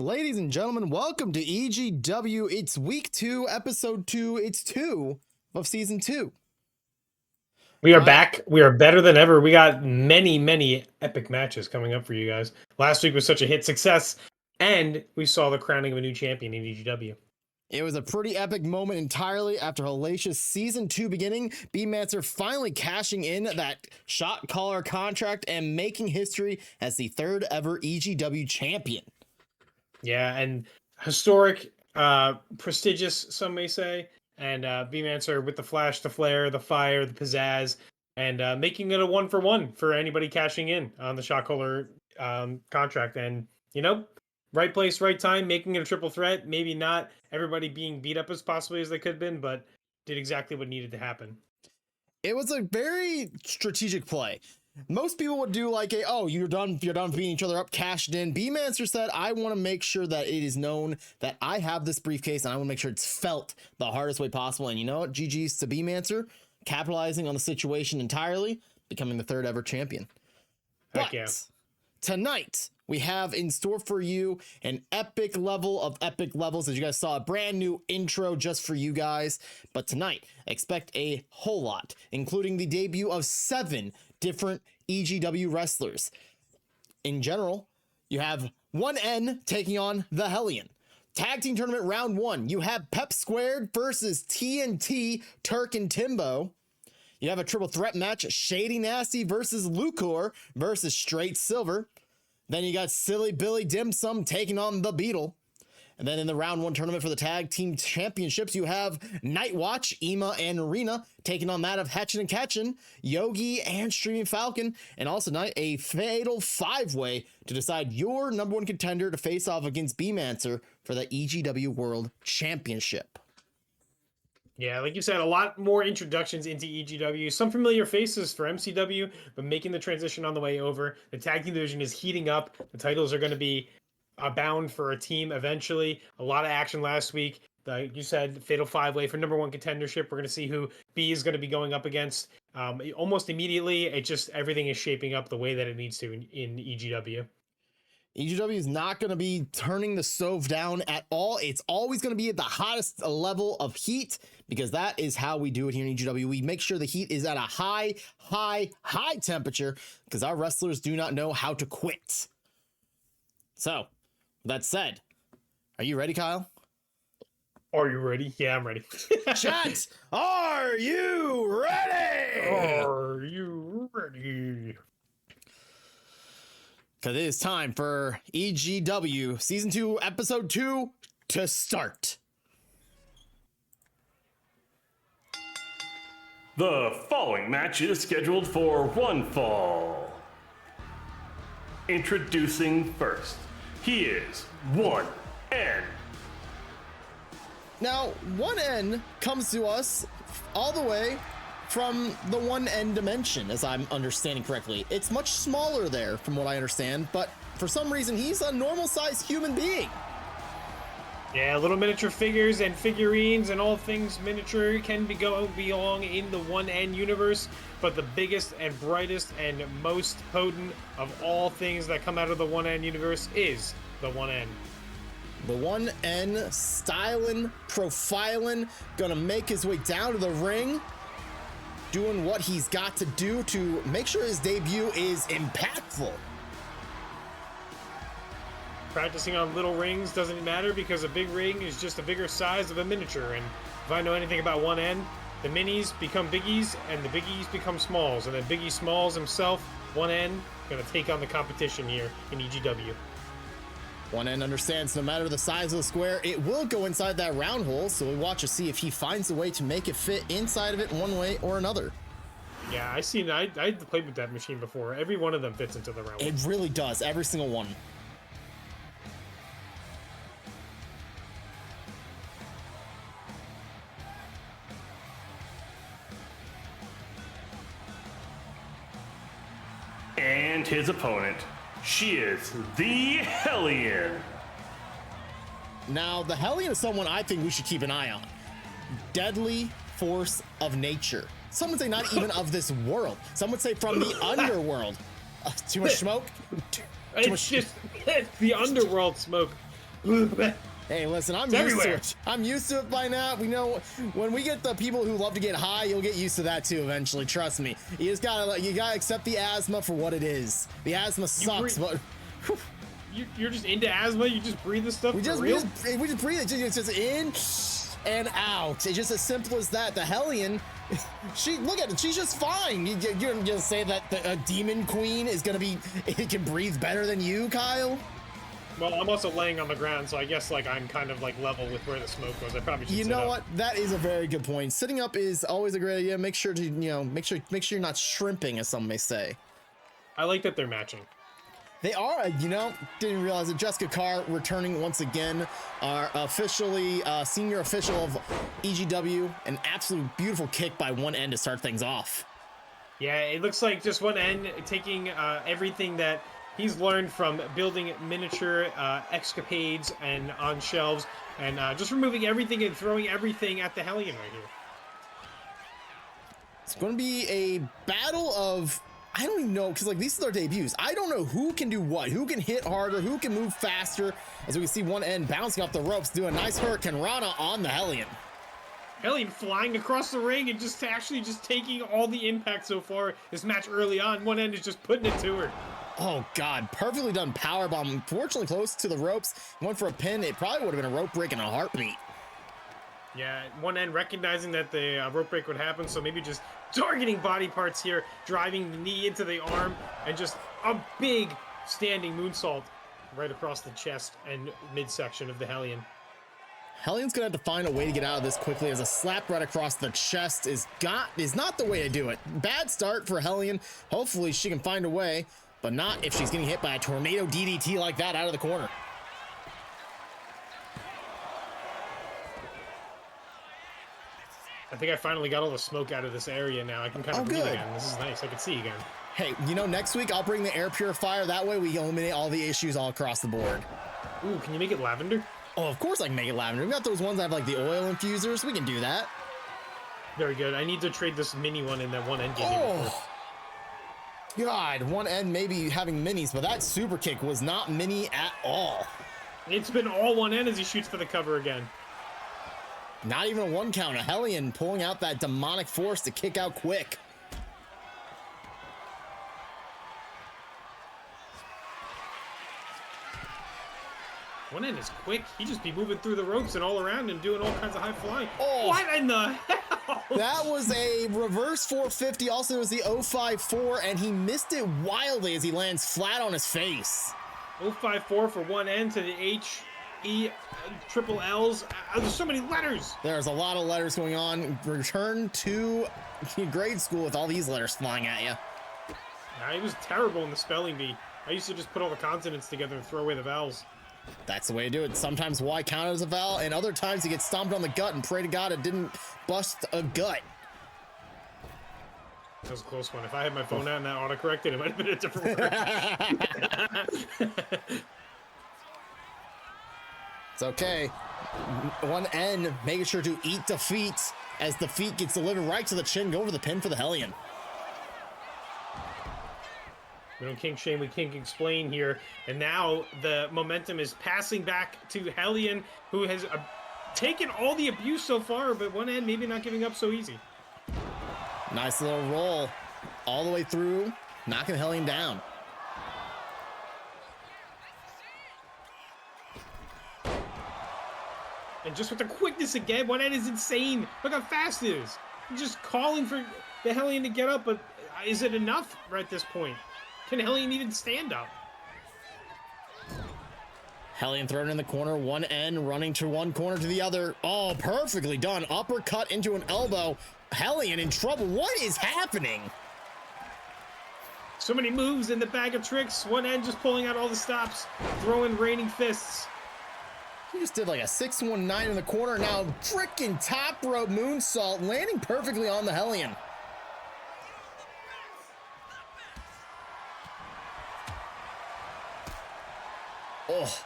Ladies and gentlemen, welcome to EGW. It's week 2, episode 2. It's 2 of season 2. We are back. We are better than ever. We got many epic matches coming up for you guys. Last week was such a hit success, and we saw the crowning of a new champion in EGW. It was a pretty epic moment entirely after hellacious season 2 beginning. B-Mancer finally cashing in that shot caller contract and making history as the 3rd ever EGW champion. Yeah, and historic, prestigious, some may say. And B-Mancer with the flash, the flare, the fire, the pizzazz, and making it a 1-for-1 for anybody cashing in on the shot caller contract. And, you know, right place, right time, making it a triple threat. Maybe not everybody being beat up as possibly as they could have been, but did exactly what needed to happen. It was a very strategic play. Most people would do like you're done beating each other up, cashed in. B-Mancer said, I want to make sure that it is known that I have this briefcase and I want to make sure it's felt the hardest way possible. And you know what? GG's to B-Mancer, capitalizing on the situation entirely, becoming the 3rd ever champion. Heck yeah. Tonight, we have in store for you an epic level of epic levels. As you guys saw, a brand new intro just for you guys. But tonight, expect a whole lot, including the debut of 7 different EGW wrestlers. In general, you have 1N taking on the Hellion. Tag team tournament round 1, you have Pep Squared versus TNT, Turk and Timbo. You have a triple threat match, Shady Nasty versus Lucor versus Straight Silver. Then you got Silly Billy Dim Sum taking on the Beetle. And then in the round 1 tournament for the tag team championships, you have Night Watch, Ema and Rena taking on that of Hatchin' and Catchin', Yogi and Streaming Falcon, and also tonight a fatal 5-way to decide your number 1 contender to face off against B-Mancer for the EGW World Championship. Yeah, like you said, a lot more introductions into EGW. Some familiar faces for MCW, but making the transition on the way over. The tag team division is heating up. The titles are going to be bound for a team eventually. A lot of action last week. Like you said, fatal 5-way for number 1 contendership. We're going to see who B is going to be going up against almost immediately. It just, everything is shaping up the way that it needs to in EGW. EGW is not going to be turning the stove down at all. It's always going to be at the hottest level of heat because that is how we do it here in EGW. We make sure the heat is at a high temperature because our wrestlers do not know how to quit. So, that said, are you ready, Kyle? Are you ready? Yeah, I'm ready. Chat, are you ready? Are you ready? Because it is time for EGW Season 2, Episode 2 to start. The following match is scheduled for one fall. Introducing first, he is 1N. Now, 1N comes to us all the way from the 1N dimension, as I'm understanding correctly. It's much smaller there, from what I understand, but for some reason, he's a normal-sized human being. Yeah, little miniature figures and figurines and all things miniature can belong in the 1N universe, but the biggest and brightest and most potent of all things that come out of the 1N universe is the 1N. The 1N styling, profiling, gonna make his way down to the ring, doing what he's got to do to make sure his debut is impactful. Practicing on little rings doesn't matter because a big ring is just a bigger size of a miniature. And if I know anything about 1N, the minis become biggies and the biggies become smalls. And then Biggie Smalls himself, 1N, gonna take on the competition here in EGW. 1N understands no matter the size of the square, it will go inside that round hole. So we watch to see if he finds a way to make it fit inside of it one way or another. Yeah, I played with that machine before. Every one of them fits into the round hole. It really does, every single one. And his opponent, she is the Hellion. Now, the Hellion is someone I think we should keep an eye on. Deadly force of nature. Some would say not even of this world. Some would say from the underworld. Too much smoke? It's just the underworld smoke. Hey, listen, I'm It's used to everywhere. it. I'm used to it by now. We know when we get the people who love to get high, you'll get used to that too eventually. Trust me. You just gotta accept the asthma for what it is. The asthma sucks, but You're just into asthma. You just breathe this stuff we for just real. breathe it. It's just in and out. It's just as simple as that. The Hellion, look at it. She's just fine. You're gonna say that a demon queen is gonna be? It can breathe better than you, Kyle? Well, I'm also laying on the ground, so I guess like I'm kind of like level with where the smoke was. I probably should. You sit know up. what? That is a very good point. Sitting up is always a great idea. Make sure to make sure you're not shrimping, as some may say. I like that they're matching. They are, didn't realize that Jessica Carr returning once again, are officially senior official of EGW. An absolute beautiful kick by One End to start things off. Yeah, it looks like just One End taking everything that he's learned from building miniature escapades and on shelves, and just removing everything and throwing everything at the Hellion right here. It's going to be a battle of, I don't even know, because like these are their debuts. I don't know who can do what, who can hit harder, who can move faster. As we can see One End bouncing off the ropes, do a nice Hurricane Rana on the Hellion. Hellion flying across the ring and just taking all the impact so far this match early on. One End is just putting it to her. Oh God, perfectly done powerbomb. Unfortunately close to the ropes. Went for a pin. It probably would have been a rope break in a heartbeat. Yeah, One End recognizing that the rope break would happen, so maybe just targeting body parts here, driving the knee into the arm, and just a big standing moonsault right across the chest and midsection of the Hellion. Hellion's gonna have to find a way to get out of this quickly, as a slap right across the chest is not the way to do it. Bad start for Hellion. Hopefully she can find a way, but not if she's getting hit by a tornado DDT like that out of the corner. I think I finally got all the smoke out of this area now. I can kind of breathe good. again. This is nice. I can see again. Hey, next week I'll bring the air purifier. That way we eliminate all the issues all across the board. Ooh, can you make it lavender? Oh, of course I can make it lavender. We've got those ones that have like the oil infusers. We can do that. Very good. I need to trade this mini one in that One End gave me before. Oh, God, One End maybe having minis, but that super kick was not mini at all. It's been all One End as he shoots for the cover again. Not even a one count. A Hellion pulling out that demonic force to kick out quick. One End is quick. He just be moving through the ropes and all around and doing all kinds of high flying. Oh. What in the hell? That was a reverse 450. Also, it was the 054, and he missed it wildly as he lands flat on his face. 054 for One End to the H, E, triple L's. There's so many letters. There's a lot of letters going on. Return to grade school with all these letters flying at you. He was terrible in the spelling bee. I used to just put all the consonants together and throw away the vowels. That's the way to do it. Sometimes Y counted as a vowel, and other times you get stomped on the gut and pray to God it didn't bust a gut. That was a close one. If I had my phone out and that autocorrected, it might have been a different word. It's okay. One End making sure to eat defeat as the feet gets delivered right to the chin. Go over the pin for the Hellion. We don't kink shame, we kink explain here. And now the momentum is passing back to Hellion, who has taken all the abuse so far, but One End maybe not giving up so easy. Nice little roll all the way through, knocking Hellion down. And just with the quickness again, One End is insane. Look how fast it is. He's just calling for the Hellion to get up, but is it enough at this point? Can Hellion even stand up? Hellion thrown in the corner, One End running to one corner to the other. Oh, perfectly done. Uppercut into an elbow. Hellion in trouble. What is happening? So many moves in the bag of tricks. One End just pulling out all the stops, throwing raining fists. He just did like a 619 in the corner. Now frickin' top rope moonsault, landing perfectly on the Hellion. Oh,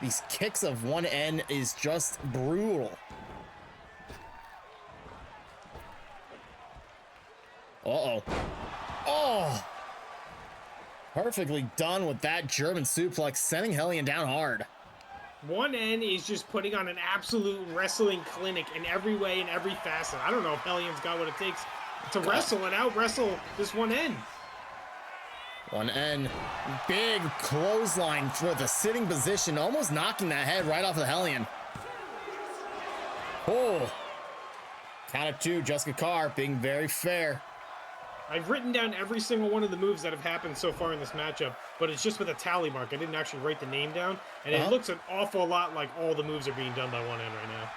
these kicks of One End is just brutal. Uh-oh. Oh! Perfectly done with that German suplex, sending Hellion down hard. 1N is just putting on an absolute wrestling clinic in every way, in every facet. I don't know if Helion's got what it takes to wrestle and out-wrestle this 1N. 1N, big clothesline for the sitting position, almost knocking that head right off of the Hellion. Oh, count of 2, Jessica Carr being very fair. I've written down every single one of the moves that have happened so far in this matchup, but it's just with a tally mark. I didn't actually write the name down, and it looks an awful lot like all the moves are being done by 1N right now.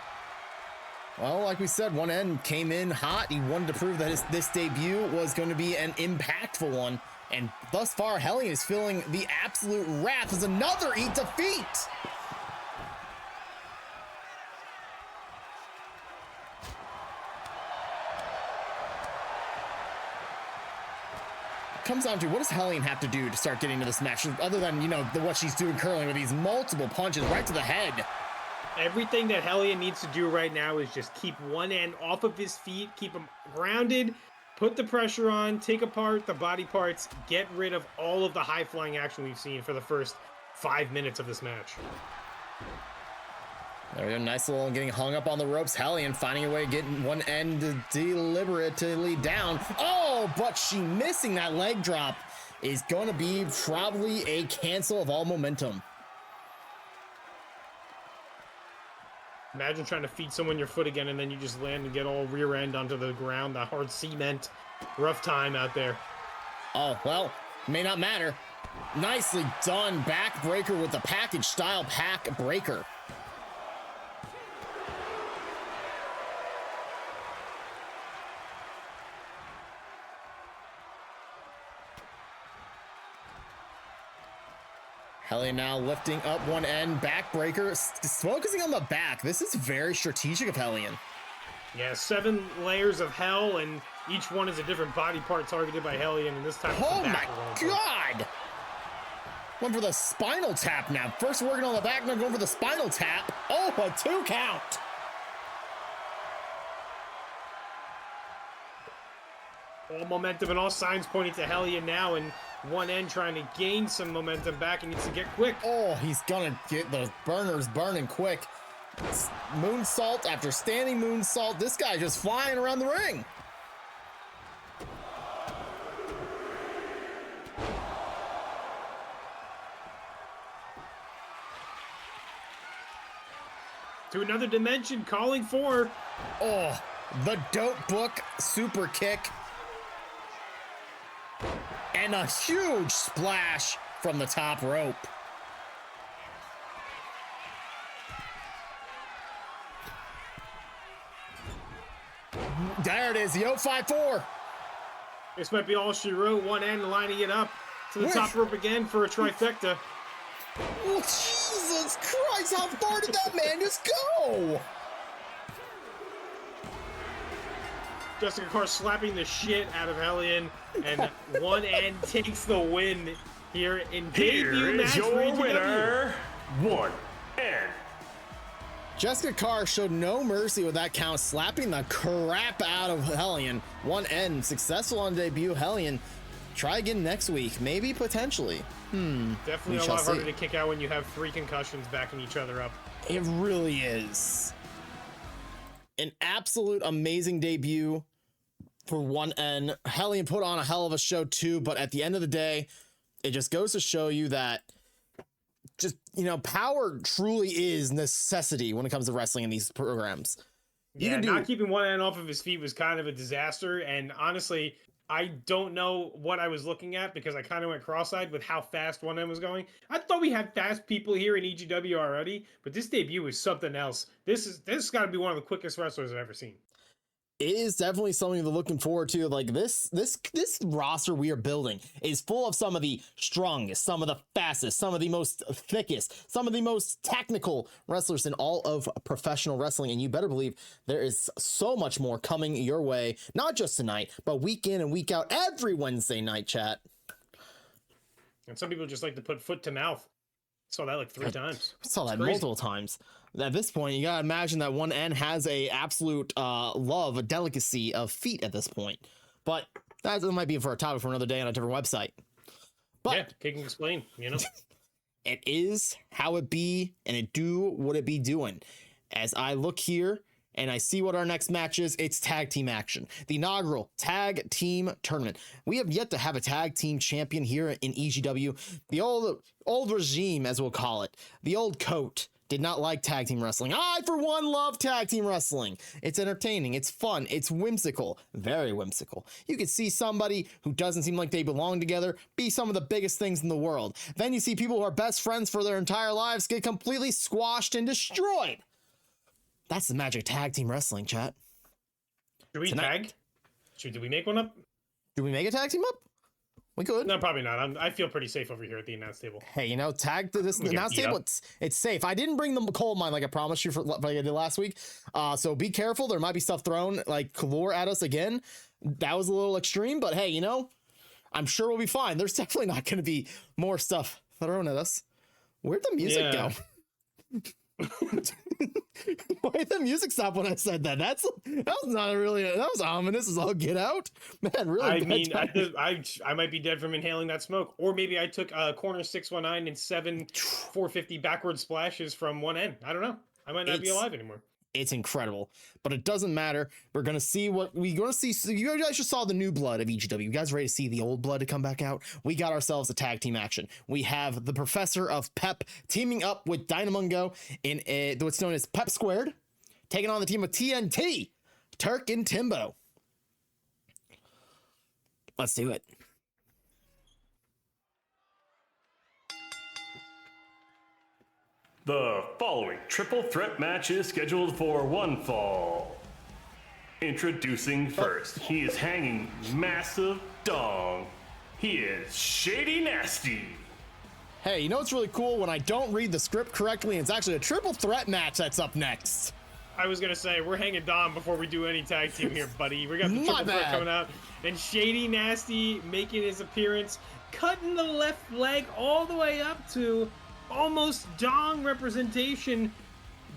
Well, like we said, 1N came in hot. He wanted to prove that this debut was going to be an impactful one, and thus far, Hellion is feeling the absolute wrath as another eat defeat. Comes down to, what does Hellion have to do to start getting to this match, other than, you know, what she's doing currently with these multiple punches right to the head? Everything that Hellion needs to do right now is just keep 1N off of his feet, keep him grounded, put the pressure on, take apart the body parts, get rid of all of the high-flying action we've seen for the first 5 minutes of this match. There we go, nice little getting hung up on the ropes. Hellion finding a way, getting 1N deliberately down. Oh, but she missing that leg drop is going to be probably a cancel of all momentum. Imagine trying to feed someone your foot again and then you just land and get all rear end onto the ground, the hard cement. Rough time out there. Oh, well, may not matter. Nicely done, backbreaker with the package style pack breaker. Hellion now lifting up 1N, backbreaker, focusing on the back. This is very strategic of Hellion. Yeah, 7 layers of hell, and each one is a different body part targeted by Hellion, and this time Oh my god! Went for the spinal tap now. First working on the back, now going for the spinal tap. Oh, a 2 count! All momentum and all signs pointing to Hellion now, and 1N trying to gain some momentum back and needs to get quick. Oh, he's gonna get the burners burning quick. Moonsault after standing moonsault. This guy just flying around the ring. To another dimension, calling for. Oh, the dope book super kick. And a huge splash from the top rope. There it is, the 054. This might be all she wrote. 1N lining it up to the top rope again for a trifecta. Oh, Jesus Christ, how far did that man just go? Jessica Carr slapping the shit out of Hellion, and 1N takes the win here in debut match your for EGW. winner, 1N. Jessica Carr showed no mercy with that count, slapping the crap out of Hellion. 1N successful on debut. Hellion, try again next week, maybe potentially. Definitely a lot harder to kick out when you have 3 concussions backing each other up. It really is. An absolute amazing debut for 1N. Hellion put on a hell of a show too, but at the end of the day, it just goes to show you that just, you know, power truly is necessity when it comes to wrestling in these programs. Not keeping 1N off of his feet was kind of a disaster, and honestly, I don't know what I was looking at because I kind of went cross-eyed with how fast 1N was going. I thought we had fast people here in EGW already, but this debut was something else. This got to be one of the quickest wrestlers I've ever seen. It is definitely something to looking forward to. Like this roster we are building is full of some of the strongest, some of the fastest, some of the most thickest, some of the most technical wrestlers in all of professional wrestling. And you better believe there is so much more coming your way, not just tonight, but week in and week out, every Wednesday night, chat. And some people just like to put foot to mouth. Saw that like 3 times. I saw that multiple times. At this point, you gotta imagine that 1N has a absolute love, a delicacy of feet at this point. But that might be for a topic for another day on a different website. But yeah, Kid can explain, you know. It is how it be, and it do what it be doing. As I look here and I see what our next match is, it's tag team action. The inaugural tag team tournament. We have yet to have a tag team champion here in EGW. The old regime, as we'll call it, the old coat, did not like tag team wrestling. I, for one, love tag team wrestling. It's entertaining, it's fun, it's whimsical, very whimsical. You can see somebody who doesn't seem like they belong together be some of the biggest things in the world. Then you see people who are best friends for their entire lives get completely squashed and destroyed. That's the magic tag team wrestling, chat. Do we tag? Do we make one up? Do we make a tag team up? We could. No, probably not. I feel pretty safe over here at the announce table. Hey, you know, tag to this announce table. It's safe. I didn't bring the coal mine like I promised you like I did last week. So be careful. There might be stuff thrown like galore at us again. That was a little extreme, but hey, you know, I'm sure we'll be fine. There's definitely not going to be more stuff thrown at us. Where'd the music go? Why did the music stop when I said that? That was not really, that was ominous as all get out. Man, really. I mean, I might be dead from inhaling that smoke, or maybe I took corner 619 and 7 450 backward splashes from one end. I don't know. I might not be alive anymore. It's incredible, but it doesn't matter. We're going to see what we're going to see. So you guys just saw the new blood of EGW. You guys ready to see the old blood to come back out? We got ourselves a tag team action. We have the Professor of Pep teaming up with Dynamungo in what's known as Pep Squared, taking on the team of TNT, Turk and Timbo. Let's do it. The following triple threat match is scheduled for one fall. Introducing first, he is hanging massive dong. He is Shady Nasty. Hey, you know what's really cool? When I don't read the script correctly, it's actually a triple threat match that's up next. I was gonna say, we're hanging Dom before we do any tag team here, buddy. We got the triple threat coming out. And Shady Nasty making his appearance, cutting the left leg all the way up to almost dong representation.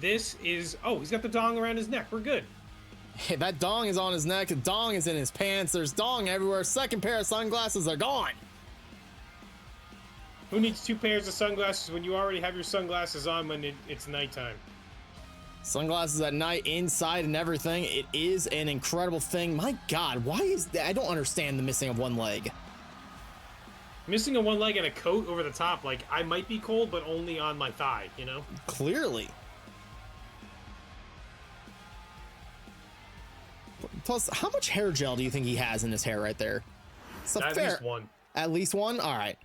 This is, oh, he's got the dong around his neck. We're good. Hey, that dong is on his neck. The dong is in his pants. There's dong everywhere. Second pair of sunglasses are gone. Who needs 2 pairs of sunglasses when you already have your sunglasses on when it's nighttime? Sunglasses at night, inside and everything. It is an incredible thing. My God, why is that? I don't understand the missing of one leg. Missing a one leg and a coat over the top, like, I might be cold, but only on my thigh, you know? Clearly. Plus, how much hair gel do you think he has in his hair right there? At least one. At least one? All right.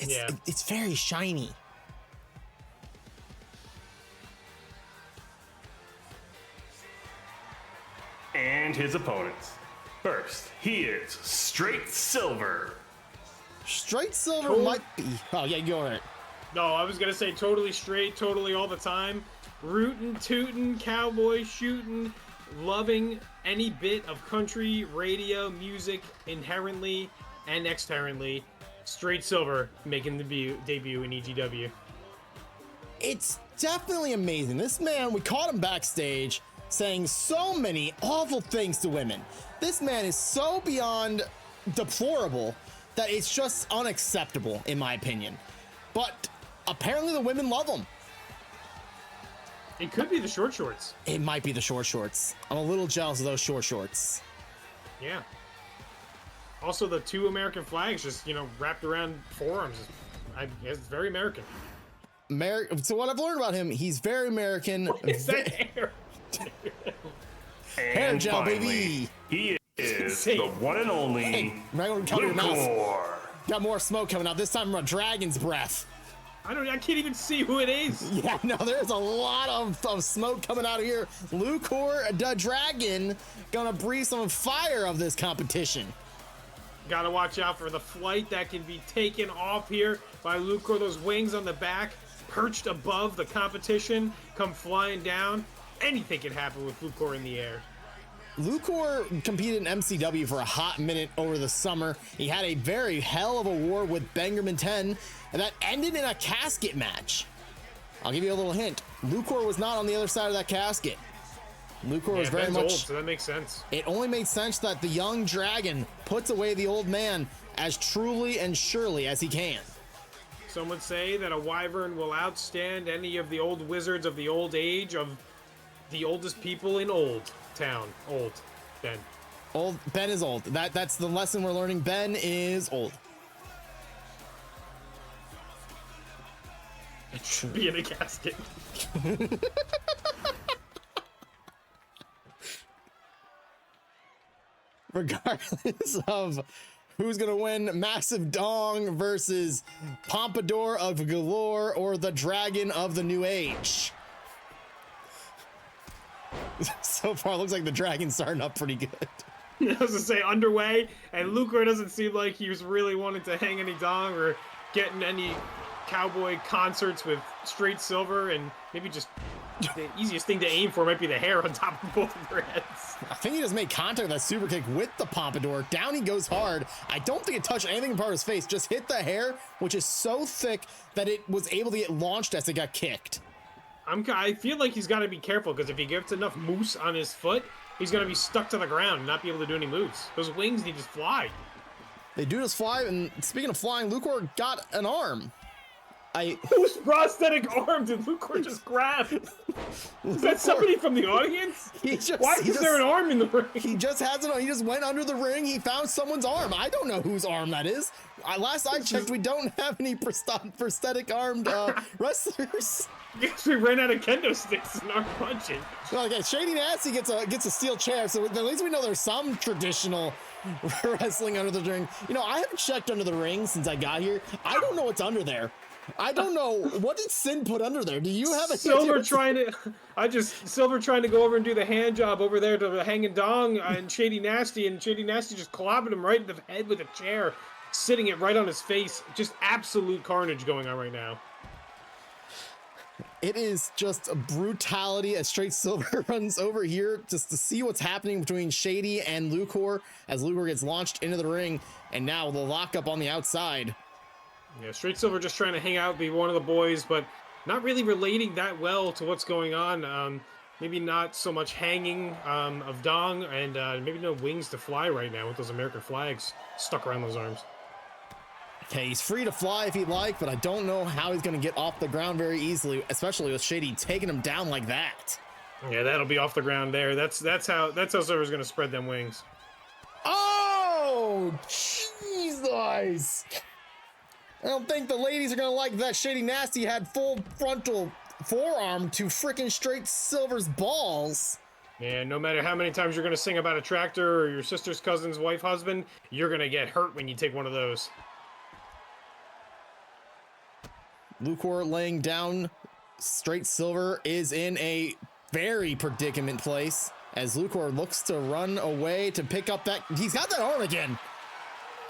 Yeah. It's very shiny. And his opponents. First, he is Straight Silver. Straight Silver might be. Oh, yeah, go ahead. No, I was going to say totally straight, totally all the time. Rootin', tootin', cowboy shooting, loving any bit of country, radio, music, inherently and externally. Straight Silver making the debut in EGW. It's definitely amazing. This man, we caught him backstage saying so many awful things to women. This man is so beyond deplorable that it's just unacceptable, in my opinion. But apparently the women love him. It could be the short shorts. It might be the short shorts. I'm a little jealous of those short shorts. Yeah. Also, the 2 American flags just, you know, wrapped around forearms. It's very American. So what I've learned about him, he's very American. What is that hair? Hair gel, finally, baby. He is the one and only Lucor. Got more smoke coming out. This time from a dragon's breath. I can't even see who it is. Yeah, no, there's a lot of smoke coming out of here. Lucor, the dragon, gonna breathe some fire of this competition. Gotta watch out for the flight that can be taken off here by Lucor. Those wings on the back, perched above the competition, come flying down. Anything can happen with Lucor in the air. Lucor competed in MCW for a hot minute over the summer. He had a very hell of a war with Bangerman 10, and that ended in a casket match. I'll give you a little hint. Lucor was not on the other side of that casket. Lucor was very much old, so that makes sense. It only makes sense that the young dragon puts away the old man as truly and surely as he can. Some would say that a wyvern will outstand any of the old wizards of the old age of the oldest people in Old Town. Old, Ben. Old Ben is old. That's the lesson we're learning. Ben is old. It should be in a casket. Regardless of who's gonna win, Massive Dong versus Pompadour of Galore or the Dragon of the New Age. So far, it looks like the Dragon's starting up pretty good. I was to say underway, and Lucor doesn't seem like he was really wanting to hang any dong or getting any cowboy concerts with straight silver, and maybe just the easiest thing to aim for might be the hair on top of both of their heads. I think he just made contact with that super kick with the Pompadour. Down he goes hard. I don't think it touched anything in part of his face, just hit the hair, which is so thick that it was able to get launched as it got kicked. I feel like he's got to be careful, because if he gets enough moose on his foot, he's going to be stuck to the ground and not be able to do any moves. Those wings need to fly. They do just fly, and speaking of flying, Lucor got an arm. Whose prosthetic arm did Lucor just grab? Is that somebody from the audience? Why is there an arm in the ring? He just has it on. He just went under the ring. He found someone's arm. I don't know whose arm that is. Last I checked, we don't have any prosthetic armed wrestlers. Guess we ran out of kendo sticks and aren't punching. Well, okay, Shady Nasty gets a steel chair, so at least we know there's some traditional wrestling under the ring. You know, I haven't checked under the ring since I got here. I don't know what's under there. I don't know. What did Sin put under there? Do you have a Silver trying to go over and do the hand job over there to the hanging dong and Shady Nasty just clobbing him right in the head with a chair, sitting it right on his face. Just absolute carnage going on right now. It is just a brutality as Straight Silver runs over here just to see what's happening between Shady and Lucor as Lucor gets launched into the ring, and now the lockup on the outside. Yeah, Straight Silver just trying to hang out, be one of the boys, but not really relating that well to what's going on. Maybe not so much hanging of dong, and maybe no wings to fly right now with those American flags stuck around those arms. Okay, he's free to fly if he'd like, but I don't know how he's going to get off the ground very easily, especially with Shady taking him down like that. Yeah, that'll be off the ground there. That's how Silver's going to spread them wings. Oh, Jesus! I don't think the ladies are going to like that. Shady Nasty had full frontal forearm to frickin' Straight Silver's balls. Yeah, no matter how many times you're going to sing about a tractor or your sister's cousin's wife, husband, you're going to get hurt when you take one of those. Lucor laying down. Straight Silver is in a very predicament place as Lucor looks to run away to pick up that. He's got that arm again.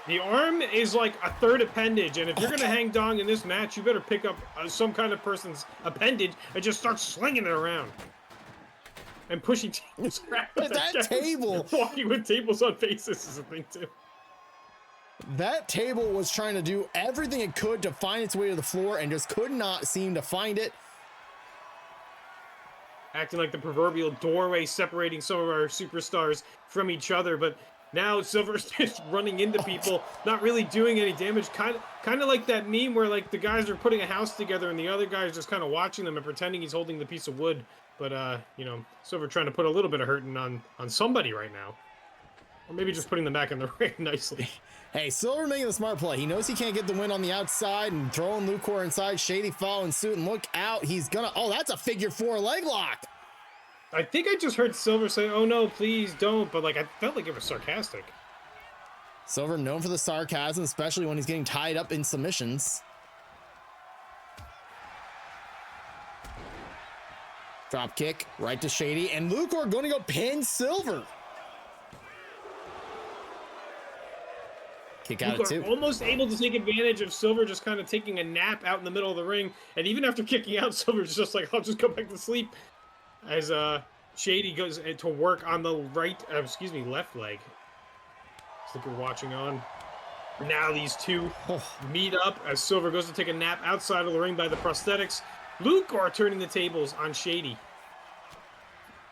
The arm is like a third appendage, and if you're going to hang dong in this match, you better pick up some kind of person's appendage and just start slinging it around. And pushing tables around. That table. Walking with tables on faces is a thing, too. That table was trying to do everything it could to find its way to the floor and just could not seem to find it. Acting like the proverbial doorway separating some of our superstars from each other, but now Silver's just running into people, not really doing any damage. Kind of like that meme where like the guys are putting a house together and the other guy's just kind of watching them and pretending he's holding the piece of wood. But you know, Silver trying to put a little bit of hurting on somebody right now. Or maybe just putting them back in the ring nicely. Hey, Silver making the smart play. He knows he can't get the win on the outside and throwing Lucor inside. Shady following suit, and look out. He's gonna, oh, that's a figure four leg lock. I think I just heard Silver say, oh no, please don't. But like, I felt like it was sarcastic. Silver known for the sarcasm, especially when he's getting tied up in submissions. Drop kick right to Shady, and Lucor going to go pin Silver. Kick out at two. Almost able to take advantage of Silver just kind of taking a nap out in the middle of the ring. And even after kicking out, Silver's just like, I'll just go back to sleep. As Shady goes to work on the left leg. I think you're watching on. Now these two meet up as Silver goes to take a nap outside of the ring by the prosthetics. Lucor turning the tables on Shady.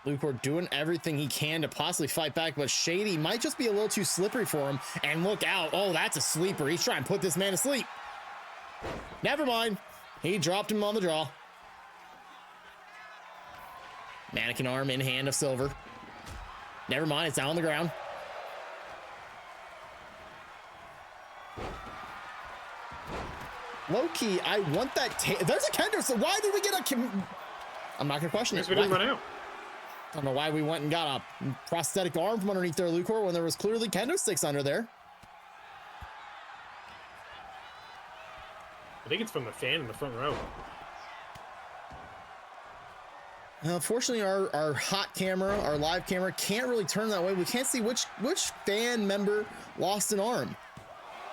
Lucor doing everything he can to possibly fight back, but Shady might just be a little too slippery for him. And look out. Oh, that's a sleeper. He's trying to put this man to sleep. Never mind. He dropped him on the draw. Mannequin arm in hand of Silver. Never mind, it's down on the ground. Low key, I want that. There's a Kendo. So why did we get a? I'm not gonna question it. We didn't run out. I don't know why we went and got a prosthetic arm from underneath their Lucor when there was clearly Kendo sticks under there. I think it's from the fan in the front row. Unfortunately, our hot camera, our live camera, can't really turn that way. We can't see which fan member lost an arm.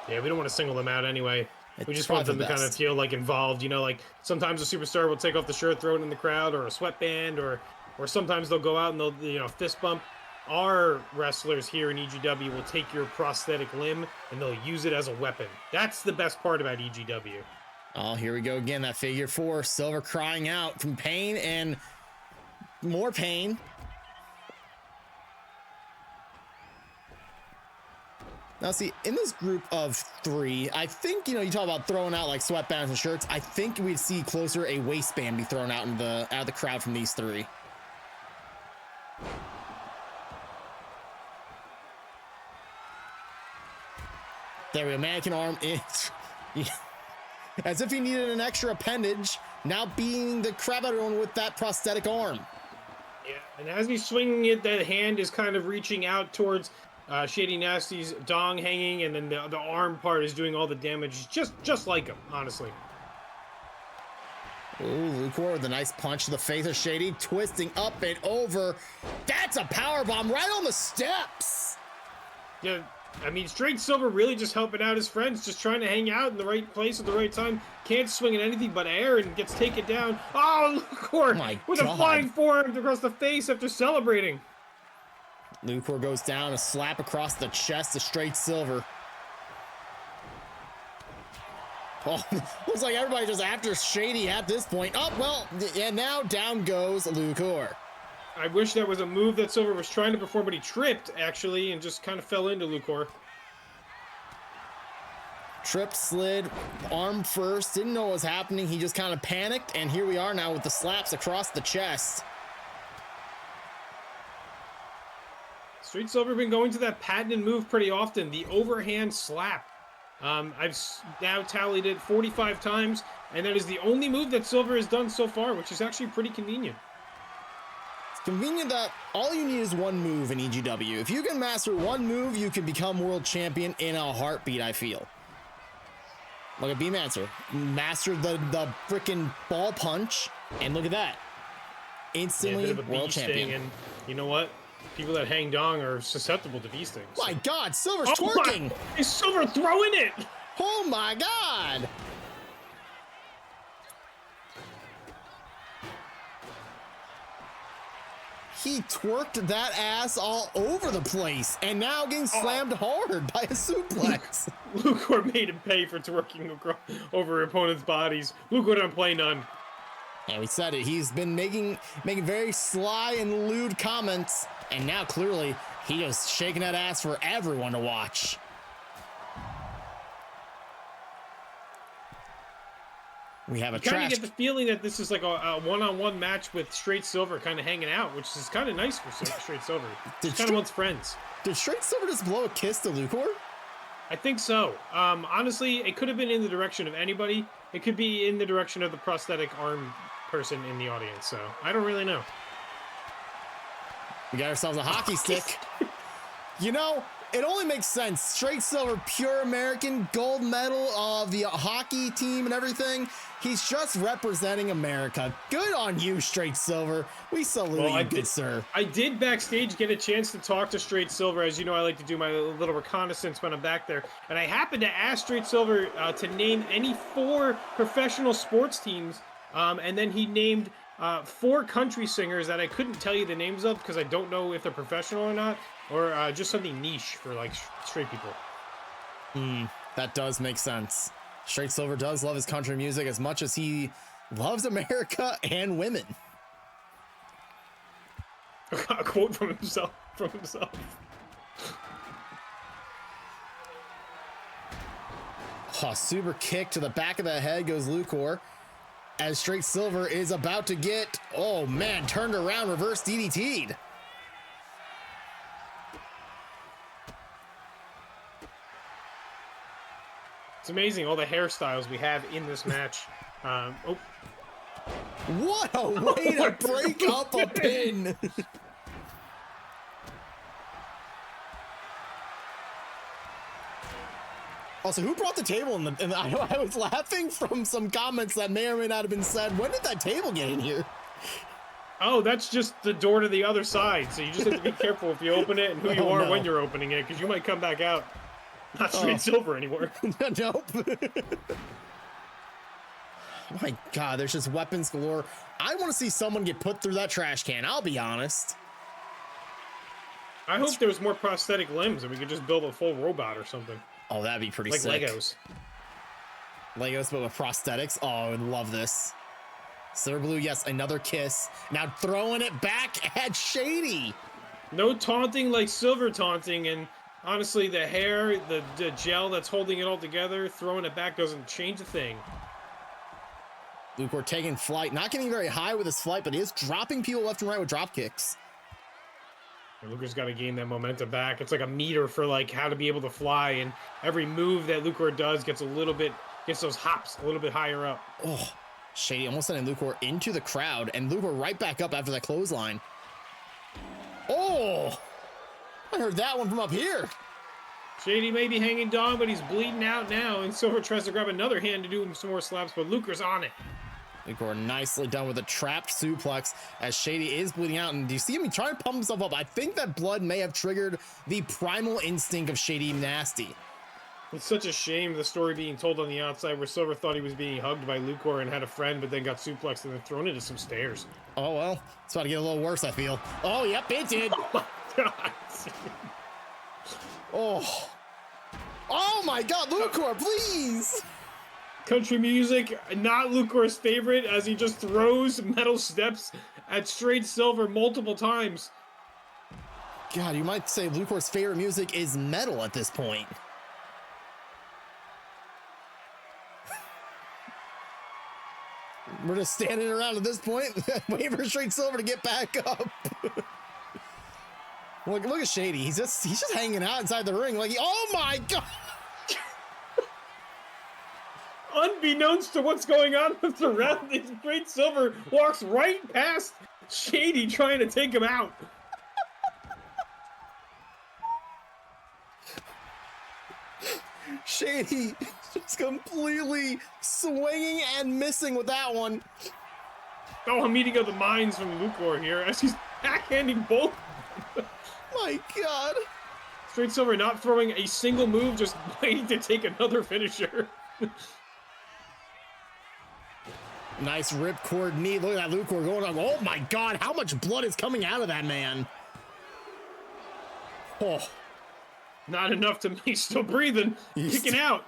Yeah, we don't want to single them out anyway. We just want them to kind of best. feel like involved. You know, like sometimes a superstar will take off the shirt, throw it in the crowd, or a sweatband, or sometimes they'll go out and they'll fist bump. Our wrestlers here in EGW will take your prosthetic limb and they'll use it as a weapon. That's the best part about EGW. Oh, here we go again. That figure four. Silver crying out from pain and more pain. Now, see, in this group of three, I think, you talk about throwing out like sweatbands and shirts. I think we'd see closer a waistband be thrown out out of the crowd from these three. There we go. Mannequin arm. As if he needed an extra appendage, now beating the crap out of everyone with that prosthetic arm. Yeah, and as he's swinging it, that hand is kind of reaching out towards Shady Nasty's dong hanging, and then the arm part is doing all the damage, just like him, honestly. Ooh, Lucor with a nice punch to the face of Shady, twisting up and over. That's a power bomb right on the steps. Yeah, I mean, Straight Silver really just helping out his friends, just trying to hang out in the right place at the right time. Can't swing at anything but air and gets taken down. Oh, Lucor with a flying forearm across the face after celebrating. Lucor goes down, a slap across the chest to Straight Silver. Oh, looks like everybody just after Shady at this point. Oh, well, and now down goes Lucor. I wish that was a move that Silver was trying to perform, but he tripped, actually, and just kind of fell into Lucor. Trip, slid, arm first, didn't know what was happening. He just kind of panicked, and here we are now with the slaps across the chest. Straight Silver been going to that patented move pretty often, the overhand slap. I've now tallied it 45 times, and that is the only move that Silver has done so far, which is actually pretty convenient. It's convenient that all you need is one move in EGW. If you can master one move, you can become world champion in a heartbeat, I feel. Look at B-Mancer. Mastered the freaking ball punch, and look at that. Instantly world champion. And you know what? People that hang dong are susceptible to these things. My God, Silver's twerking! Is Silver throwing it? Oh my God! He twerked that ass all over the place, and now getting slammed hard by a suplex. Lucor made him pay for twerking over opponents' bodies. Lucor don't play none. And we said it. He's been making very sly and lewd comments, and now clearly he is shaking that ass for everyone to watch. We have a trash. Kind of get the feeling that this is like a one-on-one match with Straight Silver kind of hanging out, which is kind of nice for Straight Silver. He kind of wants friends. Did Straight Silver just blow a kiss to Lucor? I think so. Honestly, it could have been in the direction of anybody. It could be in the direction of the prosthetic arm person in the audience, so I don't really know. We got ourselves a hockey stick. You know, it only makes sense. Straight Silver, pure American, gold medal of the hockey team and everything. He's just representing America. Good on you, Straight Silver. We salute you, good sir. I did backstage get a chance to talk to Straight Silver. As you know, I like to do my little reconnaissance when I'm back there. And I happened to ask Straight Silver to name any 4 professional sports teams. And then he named 4 country singers that I couldn't tell you the names of because I don't know if they're professional or not, or just something niche for like straight people. That does make sense. Straight Silver does love his country music as much as he loves America and women. A quote from himself. Oh, super kick to the back of the head goes Lucor. As Straight Silver is about to get, oh man, turned around, reverse DDT'd. It's amazing all the hairstyles we have in this match. Oh. What a way to break up a pin. Also, who brought the table? And I was laughing from some comments that may or may not have been said. When did that table get in here? Oh, that's just the door to the other side. So you just have to be careful if you open it and who you are when you're opening it, because you might come back out not Straight Silver anymore. Nope. My God, there's just weapons galore. I want to see someone get put through that trash can. I'll be honest. I hope there was more prosthetic limbs and we could just build a full robot or something. Oh, that'd be pretty like sick. Legos. Legos, but with prosthetics. Oh, I would love this. Silver Blue, yes, another kiss. Now throwing it back at Shady. No taunting like Silver taunting, and honestly, the hair, the gel that's holding it all together, throwing it back doesn't change a thing. Lucor taking flight, not getting very high with his flight, but he is dropping people left and right with drop kicks. Lucar's got to gain that momentum back. It's like a meter for like how to be able to fly, and every move that Lucor does gets those hops a little bit higher up. Oh, Shady almost sending Lucor into the crowd, and Lucor right back up after that clothesline. Oh, I heard that one from up here. Shady may be hanging dog, but he's bleeding out now, and Silver tries to grab another hand to do him some more slaps, but Lucar's on it. Lucor nicely done with a trapped suplex as Shady is bleeding out. And do you see him trying to pump himself up? I think that blood may have triggered the primal instinct of Shady Nasty. It's such a shame the story being told on the outside where Silver thought he was being hugged by Lucor and had a friend, but then got suplexed and then thrown into some stairs. Oh, well, it's about to get a little worse, I feel. Oh, yep, it did. Oh, my God. Oh, my God, Lucor, please. Country music, not Lucor's favorite, as he just throws metal steps at Straight Silver multiple times. God, you might say Lucor's favorite music is metal at this point. We're just standing around at this point, waiting for Straight Silver to get back up. Look at Shady. He's just hanging out inside the ring. Like, oh my God. Unbeknownst to what's going on with the round, Straight Silver walks right past Shady trying to take him out. Shady just completely swinging and missing with that one. Oh, a meeting of the minds from Lucor here as he's backhanding both. My God. Straight Silver not throwing a single move, just waiting to take another finisher. Nice ripcord knee. Look at that Lucor going on. Oh my God, how much blood is coming out of that man? Oh. Not enough to me. Still breathing. Kicking out.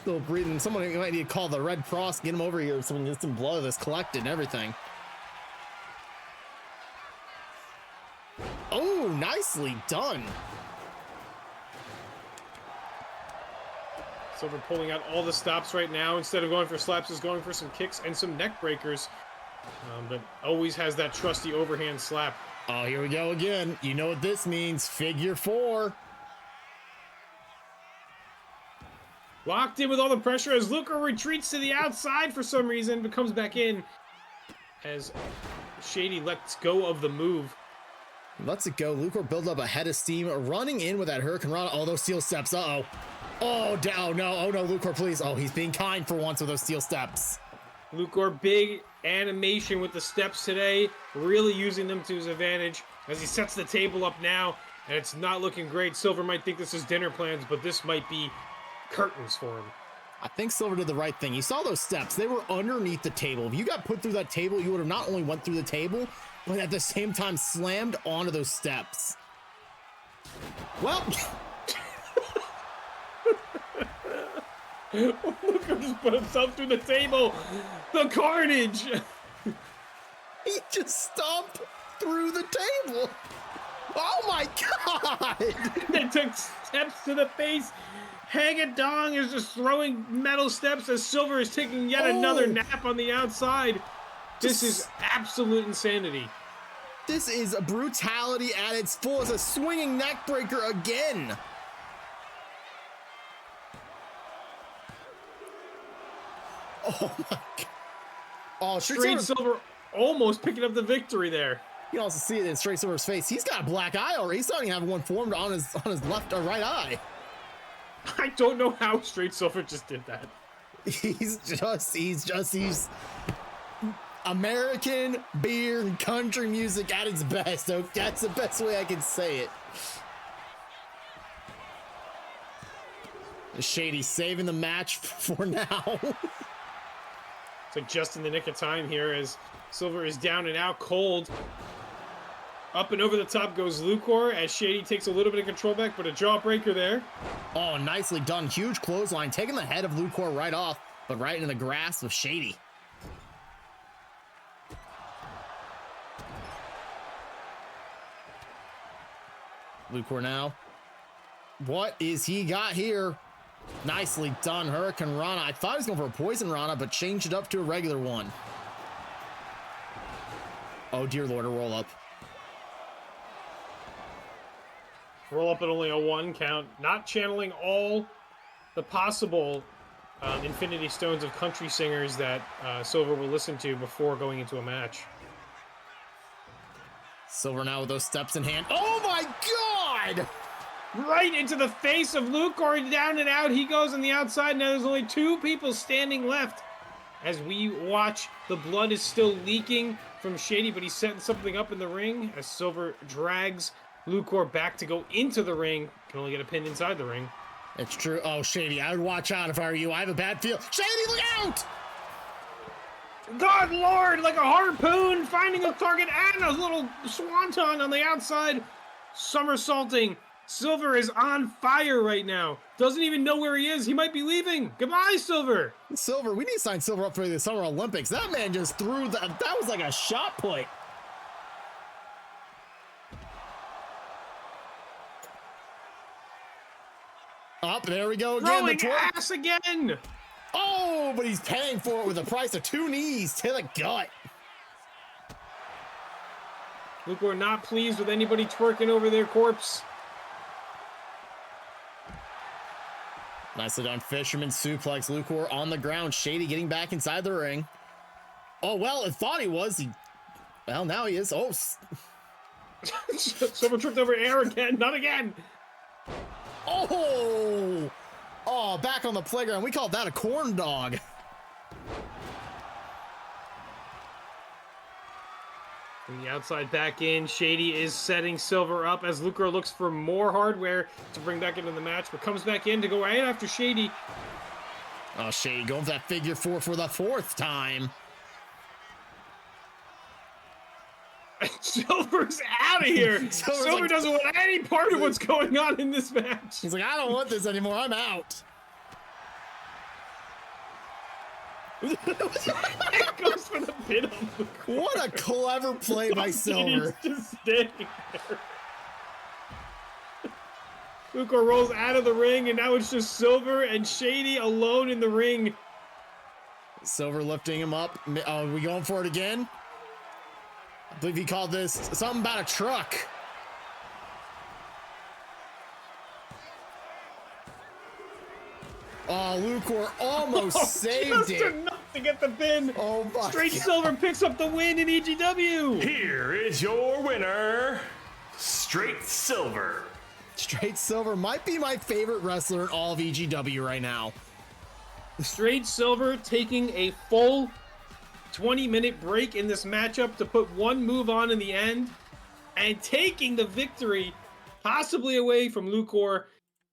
Still breathing. Someone might need to call the Red Cross, get him over here. Someone get some blood that's collected and everything. Oh, nicely done. Silver pulling out all the stops right now. Instead of going for slaps, is going for some kicks and some neck breakers. But always has that trusty overhand slap. Oh, here we go again. You know what this means. Figure 4. Locked in with all the pressure as Lucor retreats to the outside for some reason, but comes back in as Shady lets go of the move. Lets it go. Lucor builds up a head of steam, running in with that Hurricane Rana. Oh, those steel steps. Uh-oh. Oh, no. Oh, no, Lucor, please. Oh, he's being kind for once with those steel steps. Lucor, big animation with the steps today, really using them to his advantage as he sets the table up now, and it's not looking great. Silver might think this is dinner plans, but this might be curtains for him. I think Silver did the right thing. You saw those steps. They were underneath the table. If you got put through that table, you would have not only went through the table, but at the same time slammed onto those steps. Well... Lucor just put himself through the table. The carnage. He just stomped through the table. Oh my God. They took steps to the face. Hang Dong is just throwing metal steps as Silver is taking yet another nap on the outside. This is absolute insanity. This is brutality at its fullest. A swinging neck breaker again. Oh my God. Oh, Straight Silver almost picking up the victory there. You can also see it in Straight Silver's face. He's got a black eye already. He's starting to have one formed on his left or right eye. I don't know how Straight Silver just did that. He's American beer and country music at its best. So that's the best way I can say it. Shady saving the match for now. It's like just in the nick of time here as Silver is down and out cold. Up and over the top goes Lucor as Shady takes a little bit of control back, but a jawbreaker there. Oh, nicely done. Huge clothesline, taking the head of Lucor right off, but right into the grasp of Shady. Lucor now. What is he got here? Nicely done, Hurricane Rana. I thought he was going for a Poison Rana, but changed it up to a regular one. Oh, dear Lord, a roll up. Roll up at only a 1 count. Not channeling all the possible Infinity Stones of country singers that Silver will listen to before going into a match. Silver now with those steps in hand. Oh my God! Right into the face of Lucor, down and out he goes on the outside. Now there's only 2 people standing left as we watch. The blood is still leaking from Shady, but he's setting something up in the ring as Silver drags Lucor back to go into the ring. Can only get a pin inside the ring. It's true. Oh, Shady, I would watch out if I were you. I have a bad feel. Shady, look out! God Lord, like a harpoon, finding a target and a little swanton on the outside. Somersaulting. Silver is on fire right now. Doesn't even know where he is. He might be leaving. Goodbye, Silver. Silver, we need to sign Silver up for the Summer Olympics. That man just threw that was like a shot put. Up, there we go again. Throwing ass again. Oh, but he's paying for it with the price of 2 knees to the gut. Lucor not pleased with anybody twerking over their corpse. Nicely done. Fisherman suplex. Lucor on the ground. Shady getting back inside the ring. Oh, well, it thought he was. Well, now he is. Oh. Silver tripped over air again. Not again. Oh. Oh, back on the playground. We called that a corn dog. From the outside back in, Shady is setting Silver up as Lucor looks for more hardware to bring back into the match, but comes back in to go right after Shady. Oh, Shady going for that figure 4 for the 4th time. Silver's out of here. Silver like, doesn't want any part of what's going on in this match. He's like, I don't want this anymore. I'm out. It goes for the pin on Lucor. What a clever play by Silver. He's just standing there. Lucor rolls out of the ring, and now it's just Silver and Shady alone in the ring. Silver lifting him up. Are we going for it again? I believe he called this something about a truck. Oh, Lucor almost saved it. Enough to get the pin. Oh my Straight God. Silver picks up the win in EGW. Here is your winner, Straight Silver. Straight Silver might be my favorite wrestler in all of EGW right now. Straight Silver taking a full 20-minute break in this matchup to put one move on in the end and taking the victory possibly away from Lucor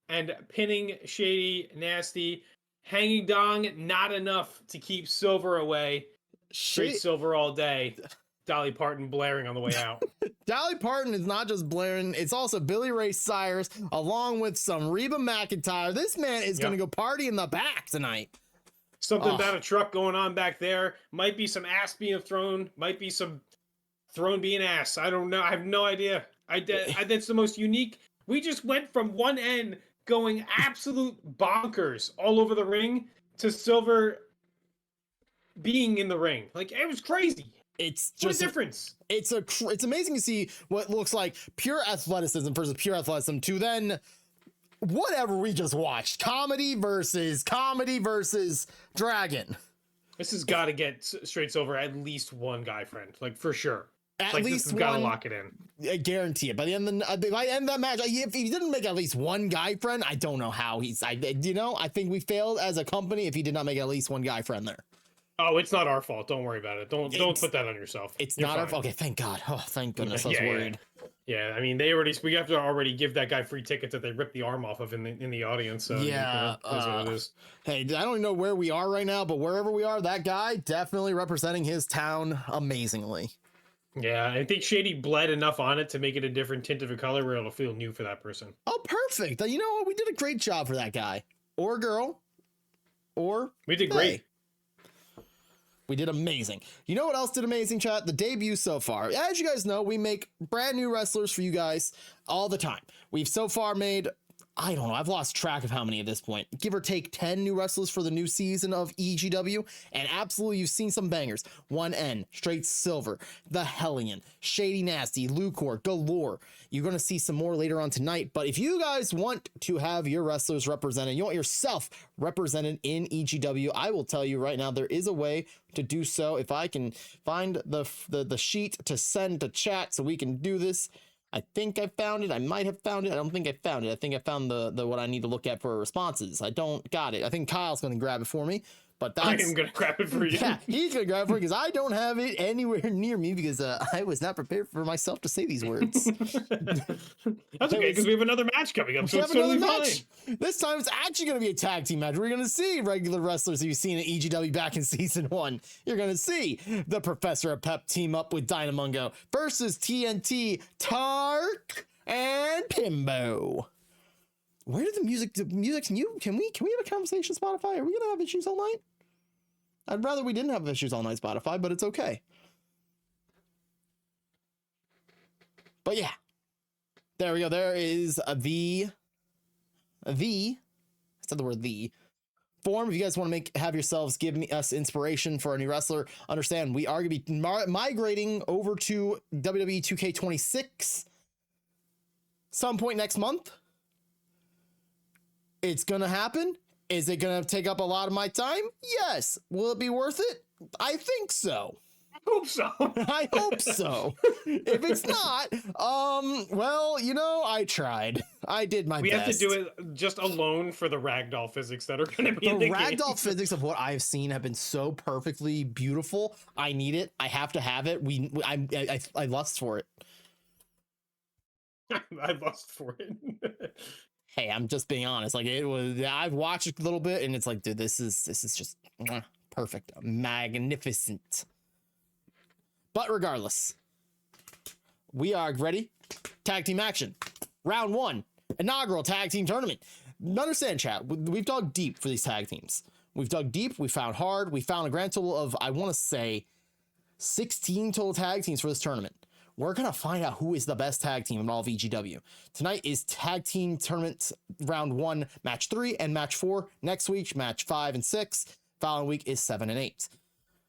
and pinning Shady Nasty. Hanging Dong, not enough to keep Silver away. Straight Silver all day. Dolly Parton blaring on the way out. Dolly Parton is not just blaring, it's also Billy Ray Cyrus along with some Reba McEntire. This man is going to go party in the back tonight. Something about a truck going on back there. Might be some ass being thrown. Might be some throne being ass. I don't know. I have no idea. That's the most unique. We just went from one end going absolute bonkers all over the ring to Silver being in the ring. Like, it was crazy. It's What a just difference. it's amazing to see what looks like pure athleticism versus pure athleticism to then whatever we just watched, comedy versus dragon. This has got to get straight Silver at least one guy friend, like for sure. At Like, least this has got to one. lock it in. I guarantee it. By the end of that match, if he didn't make at least one guy friend, I don't know how I think we failed as a company if he did not make at least one guy friend there. Oh, it's not our fault. Don't worry about it. Don't put that on yourself. It's You're not our fine. fault. Okay, thank God. Oh, thank goodness. I was worried. Yeah, I mean, we have to already give that guy free tickets that they ripped the arm off of in the audience. So Yeah, that's what it is. Hey, I don't know where we are right now, but wherever we are, that guy definitely representing his town amazingly. Yeah, I think Shady bled enough on it to make it a different tint of a color where it'll feel new for that person. Oh, perfect. You know what? We did a great job for that guy or girl, or We did great. they. We did amazing. You know what else did amazing, chat? The debut so far. As you guys know, we make brand new wrestlers for you guys all the time. We've so far made, I don't know, I've lost track of how many at this point. Give or take 10 new wrestlers for the new season of EGW. And absolutely, you've seen some bangers. 1N, Straight Silver, The Hellion, Shady Nasty, Lucor, Galore. You're going to see some more later on tonight. But if you guys want to have your wrestlers represented, you want yourself represented in EGW, I will tell you right now, there is a way to do so. If I can find the sheet to send to chat so we can do this. I think I found it. I might have found it. I don't think I found it. I think I found the what I need to look at for responses. I don't got it. I think Kyle's going to grab it for me. But that's, I am going to grab it for you. yeah, he's going to grab it for me because I don't have it anywhere near me because I was not prepared for myself to say these words. That's okay, because we have another match coming up, so We it's have another totally match. fine. This time it's actually going to be a tag team match. We're going to see regular wrestlers that you've seen in EGW back in season 1. You're going to see the Professor of Pep team up with Dynamungo versus TNT, Tark, and Pimbo. Where did the music's new? Can we have a conversation, Spotify? Are we gonna have issues all night? I'd rather we didn't have issues all night, Spotify, but it's okay. But yeah, there we go. There is I said the word the form. If you guys want to have yourselves give us inspiration for a new wrestler, understand we are going to be migrating over to WWE 2K26 some point next month. It's gonna happen. Is it gonna take up a lot of my time? Yes. Will it be worth it? I think so. I hope so. I hope so. If it's not, well, you know, I tried. I did my We best. have to do it just alone for the ragdoll physics that are going to be in The the game. ragdoll physics of what I've seen have been so perfectly beautiful. I need it. I have to have it. I lust for it. I lust for it. Hey, I'm just being honest. Like it was, I've watched it a little bit, and it's like, dude, this is just perfect, magnificent. But regardless, we are ready. Tag team action, round 1, inaugural tag team tournament. Understand, chat. We've dug deep for these tag teams. We've dug deep. We found hard. We found a grand total of, I want to say, 16 total tag teams for this tournament. We're going to find out who is the best tag team in all of EGW. Tonight is tag team tournament round 1, match 3 and match 4. Next week, match 5 and 6. Following week is 7 and 8.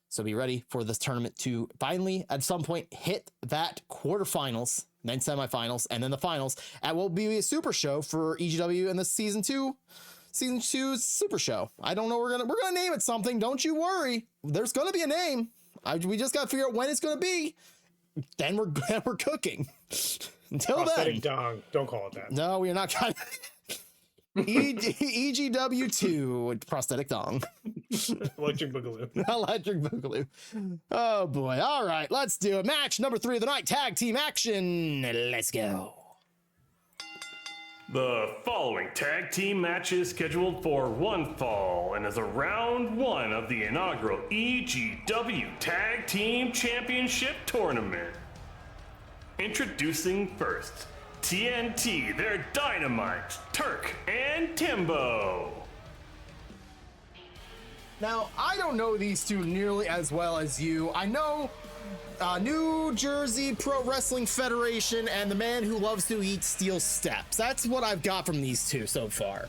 So be ready for this tournament to finally, at some point, hit that quarterfinals, then semifinals, and then the finals at what will be a super show for EGW in this season 2 super show. I don't know. We're gonna name it something. Don't you worry. There's gonna be a name. We just gotta figure out when it's gonna be. Then we're cooking. Until Prosthetic then, dong. Don't call it that. no, we are not gonna. EGW2 prosthetic dong. Electric Boogaloo. Electric Boogaloo. Oh boy. All right, let's do it. Match number 3 of the night. Tag team action. Let's go. The following tag team match is scheduled for one fall and is a round 1 of the inaugural EGW Tag Team Championship Tournament. Introducing first, TNT, their Dynamite, Turk, and Timbo. Now, I don't know these two nearly as well as you. I know New Jersey Pro Wrestling Federation and the man who loves to eat steel steps. That's what I've got from these two so far.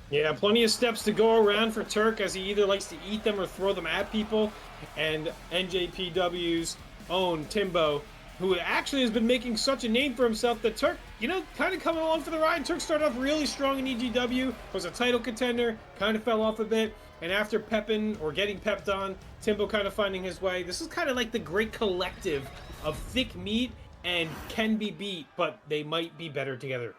Yeah, plenty of steps to go around for Turk, as he either likes to eat them or throw them at people. And NJPW's own Timbo, who actually has been making such a name for himself that Turk, you know, kind of coming along for the ride. Turk started off really strong in EGW, was a title contender, kind of fell off a bit. And after pepping or getting pepped on, Timbo kind of finding his way. This is kind of like the great collective of thick meat and can be beat, but they might be better together.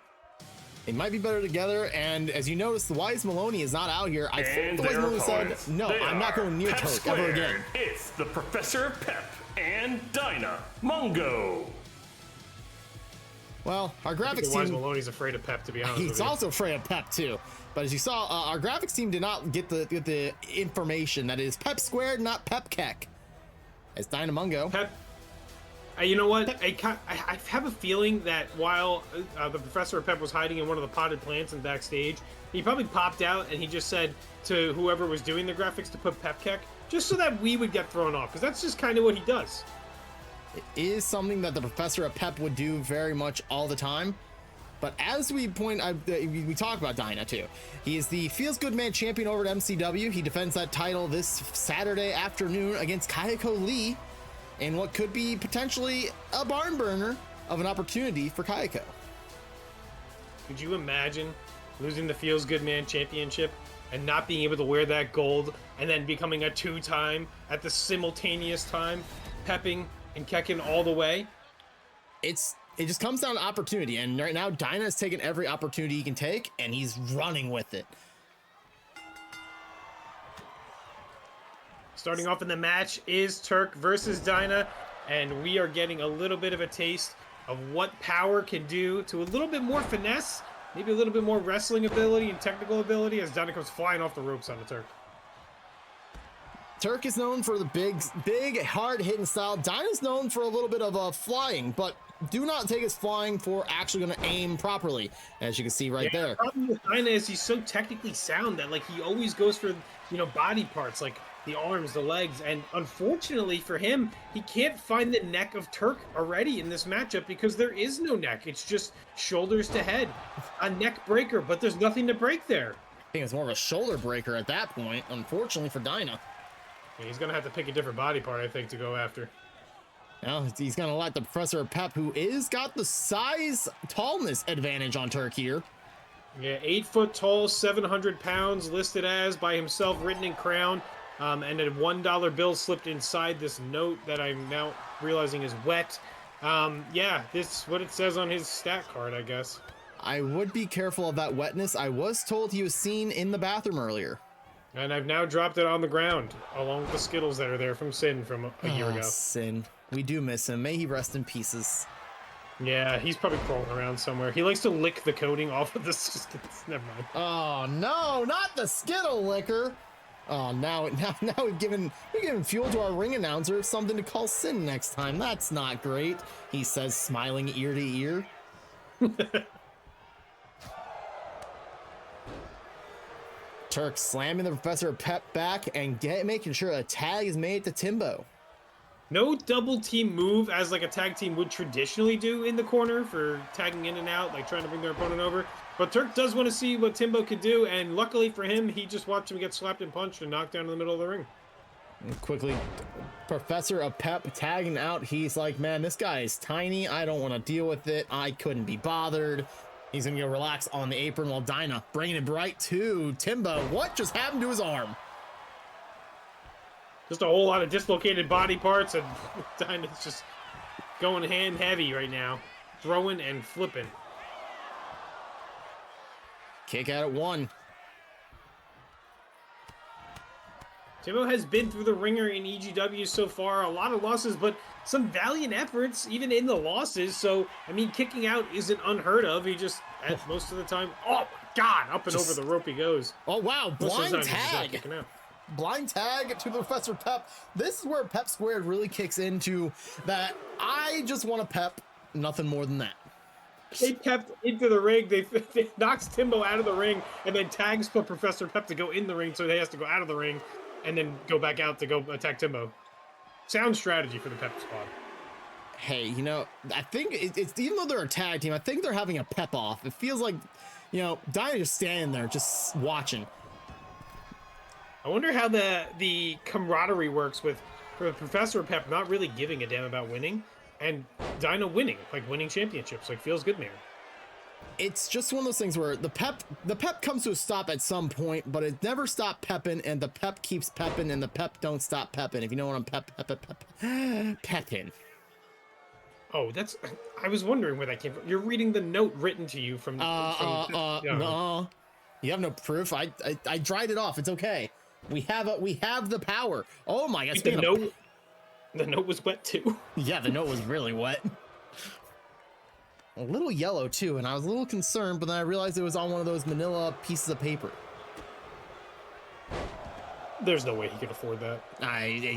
They might be better together, and as you notice, the Wise Maloney is not out here. I think the Wise Maloney said, no, I'm not going near Turk ever again. It's the Professor of Pep and Dinah Mungo. Well, our graphics Wise team... Maloney's afraid of Pep, to be honest with you. He's also afraid of Pep, too. But as you saw, our graphics team did not get the information that it is Pep squared, not Pep Keck. As Dinah Mungo. Pep... you know what? I have a feeling that while the Professor of Pep was hiding in one of the potted plants and backstage, he probably popped out and he just said to whoever was doing the graphics to put Pep Keck, just so that we would get thrown off, because that's just kind of what he does. It is something that the Professor of Pep would do very much all the time. But as we we talk about Dinah too. He is the Feels Good Man champion over at MCW. He defends that title this Saturday afternoon against Kayako Lee in what could be potentially a barn burner of an opportunity for Kayako. Could you imagine losing the Feels Good Man championship and not being able to wear that gold and then becoming a two-time at the simultaneous time, pepping and kecking all the way? It just comes down to opportunity, and right now Dinah has taken every opportunity he can take, and he's running with it. Starting off in the match is Turk versus Dinah, and we are getting a little bit of a taste of what power can do to a little bit more finesse, maybe a little bit more wrestling ability and technical ability as Dinah comes flying off the ropes on the Turk. Turk is known for the big hard-hitting style. Dinah's known for a little bit of flying, but do not take his flying for actually going to aim properly, as you can see right there. The problem with Dinah is he's so technically sound that like he always goes for, you know, body parts like the arms, the legs, and unfortunately for him, he can't find the neck of Turk already in this matchup because there is no neck. It's just shoulders to head, a neck breaker, but there's nothing to break there. I think it's more of a shoulder breaker at that point, unfortunately for Dinah. Yeah, he's gonna have to pick a different body part, I think, to go after. Now he's gonna let the Professor of Pep, who is got the size tallness advantage on Turk here. Yeah, 8 foot tall, 700 pounds, listed as by himself, written in crown, and a $1 bill slipped inside this note that I'm now realizing is wet. Yeah, this is what it says on his stat card, I guess. I would be careful of that wetness. I was told he was seen in the bathroom earlier. And I've now dropped it on the ground, along with the Skittles that are there from Sin from a year ago. Sin. We do miss him. May he rest in pieces. Yeah, he's probably crawling around somewhere. He likes to lick the coating off of the Skittles. Never mind. Oh, no, not the Skittle licker. Oh, now we've given fuel to our ring announcer, something to call Sin next time. That's not great, he says, smiling ear to ear. Turk slamming the Professor of Pep back and making sure a tag is made to Timbo. No double team move as like a tag team would traditionally do in the corner for tagging in and out, like trying to bring their opponent over. But Turk does want to see what Timbo could do, and luckily for him, he just watched him get slapped and punched and knocked down in the middle of the ring. And quickly, Professor of Pep tagging out. He's like, man, this guy is tiny. I don't want to deal with it. I couldn't be bothered. He's going to go relax on the apron while Dinah bringing it right to Timbo. What just happened to his arm? Just a whole lot of dislocated body parts, and Dinah's just going hand heavy right now. Throwing and flipping. Kick out at one. Timbo has been through the ringer in EGW so far. A lot of losses, but some valiant efforts, even in the losses. So, I mean, kicking out isn't unheard of. He just, at most of the time, oh my God, up and over the rope he goes. Oh, wow, blind tag. Blind tag to the Professor Pep. This is where Pep Squared really kicks into that. I just want to pep, nothing more than that. They pepped into the ring. They knocks Timbo out of the ring and then tags Professor Pep to go in the ring, so he has to go out of the ring. and then go back out to go attack Timbo. Sound strategy for the Pep squad. Hey, you know, I think it's even though they're a tag team, I think they're having a pep off. It feels like, you know, Dyna just standing there, just watching. I wonder how the camaraderie works with for the Professor Pep not really giving a damn about winning, and Dyna winning, like winning championships, like feels good, man. It's just one of those things where the pep comes to a stop at some point, but it never stopped pepping, and the pep keeps pepping, and the pep don't stop pepping. If you know what I'm pepping. Oh, that's. I was wondering where that came from. You're reading the note written to you from. No, you have no proof. I dried it off. It's okay. We have the power. Oh my God! The note was wet too. Yeah, the note was really wet. A little yellow too, and I was a little concerned, but then I realized it was on one of those manila pieces of paper. There's no way he could afford that.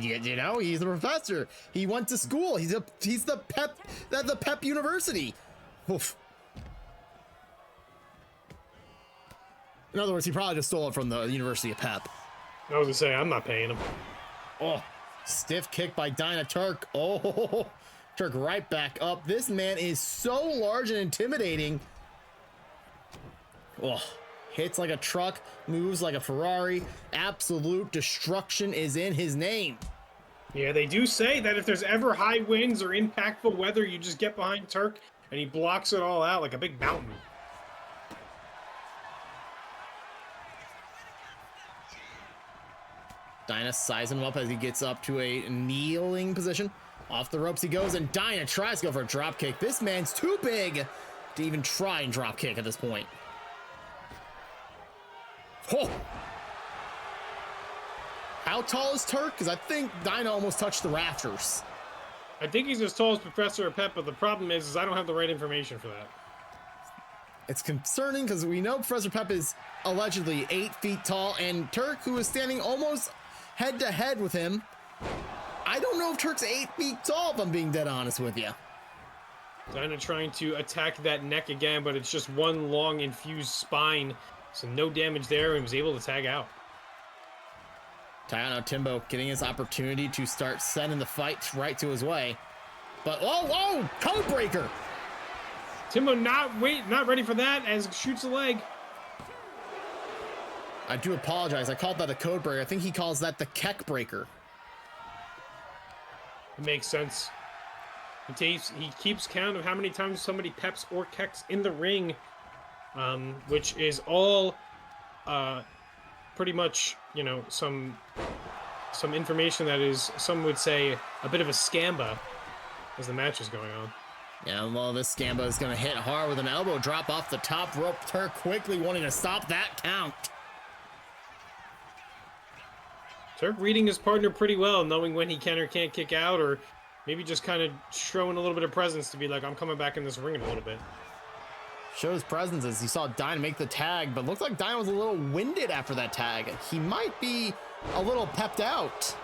You know, he's a professor. He went to school. He's the pep at the Pep University. Oof. In other words, he probably just stole it from the University of Pep. I was gonna say, I'm not paying him. Oh, stiff kick by Dyna Turk. Oh, Turk right back up. This man is so large and intimidating. Oh, hits like a truck, moves like a Ferrari. Absolute destruction is in his name. Yeah, they do say that if there's ever high winds or impactful weather, you just get behind Turk and he blocks it all out like a big mountain. Dyna sizing him up as he gets up to a kneeling position. Off the ropes he goes, and Dyna tries to go for a drop kick. This man's too big to even try and drop kick at this point. Oh. How tall is Turk? Because I think Dyna almost touched the rafters. I think he's as tall as Professor Pep, but the problem is I don't have the right information for that. It's concerning because we know Professor Pep is allegedly 8 feet tall, and Turk, who is standing almost head to head with him, I don't know if Turk's 8 feet tall, if I'm being dead honest with you. Dyna trying to attack that neck again, but it's just one long infused spine, so no damage there, and was able to tag out. Tayano Timbo getting his opportunity to start sending the fight right to his way. But, whoa, code breaker! Timbo not ready for that as shoots a leg. I do apologize. I called that a code breaker. I think he calls that the keck breaker. It makes sense. He keeps count of how many times somebody peps or kecks in the ring, which is all pretty much, you know, some information that is, some would say, a bit of a scamba as the match is going on. Yeah, well, this Scamba is going to hit hard with an elbow drop off the top rope. Turk quickly wanting to stop that count. Turk reading his partner pretty well, knowing when he can or can't kick out, or maybe just kind of showing a little bit of presence to be like, I'm coming back in this ring in a little bit. Showed his presence as he saw Dyna make the tag, but looked like Dyna was a little winded after that tag. He might be a little pepped out.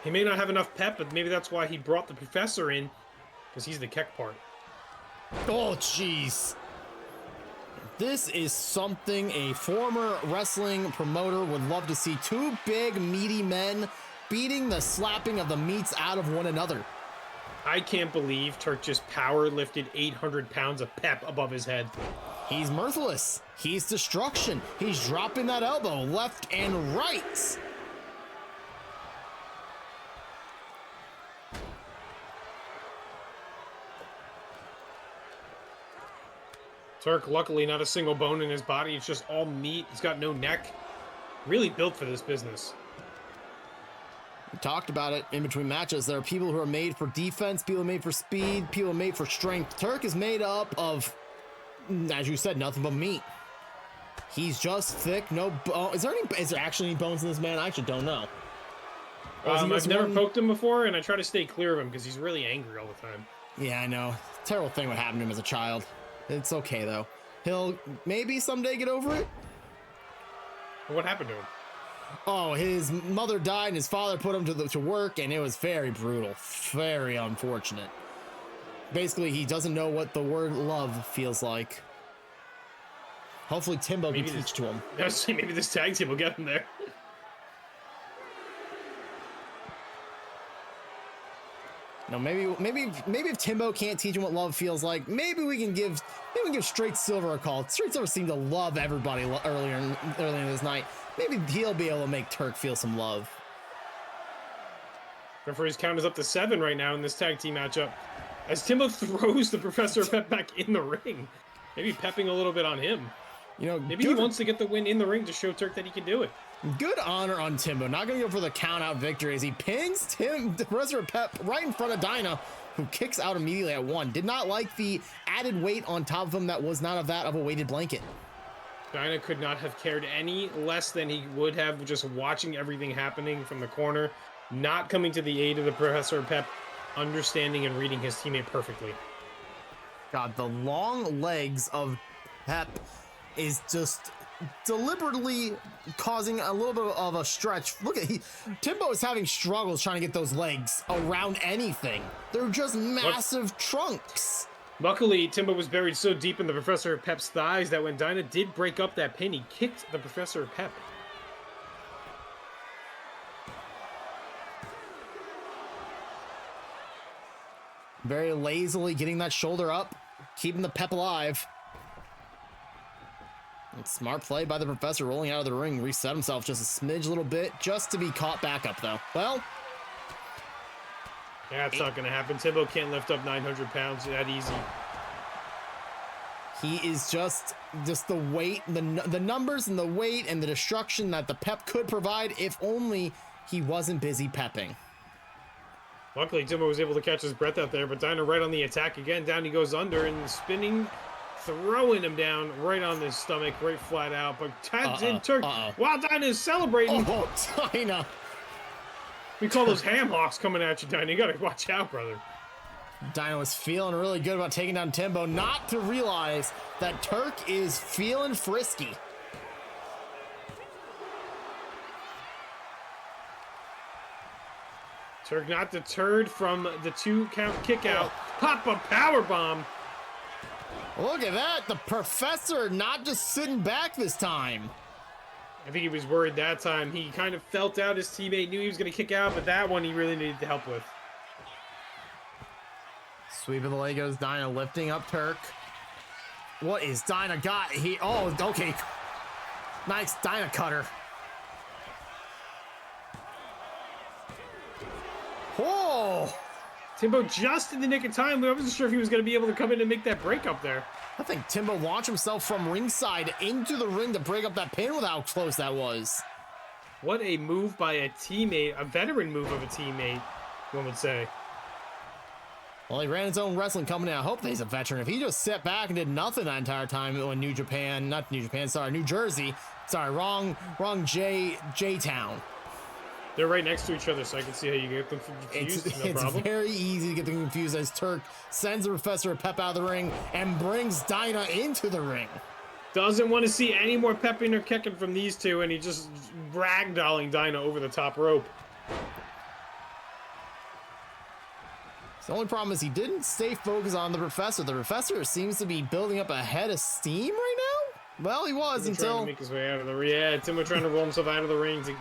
He may not have enough pep, but maybe that's why he brought the Professor in, because he's the keck part. Oh, jeez. This is something a former wrestling promoter would love to see. Two big, meaty men beating the slapping of the meats out of one another. I can't believe Turk just power lifted 800 pounds of pep above his head. He's merciless. He's destruction. He's dropping that elbow left and right. Turk, luckily not a single bone in his body. It's just all meat. He's got no neck. Really built for this business. We talked about it in between matches. There are people who are made for defense, people made for speed, people made for strength. Turk is made up of, as you said, nothing but meat. He's just thick, no bone. Is there actually any bones in this man? I actually don't know. I've never poked him before, and I try to stay clear of him because he's really angry all the time. Yeah, I know. Terrible thing what happened to him as a child. It's okay, though. He'll maybe someday get over it. What happened to him? Oh, his mother died and his father put him to work, and it was very brutal. Very unfortunate. Basically, he doesn't know what the word love feels like. Hopefully Timbo can Maybe teach to him. Maybe this tag team will get him there. No, maybe if Timbo can't teach him what love feels like, maybe we can give Straight Silver a call. Straight Silver seemed to love everybody earlier in this night. Maybe he'll be able to make Turk feel some love. Referee's count is up to 7 right now in this tag team matchup. As Timbo throws the Professor Pep back in the ring. Maybe pepping a little bit on him. You know, maybe he wants to get the win in the ring to show Turk that he can do it. Good honor on Timbo. Not going to go for the count-out victory as he pins the Professor Pep right in front of Dinah, who kicks out immediately at 1. Did not like the added weight on top of him that was not of that of a weighted blanket. Dinah could not have cared any less than he would have just watching everything happening from the corner, not coming to the aid of the Professor Pep, understanding and reading his teammate perfectly. God, the long legs of Pep is just deliberately causing a little bit of a stretch. Look at Timbo is having struggles trying to get those legs around anything. They're just massive trunks. Luckily, Timbo was buried so deep in the Professor Pep's thighs that when Dinah did break up that pin, he kicked the Professor Pep. Very lazily getting that shoulder up, keeping the Pep alive. And smart play by the Professor, rolling out of the ring, reset himself just a smidge little bit, just to be caught back up though. Well, yeah, it's not going to happen. Timbo can't lift up 900 pounds that easy. He is just the weight, the numbers and the weight and the destruction that the Pep could provide if only he wasn't busy pepping. Luckily, Timbo was able to catch his breath out there, but Dinah right on the attack again. Down he goes under and spinning, throwing him down right on his stomach, right flat out. But Turk, while Dinah is celebrating. Oh, Dinah. We call those ham hocks coming at you, Dinah. You got to watch out, brother. Dinah was feeling really good about taking down Timbo, not to realize that Turk is feeling frisky. Turk not deterred from the 2-count kick out. Pop a power bomb. Look at that. The Professor not just sitting back this time. I think he was worried that time. He kind of felt out his teammate, knew he was going to kick out, but that one he really needed the help with. Sweep of the leg goes Dinah, lifting up Turk. What is Dinah got? Oh, okay. Nice Dinah cutter. Whoa! Timbo just in the nick of time. I wasn't sure if he was going to be able to come in and make that break up there. I think Timbo launched himself from ringside into the ring to break up that pin with how close that was. What a move by a teammate, a veteran move of a teammate, one would say. Well, he ran his own wrestling company. I hope that he's a veteran. If he just sat back and did nothing that entire time when New Jersey. Sorry, wrong J-Town. They're right next to each other, so I can see how you get them confused. It's very easy to get them confused as Turk sends the Professor Pep out of the ring and brings Dinah into the ring. Doesn't want to see any more pepping or kicking from these two, and he just ragdolling Dinah over the top rope. The only problem is he didn't stay focused on the Professor. The Professor seems to be building up a head of steam right now. Well, he was Timbo until trying to make his way out of the ring. Yeah, Timbo trying to roll himself out of the ring to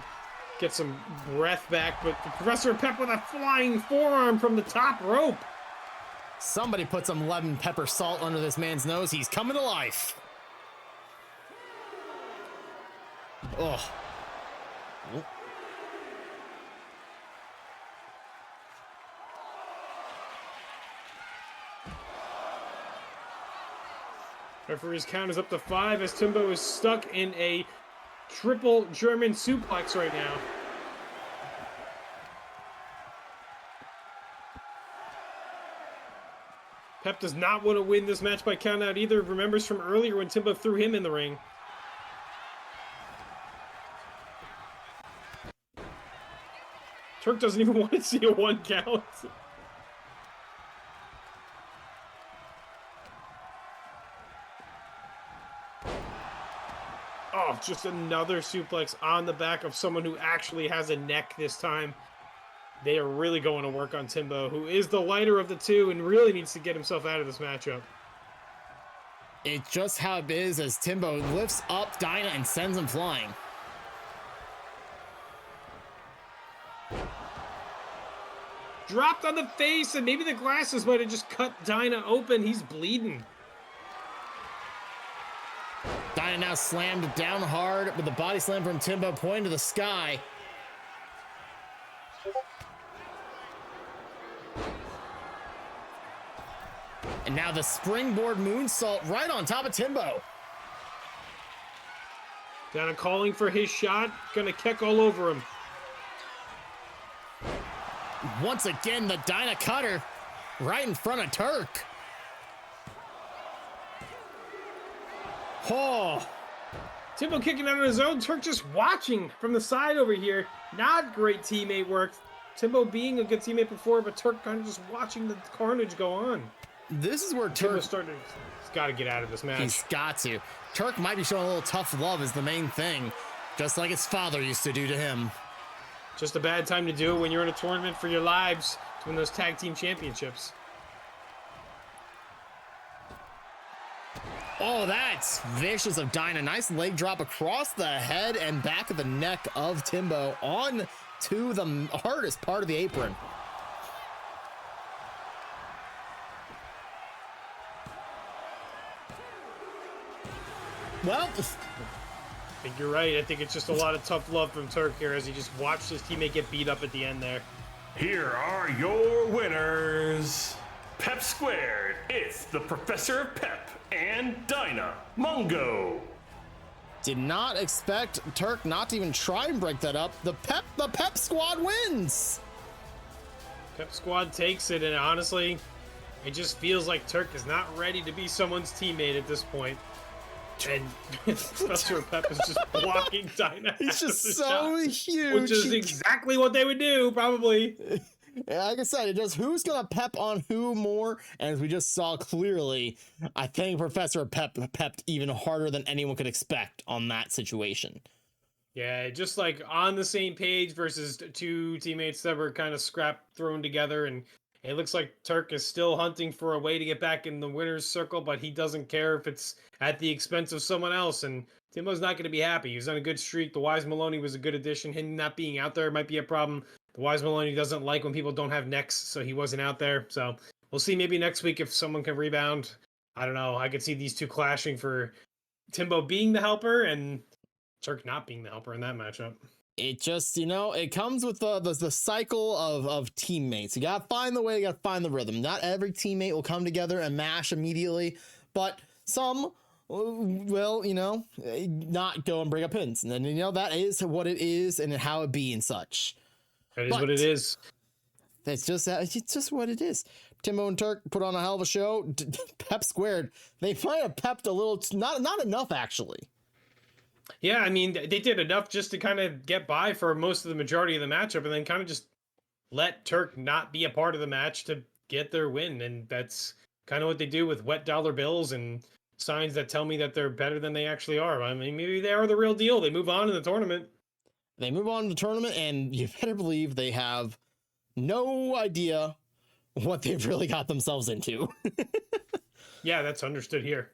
get some breath back, but the Professor Pep with a flying forearm from the top rope. Somebody put some lemon pepper salt under this man's nose. He's coming to life. Oh. Referee's count is up to 5 as Timbo is stuck in a triple German suplex right now. Pep does not want to win this match by countout either. Remembers from earlier when Timbo threw him in the ring. Turk doesn't even want to see a 1 count. Oh, just another suplex on the back of someone who actually has a neck this time. They are really going to work on Timbo, who is the lighter of the two and really needs to get himself out of this matchup. It's just how it is as Timbo lifts up Dyna and sends him flying. Dropped on the face, and maybe the glasses might have just cut Dyna open. He's bleeding. Dyna now slammed down hard with the body slam from Timbo pointing to the sky. And now the springboard moonsault right on top of Timbo. Dyna calling for his shot. Gonna kick all over him. Once again, the Dyna cutter right in front of Turk. Oh, Timbo kicking out on his own. Turk just watching from the side over here. Not great teammate work. Timbo being a good teammate before, but Turk kind of just watching the carnage go on. this is where Turk... Timbo's starting. He's got to get out of this match. He's got to. Turk might be showing a little tough love is the main thing, just like his father used to do to him. Just a bad time to do it when you're in a tournament for your lives to win those tag team championships. Oh, that's vicious of Dyna. Nice leg drop across the head and back of the neck of Timbo on to the hardest part of the apron. Well, I think you're right. I think it's just a lot of tough love from Turk here as he just watched his teammate get beat up at the end there. Here are your winners. Pep Squared, it's the Professor of Pep and Dyna Mungo. did not expect Turk not to even try and break that up. The Pep squad wins. Pep Squad takes it, and honestly, it just feels like Turk is not ready to be someone's teammate at this point. And Professor Pep is just blocking Dyna. He's just so shot, huge. which is exactly what they would do, probably. Like I said, it just who's gonna pep on who more, and as we just saw clearly, I think Professor Pep pepped even harder than anyone could expect on that situation. Yeah, just like on the same page versus two teammates that were kind of thrown together, and it looks like Turk is still hunting for a way to get back in the winner's circle, but he doesn't care if it's at the expense of someone else, and Timbo's not going to be happy. He was on a good streak. The Wise Maloney was a good addition. Him not being out there might be a problem. The Wise Maloney doesn't like when people don't have necks, so he wasn't out there. So we'll see maybe next week if someone can rebound. I don't know. I could see these two clashing for Timbo being the helper and Turk not being the helper in that matchup. It just, it comes with the cycle of teammates. You gotta find the way, you gotta find the rhythm. Not every teammate will come together and mash immediately, but some will, not go and bring up pins. And then, that is what it is and how it be and such. That is what it is. It's just what it is. Timbo and Turk put on a hell of a show. Pep Squared, they might have pepped a little, not enough actually. Yeah, I mean, they did enough just to kind of get by for most of the majority of the matchup and then kind of just let Turk not be a part of the match to get their win. And that's kind of what they do with wet dollar bills and signs that tell me that they're better than they actually are. I mean, maybe they are the real deal. They move on in the tournament. They move on to the tournament, and you better believe they have no idea what they've really got themselves into. Yeah, that's understood here.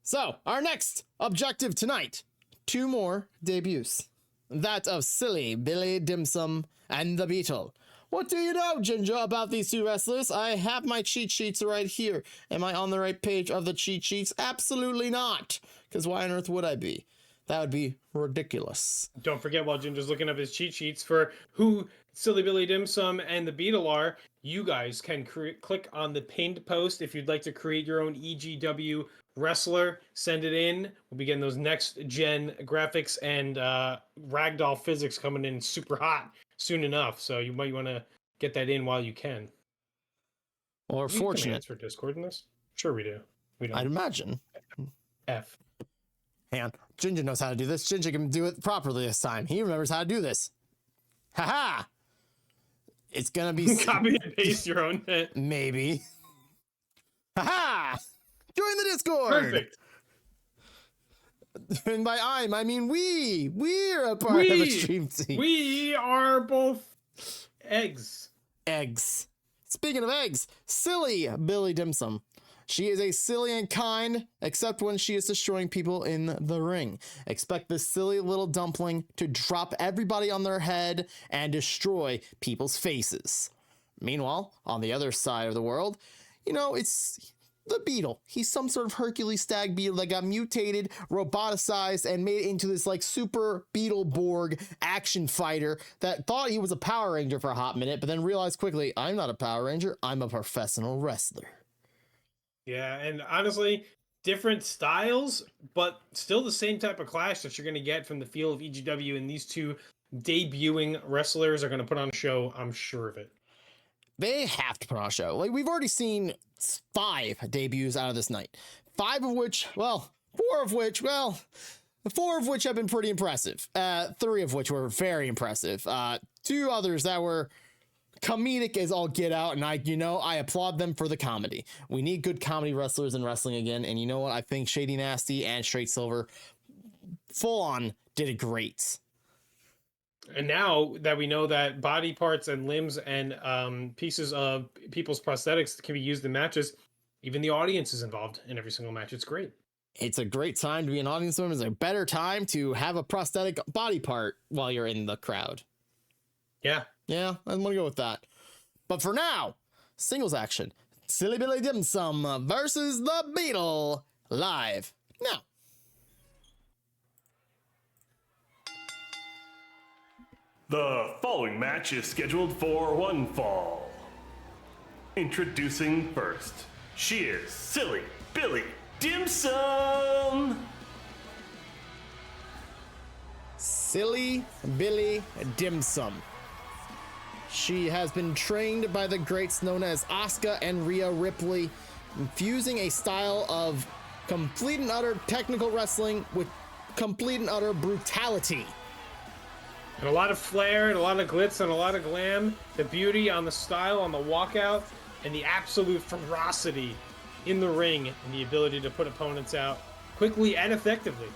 So, our next objective tonight, 2 more debuts. That of Silly Billy Dimsum and the Beetle. What do you know, Ginger, about these 2 wrestlers? I have my cheat sheets right here. Am I on the right page of the cheat sheets? Absolutely not. Because why on earth would I be? That would be ridiculous. Don't forget, while Ginger's looking up his cheat sheets for who Silly Billy Dimsum and the Beetle are, you guys can click on the pinned post if you'd like to create your own EGW wrestler. Send it in. We'll be getting those next gen graphics and ragdoll physics coming in super hot soon enough. So you might want to get that in while you can. Or Do we have fortunate. commands for Discord in this? Sure we do. We don't. I'd imagine. F. Hang on. Ginger knows how to do this. Ginger can do it properly this time. He remembers how to do this. Haha! It's gonna be... Copy and paste your own hit. Maybe. Haha! Join the Discord! Perfect. And by I mean we. We're a part of a stream team. We are both eggs. Eggs. Speaking of eggs, Silly Billy Dimsum. She is a silly and kind, except when she is destroying people in the ring. Expect this silly little dumpling to drop everybody on their head and destroy people's faces. Meanwhile, on the other side of the world, you know, it's the Beetle. He's some sort of Hercules stag beetle that got mutated, roboticized, and made into this like super Beetleborg action fighter that thought he was a Power Ranger for a hot minute, but then realized quickly, I'm not a Power Ranger, I'm a professional wrestler. Yeah, and honestly, different styles, but still the same type of clash that you're going to get from the feel of EGW, and these two debuting wrestlers are going to put on a show, I'm sure of it. They have to put on a show. Like, we've already seen 5 debuts out of this night. 4 of which have been pretty impressive. 3 of which were very impressive. 2 others that were comedic as all get out, and I applaud them for the comedy. We need good comedy wrestlers in wrestling again, and you know what? I think Shady Nasty and Straight Silver full on did it great. And now that we know that body parts and limbs and pieces of people's prosthetics can be used in matches, even the audience is involved in every single match. It's great. It's a great time to be an audience member. It's a better time to have a prosthetic body part while you're in the crowd. Yeah. Yeah, I'm going to go with that. But for now, singles action. Silly Billy Dim Sum versus the Beetle live now. The following match is scheduled for one fall. Introducing first, she is Silly Billy Dim Sum. Silly Billy Dim Sum. She has been trained by the greats known as Asuka and Rhea Ripley, infusing a style of complete and utter technical wrestling with complete and utter brutality. And a lot of flair, and a lot of glitz, and a lot of glam. The beauty on the style, on the walkout, and the absolute ferocity in the ring, and the ability to put opponents out quickly and effectively.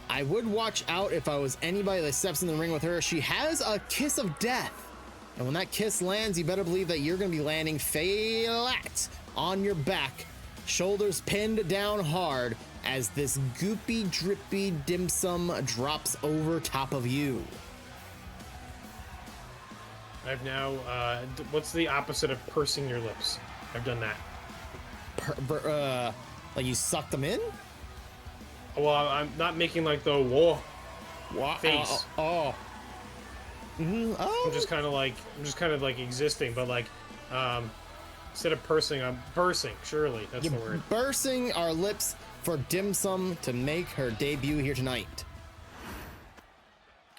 I would watch out if I was anybody that steps in the ring with her. She has a kiss of death. And when that kiss lands, you better believe that you're going to be landing flat on your back, shoulders pinned down hard, as this goopy, drippy dim sum drops over top of you. I've now, what's the opposite of pursing your lips? I've done that. Like you suck them in? Well, I'm not making like the whoa face. I'm just kind of like existing, but like, instead of pursing, I'm bursing. Surely that's the word. Bursing our lips for Dim Sum to make her debut here tonight.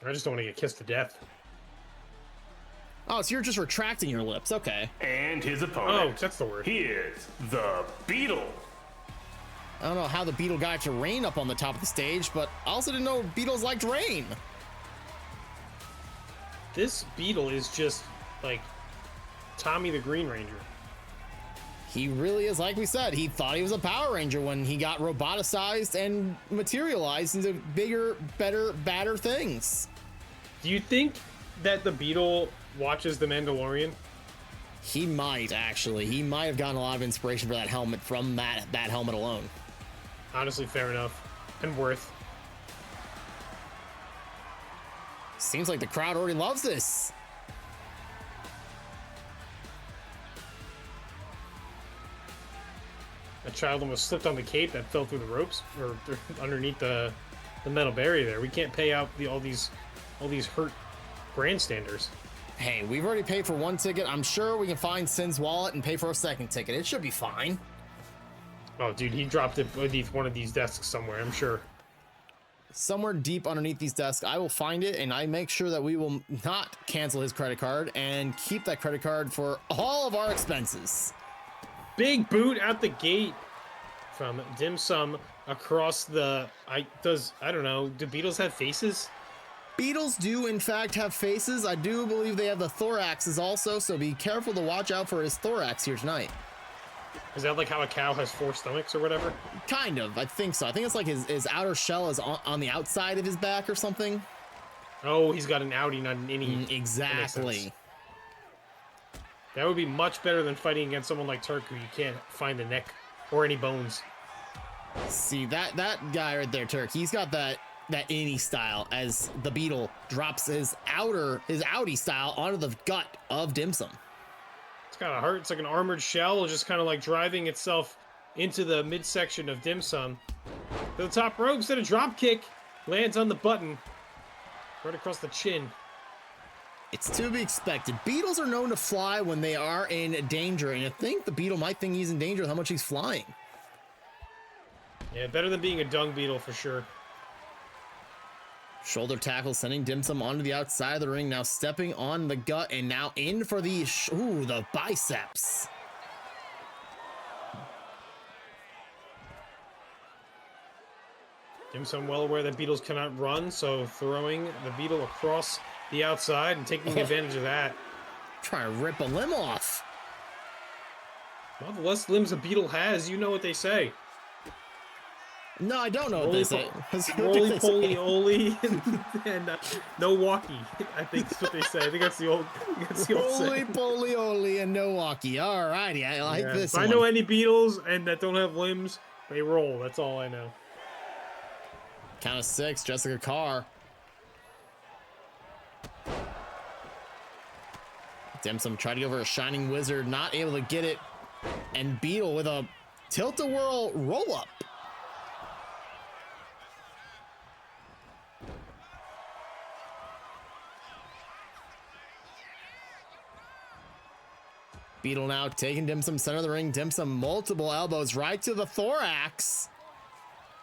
I just don't want to get kissed to death. Oh, so you're just retracting your lips. Okay. And his opponent. Oh, that's the word. He is the Beetle. I don't know how the Beetle got to rain up on the top of the stage, but I also didn't know Beetles liked rain. This Beetle is just like Tommy the Green Ranger. He really is, like we said, he thought he was a Power Ranger when he got roboticized and materialized into bigger, better, badder things. Do you think that the Beetle watches The Mandalorian? He might, actually. He might have gotten a lot of inspiration for that helmet from that helmet alone. Honestly, fair enough. And worth. Seems like the crowd already loves this. A child almost slipped on the cape that fell through the ropes, or underneath the metal barrier there. We can't pay out all these hurt grandstanders. Hey, we've already paid for one ticket. I'm sure we can find Sin's wallet and pay for a second ticket. It should be fine. Oh, dude, he dropped it beneath one of these desks somewhere, I'm sure. Somewhere deep underneath these desks, I will find it, and I make sure that we will not cancel his credit card and keep that credit card for all of our expenses. Big boot out the gate from Dim Sum across the... I don't know, do Beetles have faces? Beetles do, in fact, have faces. I do believe they have the thoraxes also, so be careful to watch out for his thorax here tonight. Is that like how a cow has 4 stomachs or whatever? Kind of, I think so. I think it's like his outer shell is on the outside of his back or something. Oh, he's got an outie, not an innie. Exactly. That would be much better than fighting against someone like Turk, who you can't find the neck or any bones. See, that guy right there, Turk, he's got that innie style as the Beetle drops his outie style onto the gut of Dim Sum. It's kind of hurt. It's like an armored shell, just kind of like driving itself into the midsection of Dim Sum. To the top rope, instead of drop kick, lands on the button, right across the chin. It's to be expected. Beetles are known to fly when they are in danger, and I think the Beetle might think he's in danger with how much he's flying. Yeah, better than being a dung beetle for sure. Shoulder tackle sending Dim Sum onto the outside of the ring, now stepping on the gut and now in for the the biceps. Dim Sum well aware that beetles cannot run, so throwing the beetle across the outside and taking advantage of that. Trying to rip a limb off. Well, the less limbs a beetle has, you know what they say. No, I don't know what they say. Roly poly oly and no walkie. I think that's what they say. I think that's the old. Roly saying. poly oly and no walkie. All righty, I like this. If I know any beetles and that don't have limbs, they roll. That's all I know. Count of 6, Jessica Carr. Dim Sum tried to go for a Shining Wizard, not able to get it, and Beetle with a tilt-a-whirl roll-up. Beetle now taking Dim Sum center of the ring. Dim Sum multiple elbows right to the thorax.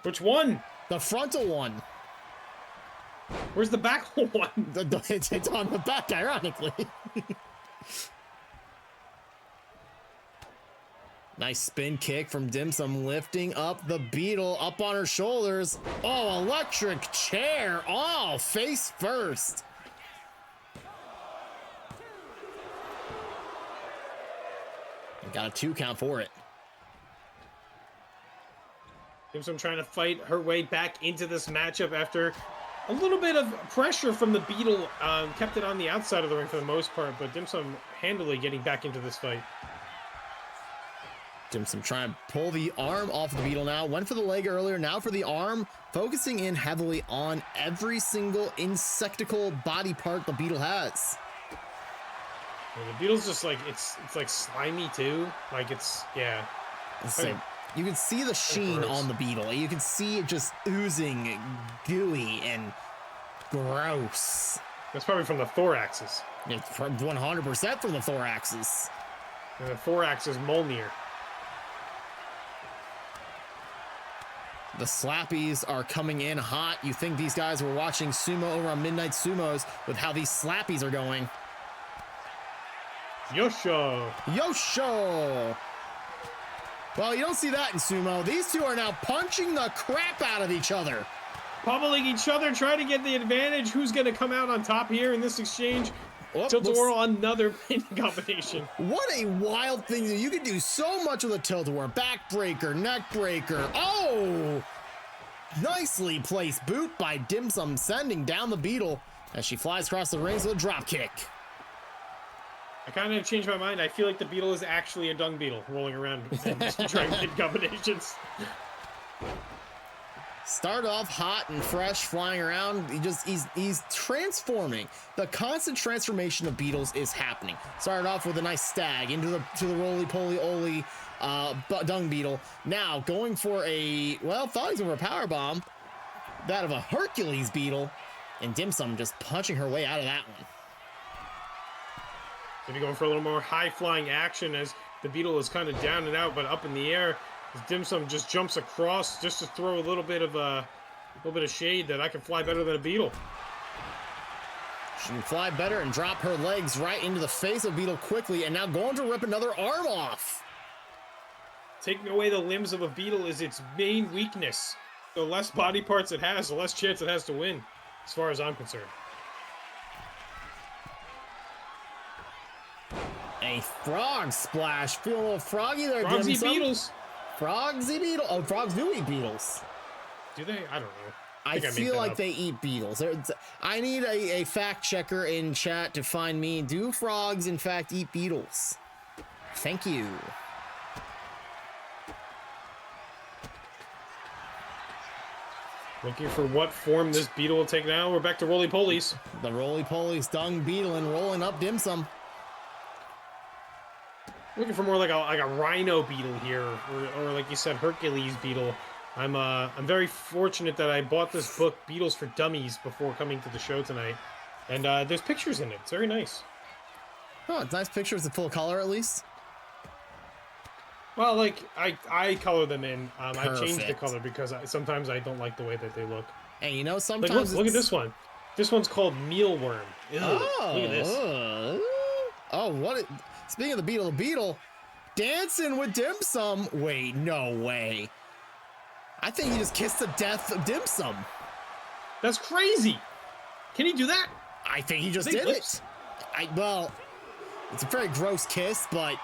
Which one? The frontal one. Where's the back one? It's on the back, ironically. Nice spin kick from Dim Sum, lifting up the Beetle up on her shoulders. Oh, electric chair. Oh, face first. Got a 2 count for it. Dim Sum trying to fight her way back into this matchup after a little bit of pressure from the Beetle. Kept it on the outside of the ring for the most part, but Dim Sum handily getting back into this fight. Dim Sum trying to pull the arm off the Beetle now. Went for the leg earlier, now for the arm. Focusing in heavily on every single insectical body part the Beetle has. Yeah, the Beetle's just like, it's like slimy too. Like yeah. So you can see the sheen on the Beetle. You can see it just oozing gooey and gross. That's probably from the thoraxes. It's 100% from the thoraxes. And the thorax is Molnir. The slappies are coming in hot. You think these guys were watching sumo over on Midnight Sumos with how these slappies are going. Yosho! Yosho! Well, you don't see that in sumo. These two are now punching the crap out of each other. Pummeling each other, trying to get the advantage. Who's going to come out on top here in this exchange? Oh, Tilt-a-whirl, another pin combination. What a wild thing. You can do so much with a tilt-a-whirl. Backbreaker, neckbreaker. Oh! Nicely placed boot by Dim Sum, sending down the Beetle as she flies across the rings with a drop kick. I kind of changed my mind. I feel like the Beetle is actually a dung beetle rolling around and just trying pin combinations. Start off hot and fresh, flying around. He's transforming. The constant transformation of Beetles is happening. Started off with a nice stag into the roly poly oly dung beetle. Now going for a thought he was over a power bomb, that of a Hercules beetle, and Dim Sum just punching her way out of that one. Maybe going for a little more high-flying action as the Beetle is kind of down and out, but up in the air. As Dim Sum just jumps across just to throw a little bit of shade that I can fly better than a Beetle. She can fly better and drop her legs right into the face of Beetle quickly, and now going to rip another arm off. Taking away the limbs of a Beetle is its main weakness. The less body parts it has, the less chance it has to win, as far as I'm concerned. A frog splash. Feel a little froggy there, Frogs Dim eat Sum. beetles. Frogsy beetle. Oh, frogs do eat beetles. Do they? I don't know. I feel like they eat beetles. I need a fact checker in chat to find me. Do frogs in fact eat beetles? Thank you. Looking for what form this beetle will take now. We're back to roly-polies. The roly-poly stung beetle and rolling up dim sum. Looking for more like a rhino beetle here, or like you said, Hercules beetle. I'm very fortunate that I bought this book, Beetles for Dummies, before coming to the show tonight, and there's pictures in it. It's very nice. Oh, it's nice pictures of full color at least. Well, like I color them in. I change the Perfect. color because sometimes I don't like the way that they look. And you know, Like sometimes look at this one. This one's called mealworm. Ew, Oh, look at this. What? Speaking of the beetle dancing with dim sum. Wait, no way. I think he just kissed the death of dim sum. That's crazy. Can he do that? I think he just Big did lips. it. Well, it's a very gross kiss, but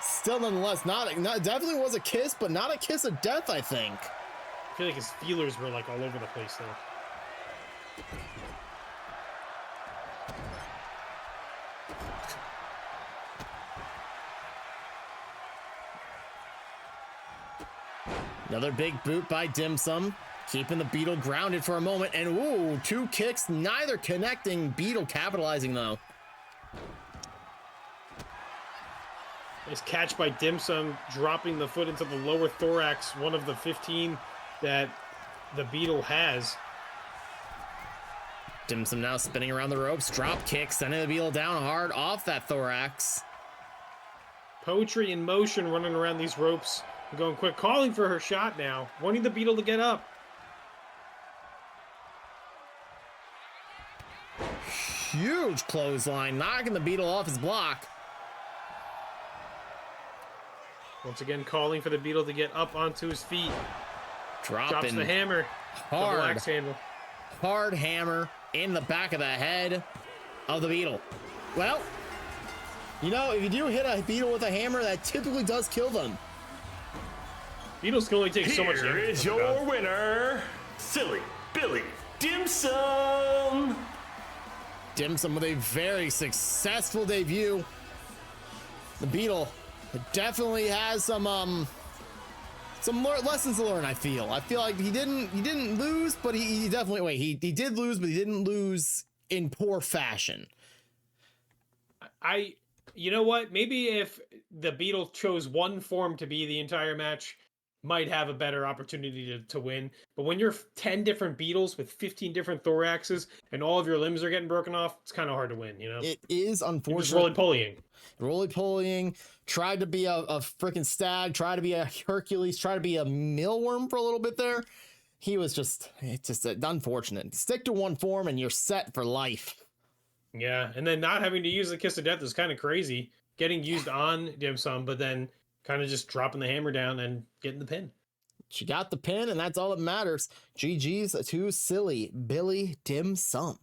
still, nonetheless, not definitely was a kiss, but not a kiss of death. I think. I feel like his feelers were like all over the place there. Another big boot by dim sum, keeping the beetle grounded for a moment, and ooh, 2 kicks, neither connecting. Beetle capitalizing though. Nice catch by Dim Sum, dropping the foot into the lower thorax, one of the 15 that the beetle has. Dim sum now spinning around the ropes, drop kick, sending the beetle down hard off that thorax. Poetry in motion running around these ropes. Going quick, calling for her shot now, wanting the beetle to get up. Huge clothesline, knocking the beetle off his block. Once again, calling for the beetle to get up onto his feet. Drops Dropping the hammer. hard. Double axe handle. Hard hammer in the back of the head of the beetle. Well, you know, if you do hit a beetle with a hammer, that typically does kill them. Beetles can only take so much Here damage. is your winner, Silly Billy Dim Sum. Dim sum with a very successful debut. The beetle definitely has some lessons to learn. I feel like he didn't lose, but he definitely he did lose, but he didn't lose in poor fashion. You know what? Maybe if the beetle chose one form to be the entire match, might have a better opportunity to win. But when you're 10 different beetles with 15 different thoraxes and all of your limbs are getting broken off, it's kind of hard to win, you know? It is You're unfortunate. just roly-polying. Roly-polying, tried to be a freaking stag, tried to be a Hercules, tried to be a mealworm for a little bit there. It's just unfortunate. Stick to one form and you're set for life. Yeah, and then not having to use the Kiss of Death is kind of crazy. Getting used on Dim Sum, but then kind of just dropping the hammer down and getting the pin. She got the pin, and that's all that matters. GG's to Silly Billy Dim Sum.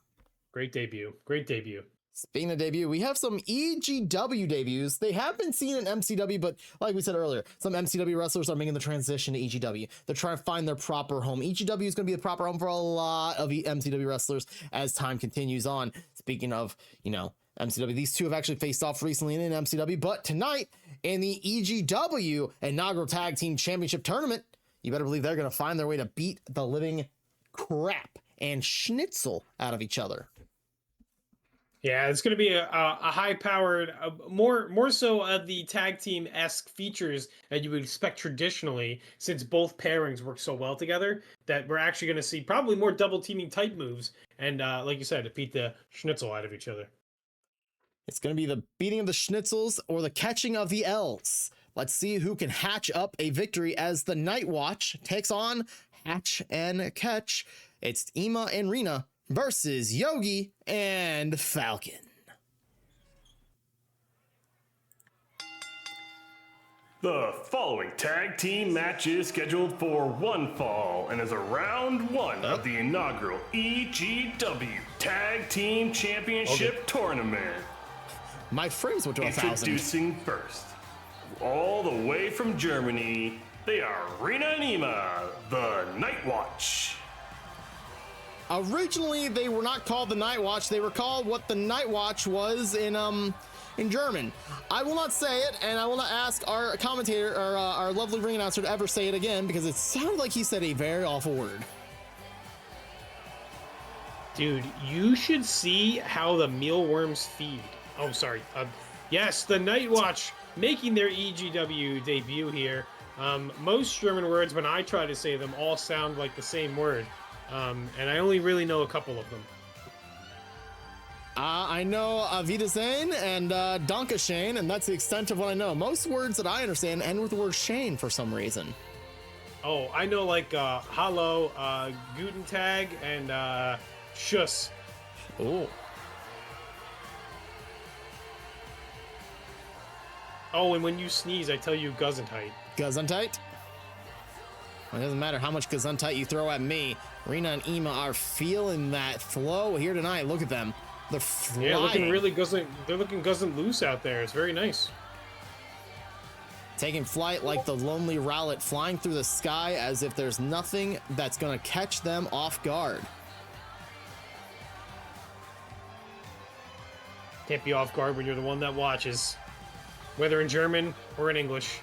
Great debut. Great debut. Speaking of debut, we have some EGW debuts. They have been seen in MCW, but like we said earlier, some MCW wrestlers are making the transition to EGW. They're trying to find their proper home. EGW is going to be the proper home for a lot of MCW wrestlers as time continues on. Speaking of, MCW, these two have actually faced off recently in MCW, but tonight in the EGW inaugural Tag Team Championship Tournament, you better believe they're going to find their way to beat the living crap and schnitzel out of each other. Yeah, it's going to be a high-powered, more so of the tag team-esque features that you would expect traditionally, since both pairings work so well together, that we're actually going to see probably more double-teaming type moves, and like you said, to beat the schnitzel out of each other. It's going to be the beating of the schnitzels or the catching of the L's. Let's see who can hatch up a victory as the Night Watch takes on Hatch and Catch. It's Ema and Rena versus Yogi and Falcon. The following tag team match is scheduled for one fall and is a round one of the inaugural EGW Tag Team Championship Tournament. My frames went to 1,000. Introducing first, all the way from Germany, they are Rena and Ema, the Night Watch. Originally, they were not called the Night Watch. They were called what the Night Watch was in in German. I will not say it, and I will not ask our commentator or our lovely ring announcer to ever say it again because it sounded like he said a very awful word. Dude, you should see how the mealworms feed. Oh, sorry. Yes, the Night Watch making their EGW debut here. Most German words, when I try to say them, all sound like the same word. And I only really know a couple of them. I know Wiedersehen and Dankeschön, and that's the extent of what I know. Most words that I understand end with the word Shane for some reason. Oh, I know like Hallo, Guten Tag, and Schuss. Oh. Oh, and when you sneeze, I tell you Gesundheit. Gesundheit? Well, it doesn't matter how much Gesundheit you throw at me. Rena and Ema are feeling that flow here tonight. Look at them. They're flying. Yeah, looking really they're looking loose out there. It's very nice. Taking flight like the lonely rowlet, flying through the sky as if there's nothing that's going to catch them off guard. Can't be off guard when you're the one that watches, whether in German or in English.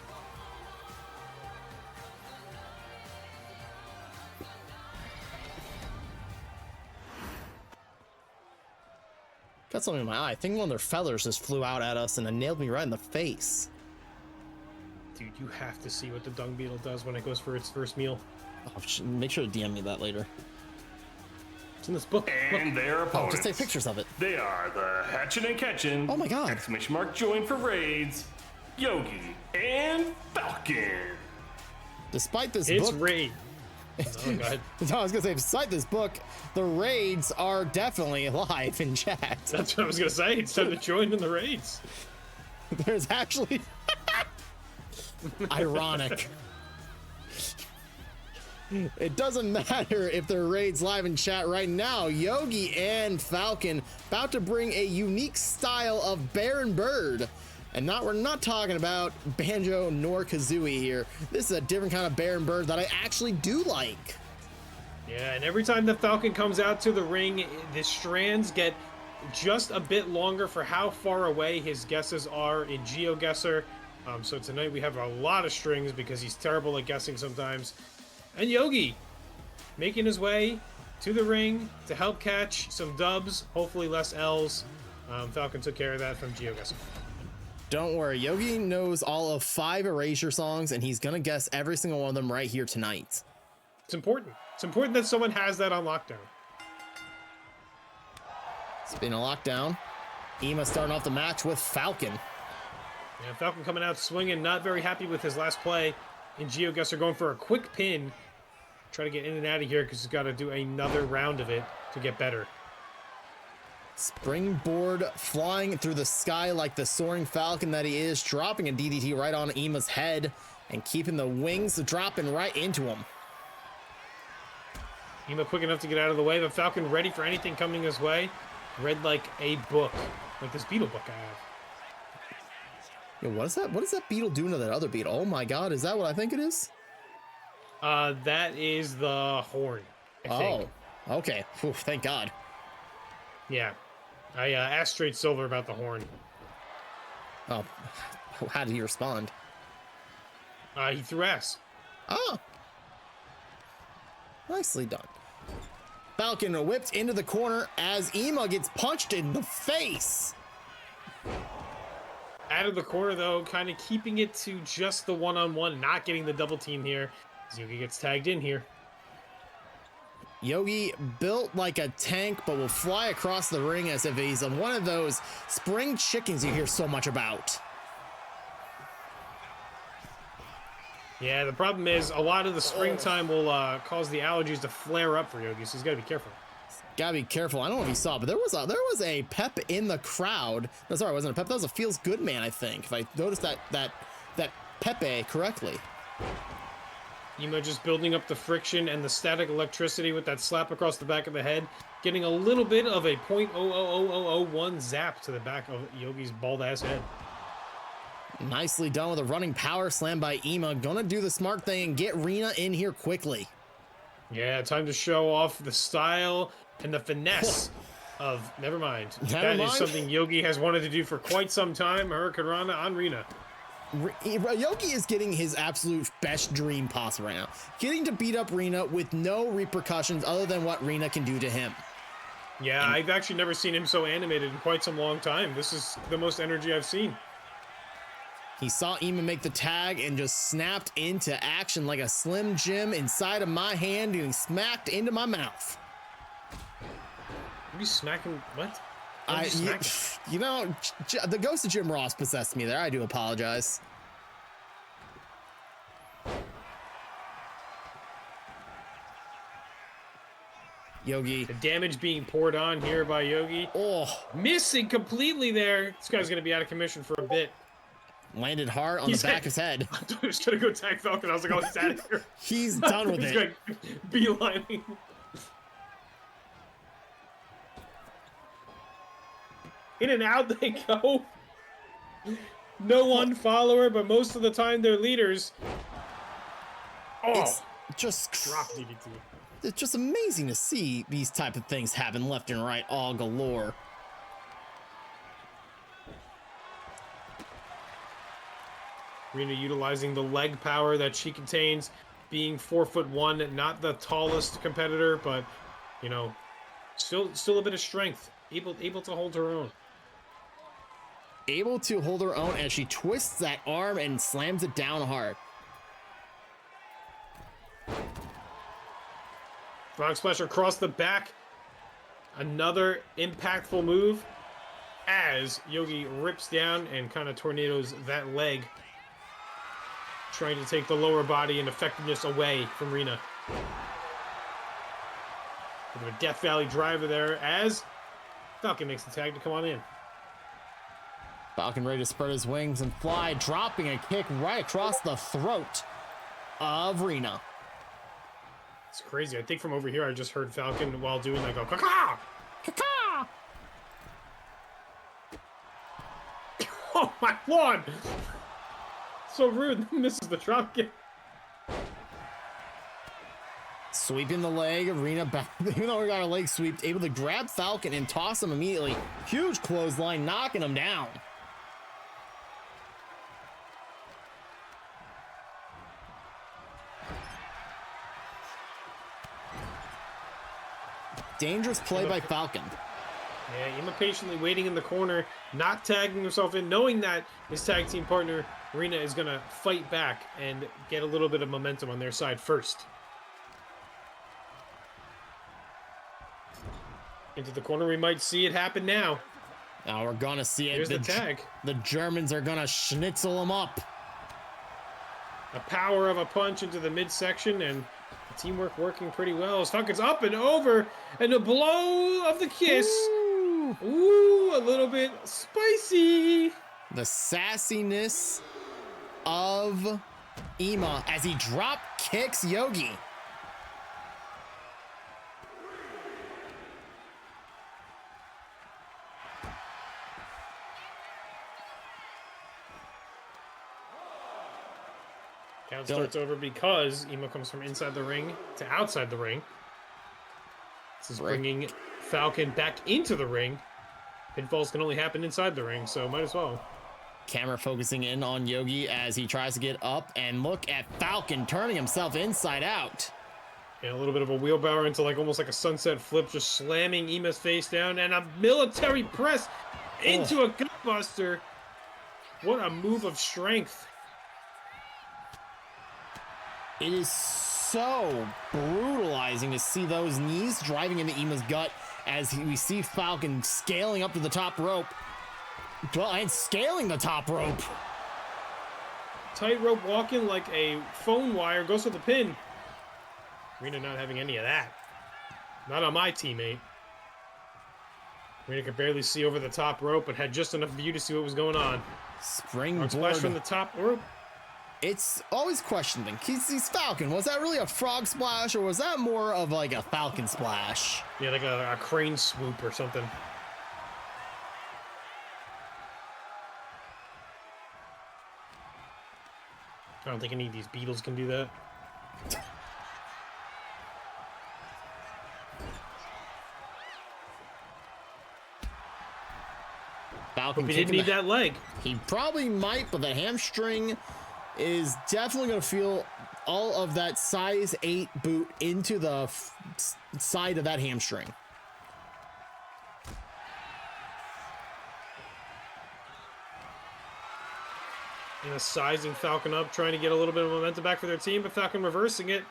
Got something in my eye. I think one of their feathers just flew out at us and it nailed me right in the face. Dude, you have to see what the dung beetle does when it goes for its first meal. Oh, make sure to DM me that later. It's in this book. And their opponents. Just take pictures of it. They are the Hatchin' and Catchin'. Oh my god. Exclamation mark join for raids. Yogi and Falcon. Despite this It's book... raid. Oh, God. No, I was gonna say, despite this book, the raids are definitely alive in chat. That's what I was gonna say. It's time to join in the raids. There's actually... Ironic. It doesn't matter if there are raids live in chat right now. Yogi and Falcon about to bring a unique style of bear and bird. And we're not talking about banjo nor kazooie here. This is a different kind of bear and bird that I actually do like. Yeah, and every time the Falcon comes out to the ring, the strands get just a bit longer for how far away his guesses are in GeoGuessr. So tonight we have a lot of strings because he's terrible at guessing sometimes. And Yogi making his way to the ring to help catch some dubs, hopefully less L's. Falcon took care of that from GeoGuessr. Don't worry, Yogi knows all of 5 Erasure songs, and he's gonna guess every single one of them right here tonight. It's important. It's important that someone has that on lockdown. It's been a lockdown. Ema starting off the match with Falcon. Yeah, Falcon coming out swinging, not very happy with his last play. And GeoGuessr going for a quick pin. Try to get in and out of here because he's got to do another round of it to get better. Springboard flying through the sky like the soaring falcon that he is, dropping a DDT right on Ema's head and keeping the wings dropping right into him. Ema quick enough to get out of the way, but Falcon ready for anything coming his way. Read like a book, like this beetle book I have. Yo, what is that? What is that beetle doing to that other beetle? Oh my god, is that what I think it is? That is the horn, I think. Okay. Whew, thank God. Yeah. I asked Straight Silver about the horn. Oh, how did he respond? He threw ass. Oh. Nicely done. Falcon whipped into the corner as Ema gets punched in the face. Out of the corner, though, kind of keeping it to just the one-on-one, not getting the double team here. Yogi gets tagged in here. Yogi built like a tank, but will fly across the ring as if he's one of those spring chickens you hear so much about. Yeah, the problem is a lot of the springtime will cause the allergies to flare up for Yogi, so he's got to be careful. Gotta be careful. I don't know if you saw, but there was a pep in the crowd. No, sorry, it wasn't a pep. That was a Feels Good Man, I think. If I noticed that Pepe correctly. Ema just building up the friction and the static electricity with that slap across the back of the head, getting a little bit of a .00001 zap to the back of Yogi's bald ass head. Nicely done with a running power slam by Ema. Gonna do the smart thing and get Rena in here quickly. Yeah, time to show off the style and the finesse of, never mind. Never That mind? is something Yogi has wanted to do for quite some time. Hurricane Rana on Rina. Yogi is getting his absolute best dream possible right now. Getting to beat up Rina with no repercussions other than what Rina can do to him. Yeah, I've actually never seen him so animated in quite some long time. This is the most energy I've seen. He saw Ema make the tag and just snapped into action like a Slim Jim inside of my hand, getting smacked into my mouth. You smacking what? You know, the ghost of Jim Ross possessed me there. I do apologize. Yogi. The damage being poured on here by Yogi. Oh, Missing completely there. This guy's going to be out of commission for a bit. landed hard on the back of his head. I thought he was going to go tag Falcon. I was like, oh, he's out of here. He's done with He's it. going beelining. In and out they go. No one follower, but most of the time they're leaders. Oh, It's just drop DDT. It's just amazing to see these type of things happen left and right, all galore. Rina utilizing the leg power that she contains, being 4'1", not the tallest competitor, but you know, still a bit of strength, able to hold her own. Able to hold her own as she twists that arm and slams it down hard. Frog splash across the back. Another impactful move as Yogi rips down and kind of tornadoes that leg, trying to take the lower body and effectiveness away from Rina. Bit of a Death Valley driver there as Falcon makes the tag to come on in. Falcon ready to spread his wings and fly, dropping a kick right across the throat of Rina. It's crazy. I think from over here I just heard Falcon while doing that go, "Caw-caw!" Caw-caw! Oh my lord! So rude. Misses the drop kick. Sweeping the leg of Rina back, even though we got a leg sweep, able to grab Falcon and toss him immediately. Huge clothesline, knocking him down. Dangerous play by Falcon. Yeah, Ema patiently waiting in the corner, not tagging himself in, knowing that his tag team partner, Rina, is going to fight back and get a little bit of momentum on their side first. Into the corner, we might see it happen now. Now we're gonna see it. Here's the tag. The Germans are gonna schnitzel him up. A power of a punch into the midsection, and the teamwork working pretty well. As Falcon's up and over, and a blow of the kiss. Ooh, a little bit spicy. The sassiness of Ema as he drop kicks Yogi. Count starts over because Ema comes from inside the ring to outside the ring. This is bringing Falcon back into the ring. Pinfalls can only happen inside the ring, so might as well. Camera focusing in on Yogi as he tries to get up, and look at Falcon turning himself inside out. And a little bit of a wheelbarrow into almost like a sunset flip, just slamming Ema's face down, and a military press into a gutbuster. What a move of strength. It is so brutalizing to see those knees driving into Ema's gut as we see Falcon scaling up to the top rope. Well, and scaling the top rope. Tightrope walking like a phone wire, goes for the pin. Rina not having any of that. Not on my teammate. Rina could barely see over the top rope, but had just enough view to see what was going on. Springboard. Splash from the top rope. It's always questioning. He's Falcon. Was that really a frog splash, or was that more of like a Falcon splash? Yeah, like a crane swoop or something. I don't think any of these Beatles can do that. Falcon Hope he didn't need that leg. He probably might, but the hamstring is definitely going to feel all of that size 8 boot into the side of that hamstring. And sizing Falcon up, trying to get a little bit of momentum back for their team, but Falcon reversing it.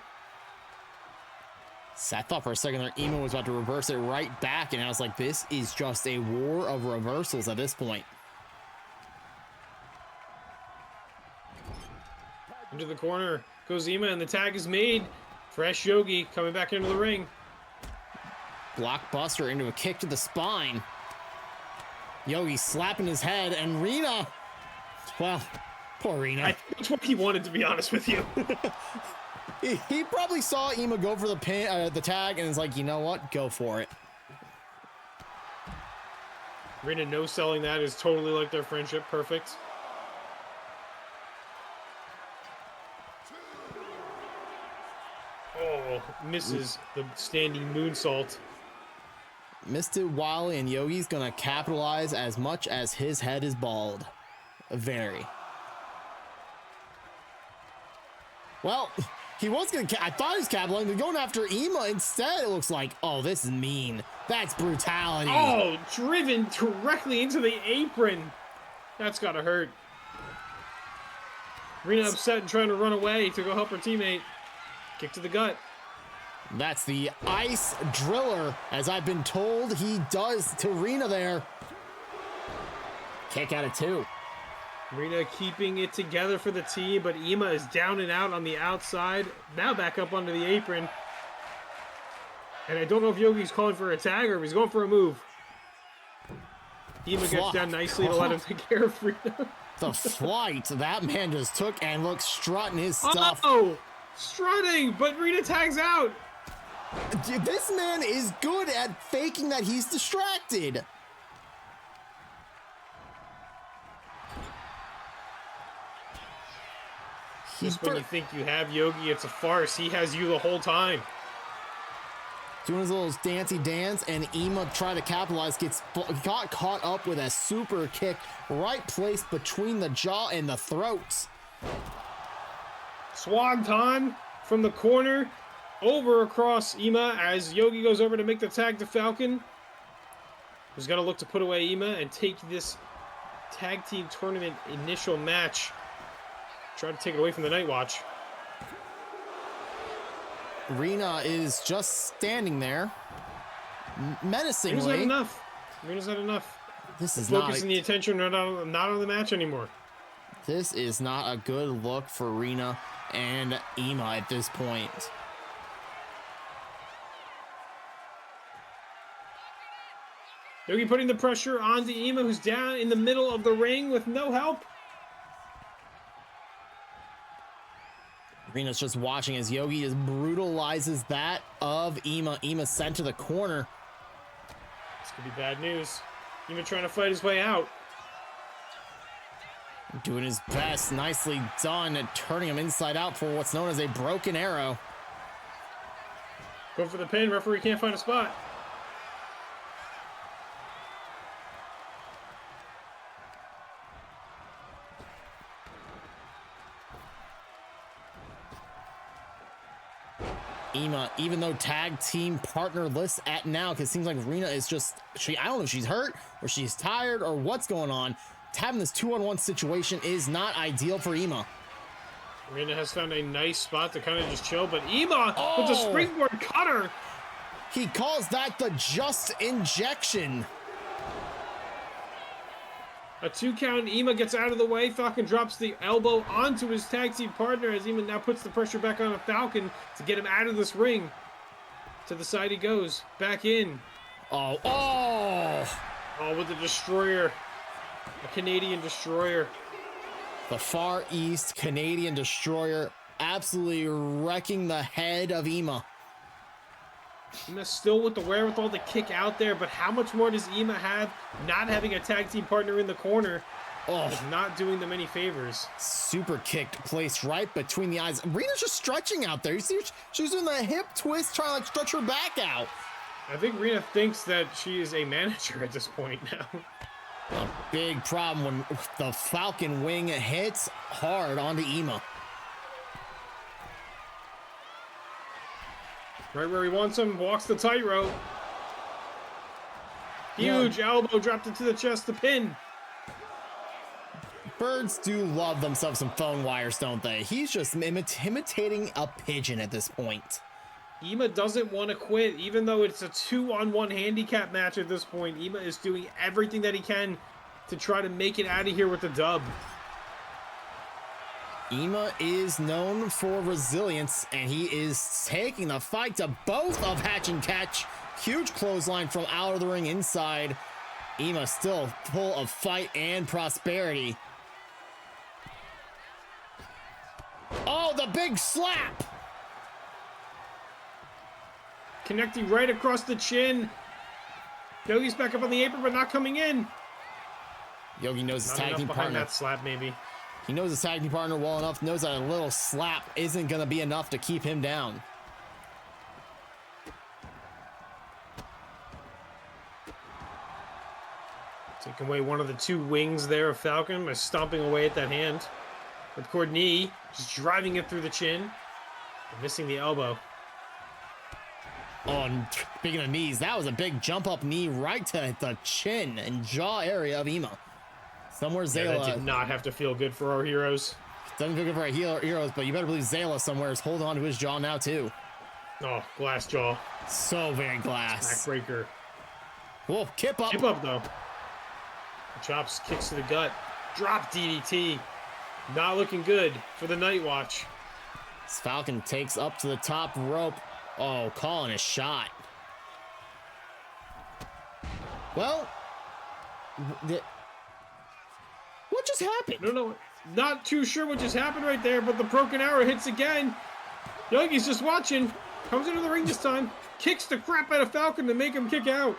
So I thought for a second there Emo was about to reverse it right back, and I was like, this is just a war of reversals at this point. Into the corner goes Ema, and the tag is made. Fresh Yogi coming back into the ring. Blockbuster into a kick to the spine. Yogi slapping his head, and Rena, well, poor Rena. I think that's what he wanted, to be honest with you. He probably saw Ema go for the pin, the tag, and is like, you know what? Go for it. Rena no-selling that is totally like their friendship. Perfect. Oh, misses the standing moonsault. Missed it Wally, and Yogi's gonna capitalize as much as his head is bald. Very. Well, he was gonna, I thought he was capitalizing, but going after Ema instead, it looks like, oh, this is mean. That's brutality. Oh, driven directly into the apron. That's gotta hurt. Rena upset and trying to run away to go help her teammate. Kick to the gut. That's the ice driller, as I've been told he does to Rena there. Kick out of 2. Rena keeping it together for the team, but Ema is down and out on the outside. Now back up onto the apron. And I don't know if Yogi's calling for a tag or if he's going for a move. Ema gets down nicely to let him take care of Rena. The flight that man just took, and looks strutting his stuff. Oh! Strutting, but Rena tags out. This man is good at faking that he's distracted. Just when you think you have Yogi, it's a farce. He has you the whole time. Doing his little dancey dance, and Ema trying to capitalize, got caught up with a super kick right placed between the jaw and the throats. Swanton from the corner over across Ema as Yogi goes over to make the tag to Falcon, who's going to look to put away Ema and take this tag team tournament initial match. Try to take it away from the Night Watch. Rena is just standing there, menacingly. Rena's had enough. Rena's had enough. This is focusing the attention not on the match anymore. This is not a good look for Rena and Ema at this point. Yogi putting the pressure onto Ema, who's down in the middle of the ring with no help. Rena's just watching as Yogi just brutalizes that of Ema. Ema sent to the corner. This could be bad news. Ema trying to fight his way out. Doing his best. Nicely done at turning him inside out for what's known as a broken arrow. Going for the pin. Referee can't find a spot. Ema, even though tag team partnerless at now, because it seems like Rena is just, I don't know if she's hurt or she's tired or what's going on. Having this 2-on-1 situation is not ideal for Ema. Rena has found a nice spot to kind of just chill, but Ema with the springboard cutter. He calls that the just injection. A 2 count. Ema gets out of the way. Falcon drops the elbow onto his tag team partner as Ema now puts the pressure back on Falcon to get him out of this ring. To the side he goes. Back in. Oh, with the destroyer. A Canadian destroyer. The Far East Canadian destroyer absolutely wrecking the head of Ema. Ema still with the wherewithal to kick out there, but how much more does Ema have? Not having a tag team partner in the corner is not doing them any favors. Super kick placed right between the eyes. Rena's just stretching out there. You see, she's doing the hip twist, trying to like stretch her back out. I think Rena thinks that she is a manager at this point now. A big problem when the Falcon Wing hits hard onto Ema. Right where he wants him, walks the tightrope. Huge elbow dropped into the chest to pin. Birds do love themselves some phone wires, don't they? He's just imitating a pigeon at this point. Ema doesn't want to quit, even though it's a 2-on-1 handicap match at this point. Ema is doing everything that he can to try to make it out of here with the dub. Ema is known for resilience, and he is taking the fight to both of Hatch and Catch. Huge clothesline from out of the ring inside. Ema still full of fight and prosperity. Oh, the big slap! Connecting right across the chin. Yogi's back up on the apron, but not coming in. Yogi knows his Not tag enough team behind partner. that slap, maybe. He knows his tag team partner well enough, knows that a little slap isn't going to be enough to keep him down. Taking away one of the two wings there of Falcon by stomping away at that hand. With cord knee, just driving it through the chin. And missing the elbow. Oh, and speaking of knees, that was a big jump up knee right to the chin and jaw area of Ema. Somewhere Yeah, Zayla that did not have to feel good for our heroes. doesn't feel good for our heroes, but you better believe Zayla somewhere is holding on to his jaw now too. Oh, glass jaw. So very glass. Backbreaker. Whoa, kip up. Tip up, though. Chops, kicks to the gut. Drop DDT. Not looking good for the Night Watch. This Falcon takes up to the top rope. Oh, calling a shot. Well, what just happened? No, not too sure what just happened right there, but the broken arrow hits again. Yogi's just watching. Comes into the ring this time. Kicks the crap out of Falcon to make him kick out.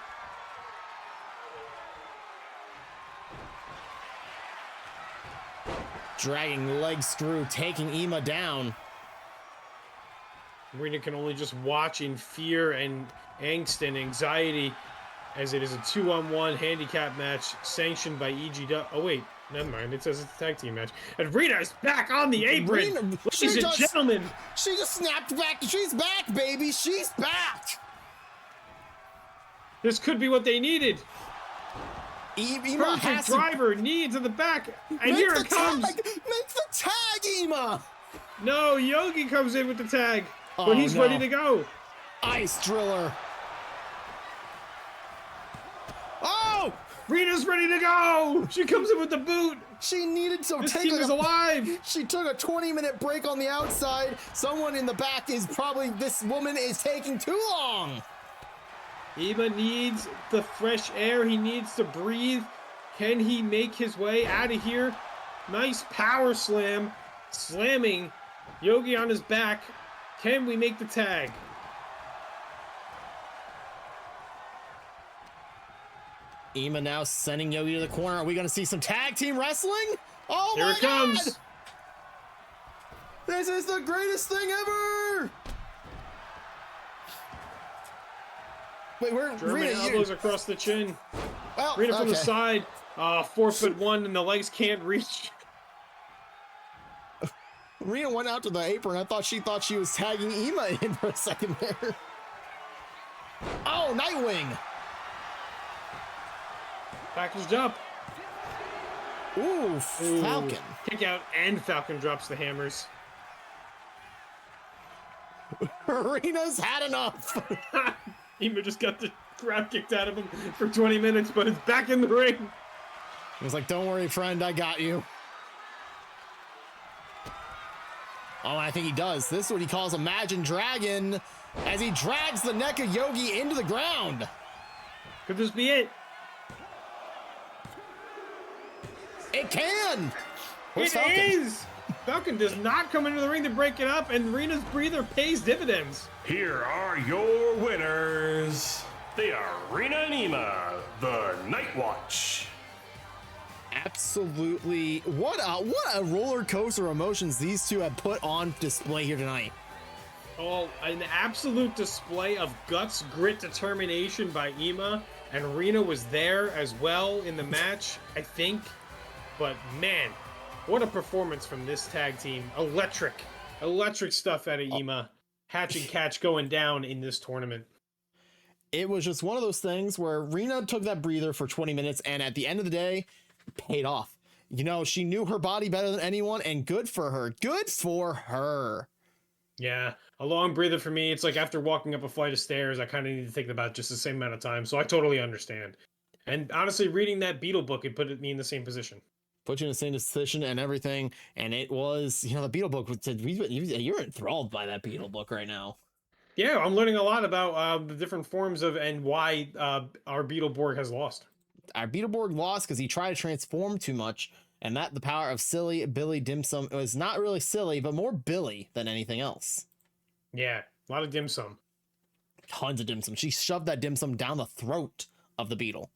Dragging legs through, taking Ema down. Marina can only just watch in fear and angst and anxiety as it is a 2-on-1 handicap match sanctioned by EGW. Oh, wait. Never mind. It says it's a tag team match. And Rita is back on the apron. Ladies and gentlemen. She just snapped back. She's back, baby. She's back. This could be what they needed. Ema has Perfect to driver, knee to the back. And here it comes. Make the tag, Ema. No, Yogi comes in with the tag. Oh, But he's no. ready to go. Ice driller. Oh! Rita's ready to go. She comes in with the boot. She needed to This take team like is a alive. She took a 20-minute break on the outside. Someone in the back is probably, this woman is taking too long. Ema needs the fresh air. He needs to breathe. Can he make his way out of here? Nice power slam. Slamming Yogi on his back. Can we make the tag? Ema now sending Yogi to the corner. Are we going to see some tag team wrestling? Oh Here my it comes. God! This is the greatest thing ever! Wait, where? German Rita, elbows across the chin. well, Rita from the okay. side. 4'1" and the legs can't reach. Rita went out to the apron. I thought she was tagging Ema in for a second there. Oh, Nightwing! Packaged up. Ooh, Falcon. Kick out and Falcon drops the hammers. Arena's had enough. Ema just got the crap kicked out of him for 20 minutes, but it's back in the ring. He was like, don't worry, friend, I got you. Oh, I think he does. This is what he calls Imagine Dragon as he drags the neck of Yogi into the ground. Could this be it? It can. Where's It Falcon? is! Falcon does not come into the ring to break it up, and Rena's breather pays dividends. Here are your winners. They are Rena and Ema, the Night Watch. Absolutely. What a roller coaster of emotions these two have put on display here tonight. Oh, an absolute display of guts, grit, determination by Ema, and Rena was there as well in the match, I think. But man, what a performance from this tag team. Electric stuff out of Ema. Hatch and catch going down in this tournament. It was just one of those things where Rena took that breather for 20 minutes, and at the end of the day, paid off. You know, she knew her body better than anyone, and good for her. Good for her. Yeah, a long breather for me. It's like after walking up a flight of stairs, I kind of need to think about just the same amount of time. So I totally understand. And honestly, reading that Beetle book, it put me in the same position. Put you in the same position and everything. And it was, you know, the Beetle book said, you're enthralled by that Beetle book right now. Yeah, I'm learning a lot about the different forms of and why our Beetleborg has lost. Our Beetleborg lost because he tried to transform too much. And that the power of silly Billy Dim Sum was not really silly, but more Billy than anything else. Yeah, a lot of dim sum. Tons of dim sum. She shoved that dim sum down the throat of the Beetle.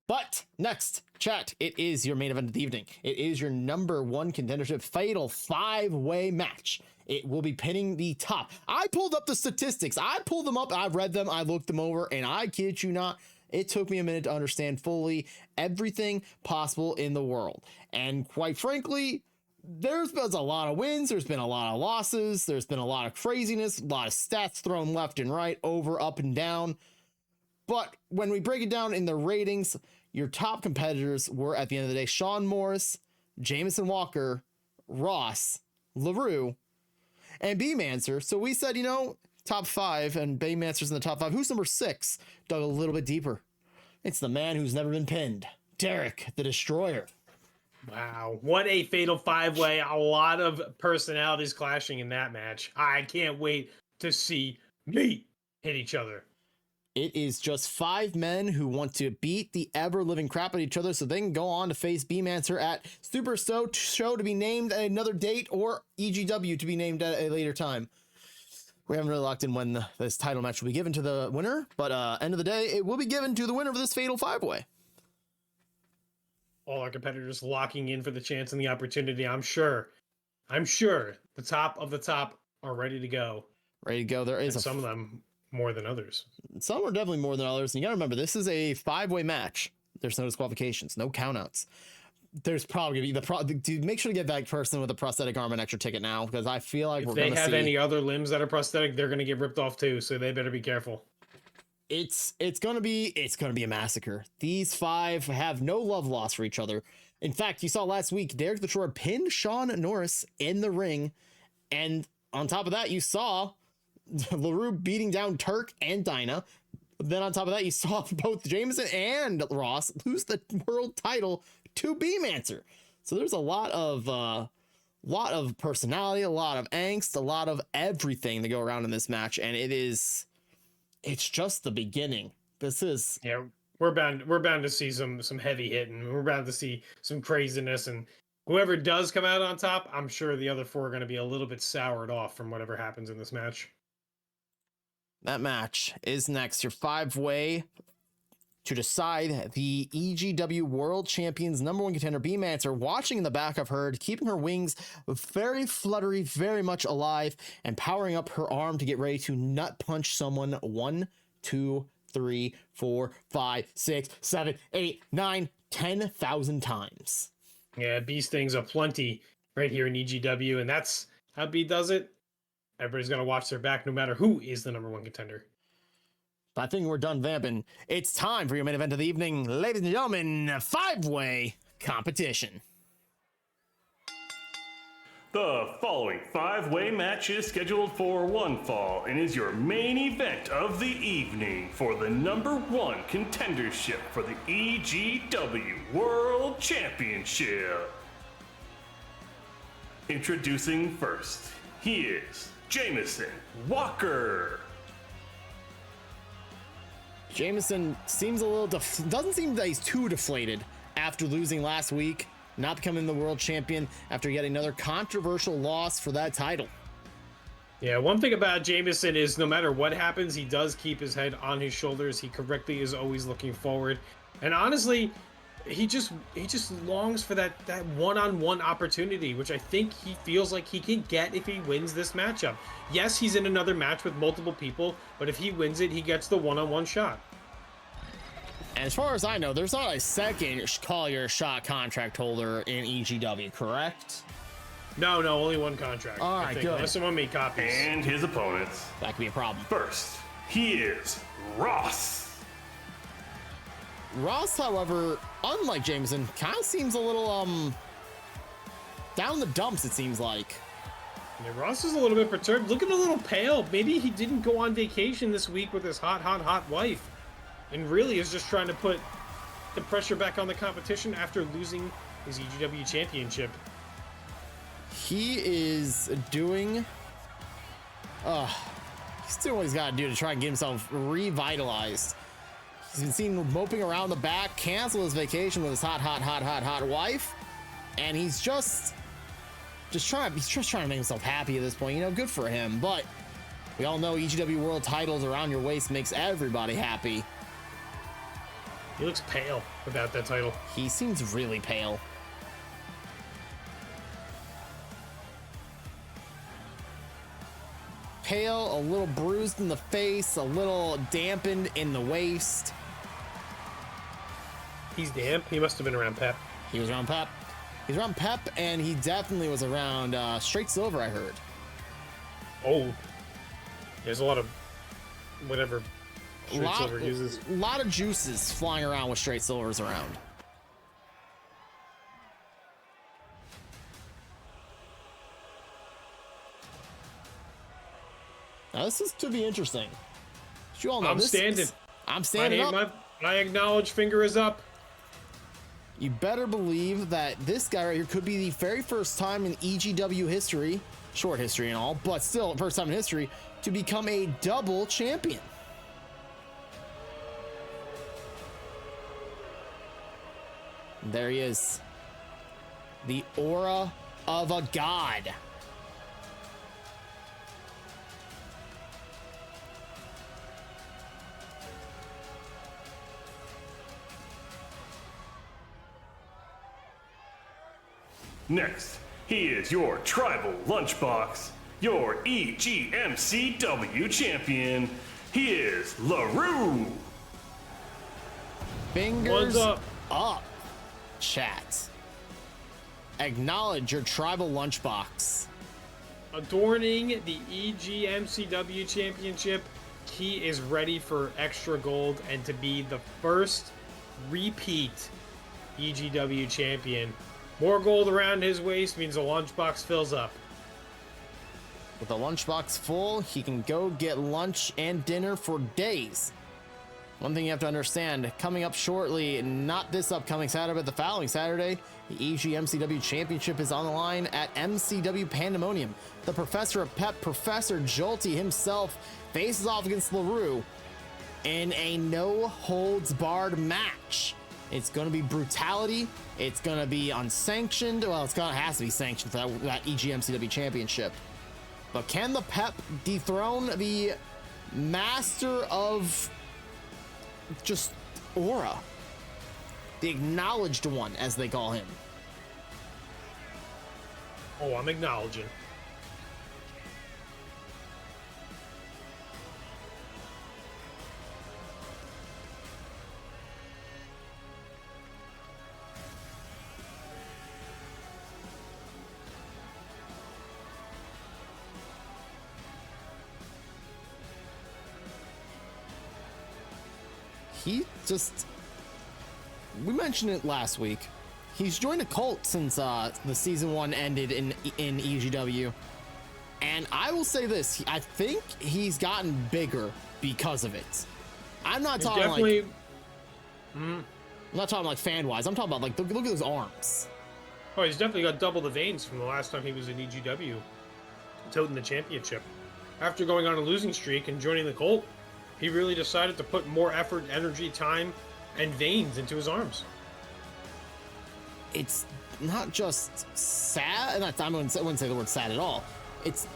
But next, chat, it is your main event of the evening. It is your number one contendership fatal 5-way match. It will be pinning the top. I pulled up the statistics. I pulled them up. I've read them. I looked them over, and I kid you not, it took me a minute to understand fully everything possible in the world. And quite frankly, there's been a lot of wins. There's been a lot of losses. There's been a lot of craziness, a lot of stats thrown left and right, over, up, and down. But when we break it down in the ratings, your top competitors were, at the end of the day, Sean Morris, Jameson Walker, Ross, LaRue, and B-Mancer. So we said, you know, top 5, and B-Mancer's in the top 5. Who's number 6? Dug a little bit deeper. It's the man who's never been pinned, Derek the Destroyer. Wow, what a fatal 5-way. A lot of personalities clashing in that match. I can't wait to see me hit each other. It is just 5 men who want to beat the ever-living crap out of each other so they can go on to face B-Mancer at Super Show to be named at another date, or EGW to be named at a later time. We haven't really locked in when this title match will be given to the winner, but end of the day, it will be given to the winner of this fatal 5-way. All our competitors locking in for the chance and the opportunity. I'm sure the top of the top are ready to go. Ready to go. There is some of them more than others. Some are definitely more than others. And you gotta remember, this is a 5-way match. There's no disqualifications, no countouts. There's probably gonna be dude, make sure to get that person with a prosthetic arm an extra ticket now, because I feel like if they have any other limbs that are prosthetic, they're gonna get ripped off too. So they better be careful. It's gonna be a massacre. These 5 have no love lost for each other. In fact, you saw last week Derek the Destroyer pinned Sean Norris in the ring, and on top of that, you saw LaRue beating down Turk and Dinah. Then on top of that, you saw both Jameson and Ross lose the world title to B-Mancer. So there's a lot of personality, a lot of angst, a lot of everything to go around in this match, and it's just the beginning. This is we're bound to see some heavy hitting. We're bound to see some craziness, and whoever does come out on top, I'm sure the other 4 are going to be a little bit soured off from whatever happens in this match. That match is next, your 5-way to decide the EGW World Champions number 1 contender. B-Mancer watching in the back of her, keeping her wings very fluttery, very much alive, and powering up her arm to get ready to nut punch someone 1, 2, 3, 4, 5, 6, 7, 8, 9, 10,000 times. Yeah, bee stings aplenty right here in EGW, and that's how B does it. Everybody's going to watch their back no matter who is the number 1 contender. I think we're done vamping. It's time for your main event of the evening, ladies and gentlemen, 5-way competition. The following 5-way match is scheduled for one fall and is your main event of the evening for the number 1 contendership for the EGW World Championship. Introducing first, he is Jameson Walker. Jameson seems a little doesn't seem that he's too deflated after losing last week, not becoming the world champion after yet another controversial loss for that title. Yeah, one thing about Jameson is no matter what happens, he does keep his head on his shoulders. He correctly is always looking forward. And honestly, he just longs for that one-on-one opportunity, which I think he feels like he can get if he wins this matchup. Yes, he's in another match with multiple people, but if he wins it, he gets the one-on-one shot. And as far as I know, there's not a second call your shot contract holder in EGW, correct? No, only one contract. All I right, think, good. unless someone made copies. And his opponents. That could be a problem. First, he is Ross. Ross, however, unlike Jameson, kind of seems a little down in the dumps, it seems like. Yeah, Ross is a little bit perturbed, looking a little pale. Maybe he didn't go on vacation this week with his hot wife, and really is just trying to put the pressure back on the competition after losing his EGW championship. He is doing he's doing what he's got to do to try and get himself revitalized. He's been seen moping around the back, cancel his vacation with his hot wife, and he's just trying to make himself happy at this point. You know, good for him, but we all know EGW World titles around your waist makes everybody happy. He looks pale without that title. He seems really pale. Pale, a little bruised in the face, a little dampened in the waist. He's damp. He must have been around Pep. He was around Pep. He's around Pep, and he definitely was around Straight Silver, I heard. Oh, there's a lot of whatever Straight Silver uses. A lot of juices flying around with Straight Silvers around. Now this is to be interesting. As you all know, I'm standing. I'm standing up. My acknowledged finger is up. You better believe that this guy right here could be the very first time in EGW history, short history and all, but still first time in history, to become a double champion. There he is. The aura of a god. Next, he is your Tribal Lunchbox, your EGMCW champion. He is LaRue. Fingers What's up, chat. Acknowledge your Tribal Lunchbox. Adorning the EGMCW championship, he is ready for extra gold and to be the first repeat EGW champion. More gold around his waist means the lunchbox fills up. With the lunchbox full, he can go get lunch and dinner for days. One thing you have to understand, coming up shortly, not this upcoming Saturday, but the following Saturday, the EGMCW Championship is on the line at MCW Pandemonium. The Professor of Pep, Professor Jolty himself, faces off against LaRue in a no-holds-barred match. It's going to be brutality. It's going to be unsanctioned. Well, it has to be sanctioned for that EGMCW Championship. But can the Pep dethrone the master of just aura? The acknowledged one, as they call him. Oh, I'm acknowledging. We mentioned it last week. He's joined a cult since the season 1 ended in EGW. And I will say this, I think he's gotten bigger because of it. I'm not talking like... I'm not talking like fan-wise. I'm talking about like, look at those arms. Oh, he's definitely got double the veins from the last time he was in EGW, toting the championship. After going on a losing streak and joining the cult, he really decided to put more effort, energy, time, and veins into his arms. It's not just sad. I wouldn't say the word sad at all. It's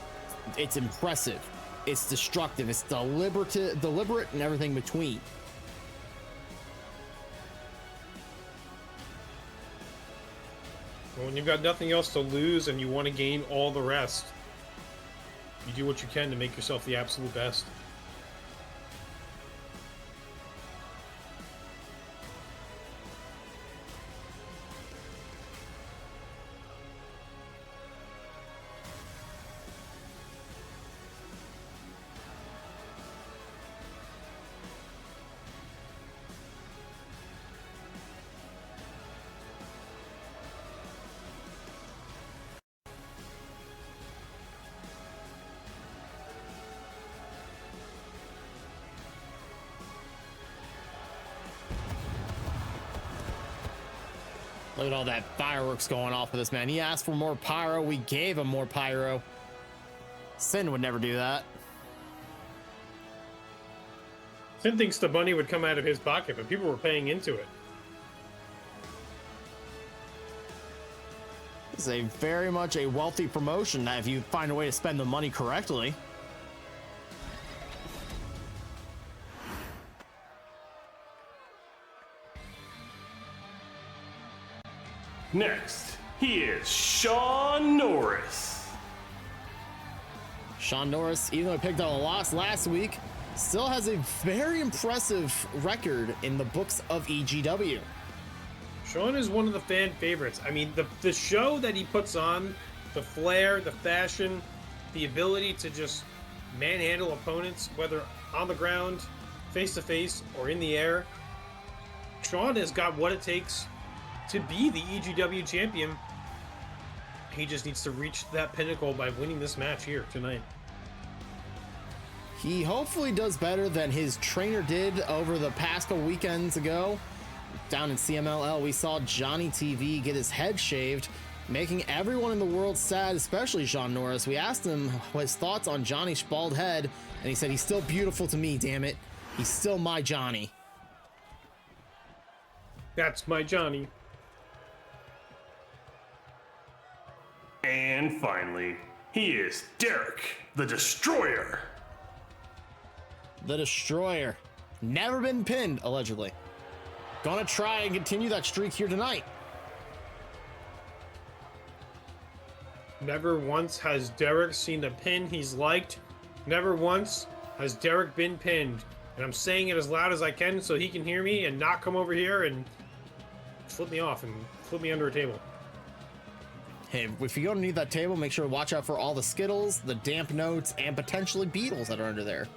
impressive. It's destructive. It's deliberate, and everything between. Well, when you've got nothing else to lose and you want to gain all the rest, you do what you can to make yourself the absolute best. Look at all that fireworks going off with this man. He asked for more pyro. We gave him more pyro. Sin would never do that. Sin thinks the money would come out of his pocket, but people were paying into it. This is a very much a wealthy promotion if you find a way to spend the money correctly. Next, he is Sean Norris. Sean Norris, even though he picked up a loss last week, still has a very impressive record in the books of EGW. Sean is one of the fan favorites. I mean, the show that he puts on, the flair, the fashion, the ability to just manhandle opponents, whether on the ground, face to face, or in the air. Sean has got what it takes to be the EGW champion. He just needs to reach that pinnacle by winning this match here tonight. He hopefully does better than his trainer did over the past couple weekends ago. Down in CMLL, we saw Johnny TV get his head shaved, making everyone in the world sad, especially Sean Norris. We asked him his thoughts on Johnny's bald head, and he said, "He's still beautiful to me, damn it. He's still my Johnny." That's my Johnny. And finally, he is Derek the Destroyer. The Destroyer. Never been pinned, allegedly. Gonna try and continue that streak here tonight. Never once has Derek seen a pin he's liked. Never once has Derek been pinned. And I'm saying it as loud as I can so he can hear me and not come over here and flip me off and flip me under a table. Hey, if you go underneath that table, make sure to watch out for all the Skittles, the damp notes, and potentially beetles that are under there.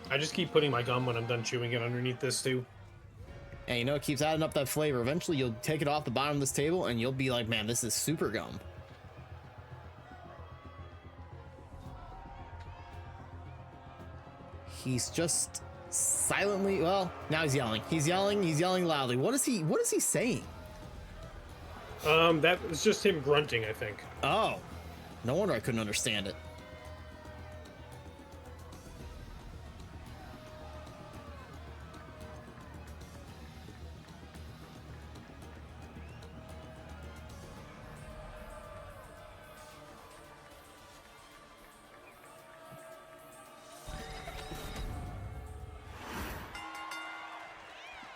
I just keep putting my gum when I'm done chewing it underneath this too. And you know, it keeps adding up that flavor. Eventually, you'll take it off the bottom of this table, and you'll be like, man, this is super gum. He's just silently, well, now he's yelling. He's yelling loudly. What is he saying? That was just him grunting, I think. Oh, no wonder I couldn't understand it.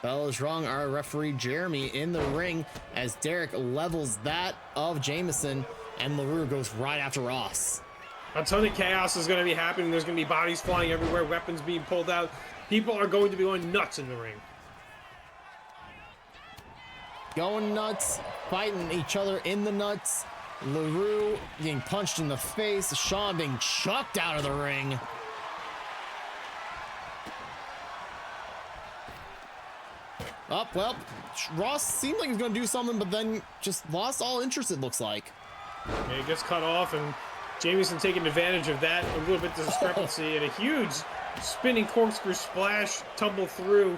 Bell is wrong. Our referee Jeremy in the ring as Derek levels that of Jameson, and LaRue goes right after Ross. A ton of chaos is going to be happening. There's going to be bodies flying everywhere, weapons being pulled out. People are going to be going nuts in the ring. Going nuts, fighting each other in the nuts. LaRue getting punched in the face. Sean being chucked out of the ring. Well, Ross seemed like he was going to do something, but then just lost all interest, it looks like. Yeah, he gets cut off, and Jameson taking advantage of that, a little bit of discrepancy, and a huge spinning corkscrew splash, tumble through.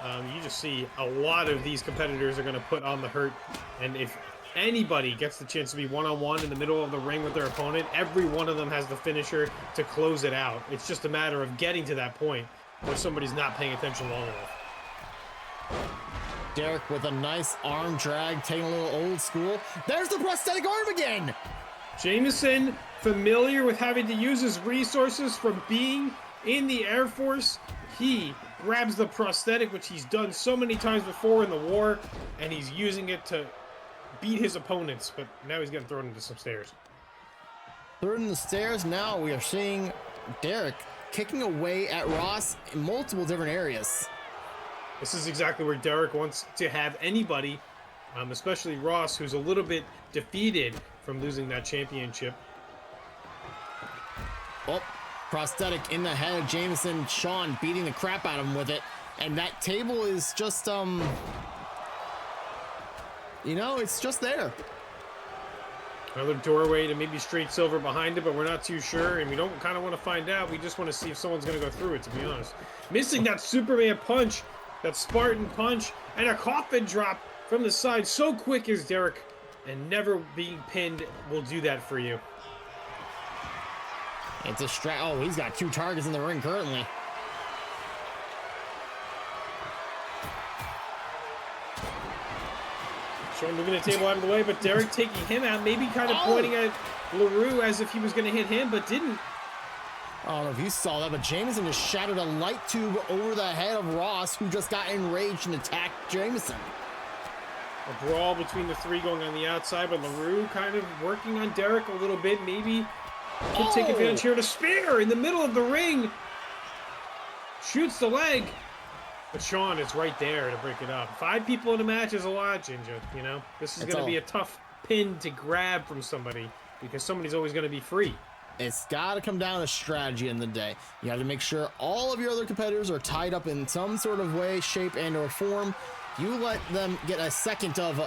You just see a lot of these competitors are going to put on the hurt, and if anybody gets the chance to be one-on-one in the middle of the ring with their opponent, every one of them has the finisher to close it out. It's just a matter of getting to that point where somebody's not paying attention long enough. Derek with a nice arm drag, taking a little old school. There's the prosthetic arm again! Jameson, familiar with having to use his resources from being in the Air Force, he grabs the prosthetic, which he's done so many times before in the war, and he's using it to beat his opponents, but now he's getting thrown into some stairs. Thrown in the stairs, now we are seeing Derek kicking away at Ross in multiple different areas. This is exactly where Derek wants to have anybody, especially Ross, who's a little bit defeated from losing that championship. Oh, prosthetic in the head of Jameson. Sean beating the crap out of him with it. And that table is just, you know, it's just there. Another doorway to maybe straight silver behind it, but we're not too sure, and we don't kind of want to find out. We just want to see if someone's going to go through it, to be honest. Missing that Superman punch, that Spartan punch, and a coffin drop from the side. So quick is Derek, and never being pinned will do that for you. It's a oh, he's got 2 targets in the ring currently. Sean moving the table out of the way, but Derek taking him out, maybe kind of pointing at LaRue as if he was going to hit him, but didn't. I don't know if you saw that, but Jameson just shattered a light tube over the head of Ross, who just got enraged and attacked Jameson. A brawl between the 3 going on the outside, but LaRue kind of working on Derek a little bit. Maybe could take advantage here to spear in the middle of the ring. Shoots the leg. But Sean is right there to break it up. 5 people in a match is a lot, Ginger. You know, this is going to be a tough pin to grab from somebody because somebody's always going to be free. It's got to come down to strategy in the day. You have to make sure all of your other competitors are tied up in some sort of way, shape, and or form. You let them get a second of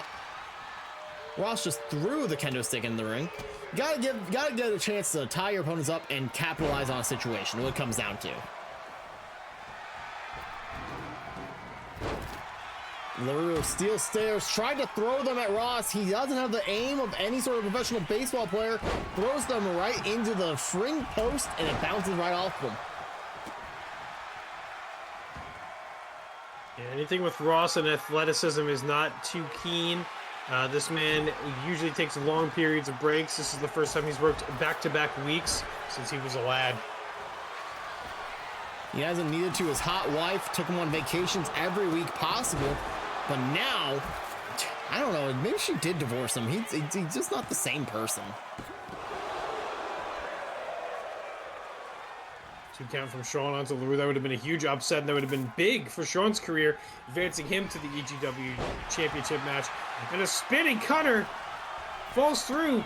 Ross just threw the kendo stick in the ring. Gotta get a chance to tie your opponents up and capitalize on a situation. What it comes down to. LaRue steel stairs, tried to throw them at Ross. He doesn't have the aim of any sort of professional baseball player. Throws them right into the ring post, and it bounces right off them. Yeah, anything with Ross and athleticism is not too keen. This man usually takes long periods of breaks. This is the first time he's worked back-to-back weeks since he was a lad. He hasn't needed to. His hot wife took him on vacations every week possible. But now, I don't know, maybe she did divorce him. He's just not the same person. 2 count from Sean onto LaRue. That would have been a huge upset, and that would have been big for Sean's career, advancing him to the EGW Championship match. And a spinning cutter falls through.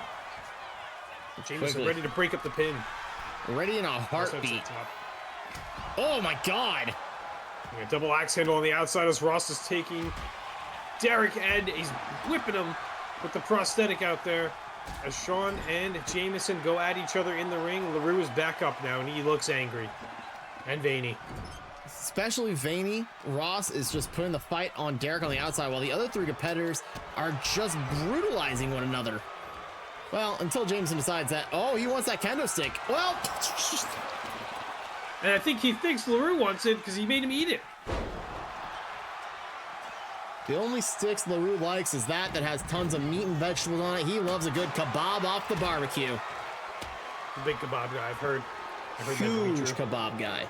Jameson ready to break up the pin. Ready in a heartbeat. Oh my God. A double axe handle on the outside as Ross is taking Derek, and he's whipping him with the prosthetic out there. As Sean and Jameson go at each other in the ring, LaRue is back up now, and he looks angry and veiny. Especially veiny. Ross is just putting the fight on Derek on the outside, while the other 3 competitors are just brutalizing one another. Well, until Jameson decides that, oh, he wants that kendo stick. Well, and I think he thinks LaRue wants it because he made him eat it. the only sticks LaRue likes is that has tons of meat and vegetables on it. He loves a good kebab off the barbecue. The big kebab guy, I've heard Huge kebab guy.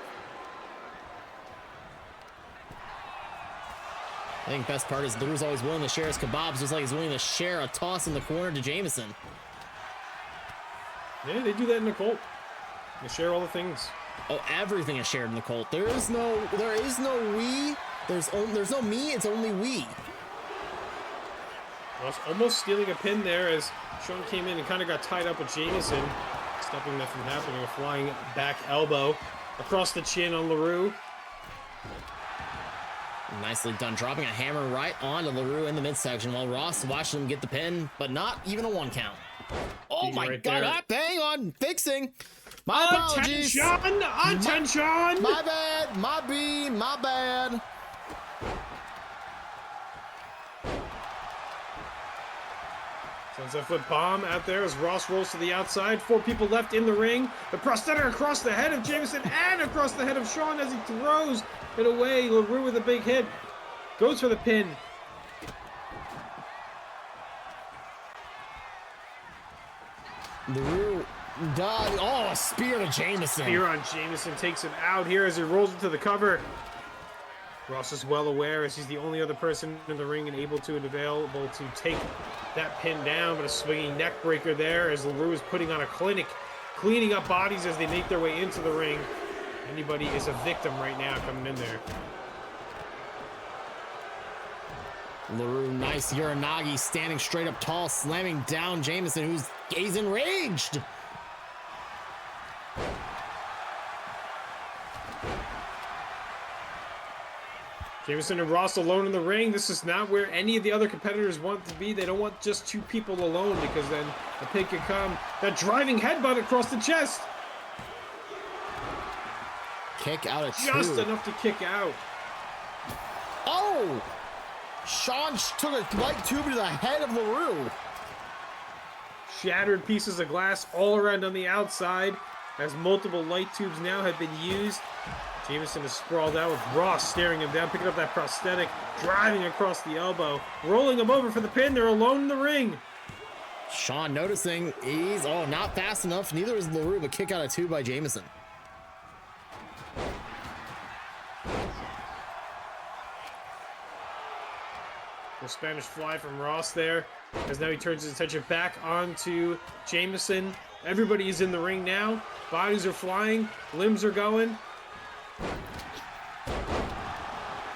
I think best part is LaRue's always willing to share his kebabs, just like he's willing to share a toss in the corner to Jameson. Yeah, they do that in the Colt. They share all the things. Oh, everything is shared in the Colt. There is no we. There's no me. It's only we. Well, almost stealing a pin there as Sean came in and kind of got tied up with Jameson, stopping that from happening. A flying back elbow across the chin on LaRue. Nicely done, dropping a hammer right onto LaRue in the midsection while Ross watched him get the pin, but not even a 1 count. Oh my God! Hang on, fixing. My apologies. Attention! My bad. My bad. Sunset flip bomb out there as Ross rolls to the outside. 4 people left in the ring. The prosthetic across the head of Jameson and across the head of Sean as he throws it away. LaRue with a big hit. Goes for the pin. LaRue, a spear to Jameson. Spear on Jameson takes him out here as he rolls into the cover. Ross is well aware as he's the only other person in the ring and able to and available to take that pin down, but a swinging neck breaker there as LaRue is putting on a clinic, cleaning up bodies as they make their way into the ring. Anybody is a victim right now coming in there. LaRue, nice Uranagi, standing straight up tall, slamming down Jameson, he's enraged. Jameson and Ross alone in the ring. This is not where any of the other competitors want to be. They don't want just 2 people alone because then the pin can come. That driving headbutt across the chest. Kick out of 2. Just enough to kick out. Oh! Sean took a light tube to the head of LaRue. Shattered pieces of glass all around on the outside as multiple light tubes now have been used. Jameson is sprawled out with Ross staring him down, picking up that prosthetic, driving across the elbow, rolling him over for the pin. They're alone in the ring. Sean noticing he's, not fast enough. Neither is LaRue, but kick out of 2 by Jameson. The Spanish fly from Ross there, as now he turns his attention back onto Jameson. Everybody is in the ring now. Bodies are flying. Limbs are going.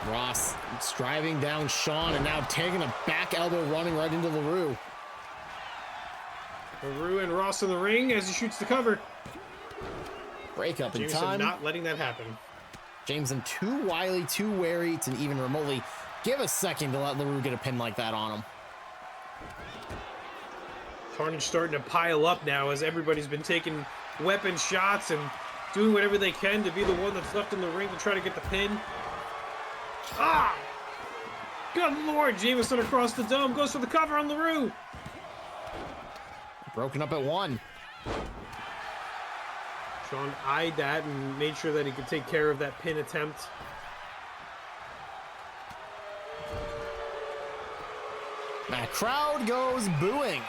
Ross driving down Sean and now taking a back elbow, running right into LaRue. LaRue and Ross in the ring as he shoots the cover. Break up in Jameson time. not letting that happen. Jameson too wily, too wary to even remotely give a second to let LaRue get a pin like that on him. Carnage starting to pile up now as everybody's been taking weapon shots and doing whatever they can to be the one that's left in the ring to try to get the pin. Ah! Good Lord! Jameson across the dome goes for the cover on LaRue. Broken up at 1. Sean eyed that and made sure that he could take care of that pin attempt. The crowd goes booing.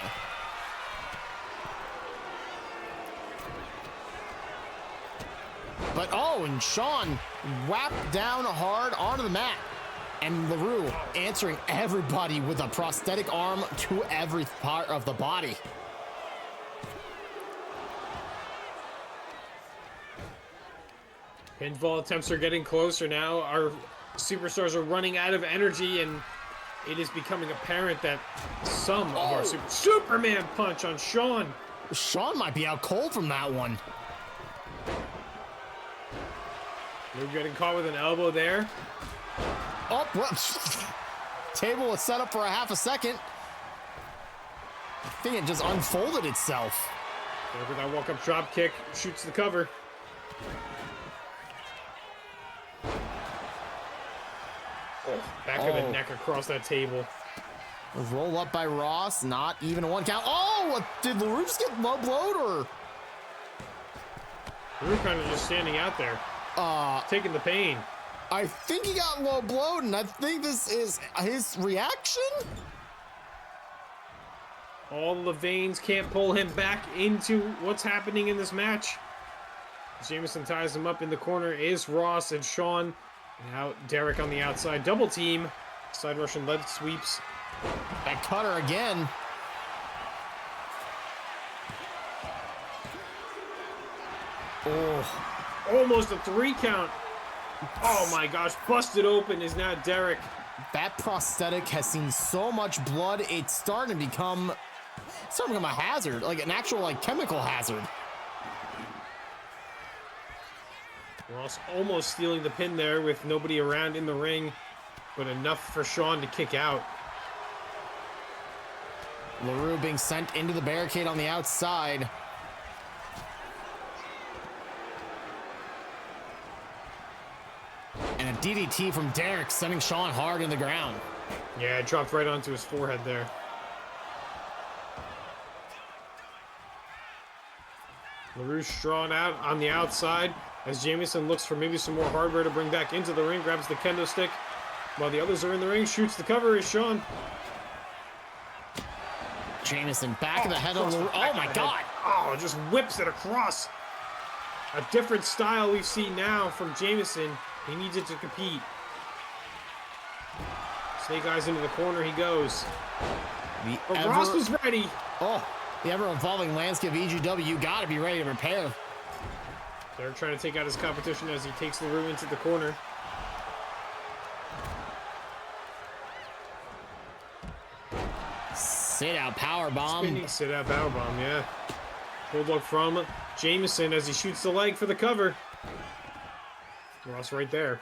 But and Sean whapped down hard onto the mat. And LaRue answering everybody with a prosthetic arm to every part of the body. Pinfall attempts are getting closer now. Our superstars are running out of energy, and it is becoming apparent that some of our Superman punch on Sean. Sean might be out cold from that one. We're getting caught with an elbow there. Oh, well, table was set up for a half a second. I think it just unfolded itself. Look at that walk-up drop kick. Shoots the cover. Back of the neck across that table. Roll up by Ross, not even a 1 count. Oh, did LaRue just get low blowed or? We're kind of just standing out there, taking the pain. I think he got low blowed, and I think this is his reaction. All the veins can't pull him back into what's happening in this match. Jameson ties him up in the corner. Is Ross and Sean. Now Derek on the outside. Double team. Side Russian leg sweeps. That cutter again. Oh. Almost a 3 count. Oh my gosh. Busted open is now Derek. That prosthetic has seen so much blood, it's starting to become a hazard, like an actual chemical hazard. Ross almost stealing the pin there with nobody around in the ring, but enough for Sean to kick out. LaRue being sent into the barricade on the outside. And a DDT from Derek sending Sean hard in the ground. Yeah, it dropped right onto his forehead there. LaRue's drawn out on the outside as Jameson looks for maybe some more hardware to bring back into the ring, grabs the kendo stick. While the others are in the ring, shoots the cover is Sean. Jameson back of the head of LaRue. Oh my God. Oh, just whips it across. A different style we've seen now from Jameson. He needs it to compete. Snake Eyes into the corner he goes. But Ross was ready. Oh, the ever-evolving landscape of EGW, got to be ready to repair. They're trying to take out his competition as he takes LaRue into the corner. Sit-out powerbomb. Spinning sit-out powerbomb, yeah. Bulldog from Jameson as he shoots the leg for the cover. Ross right there.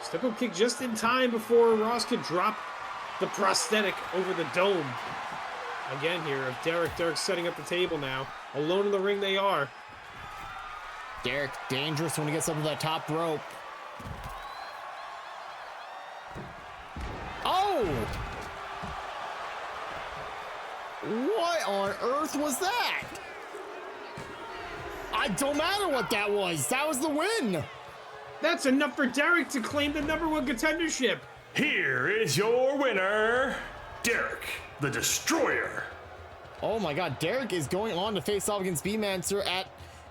Step-up kick just in time before Ross could drop the prosthetic over the dome. Again here of Derek. Derek setting up the table now. Alone in the ring they are. Derek, dangerous when he gets up to that top rope. Oh! What on earth was that? I don't matter what that was. That was the win. That's enough for Derek to claim the #1 contendership. Here is your winner, Derek the Destroyer. Oh my God, Derek is going on to face off against Beatmancer at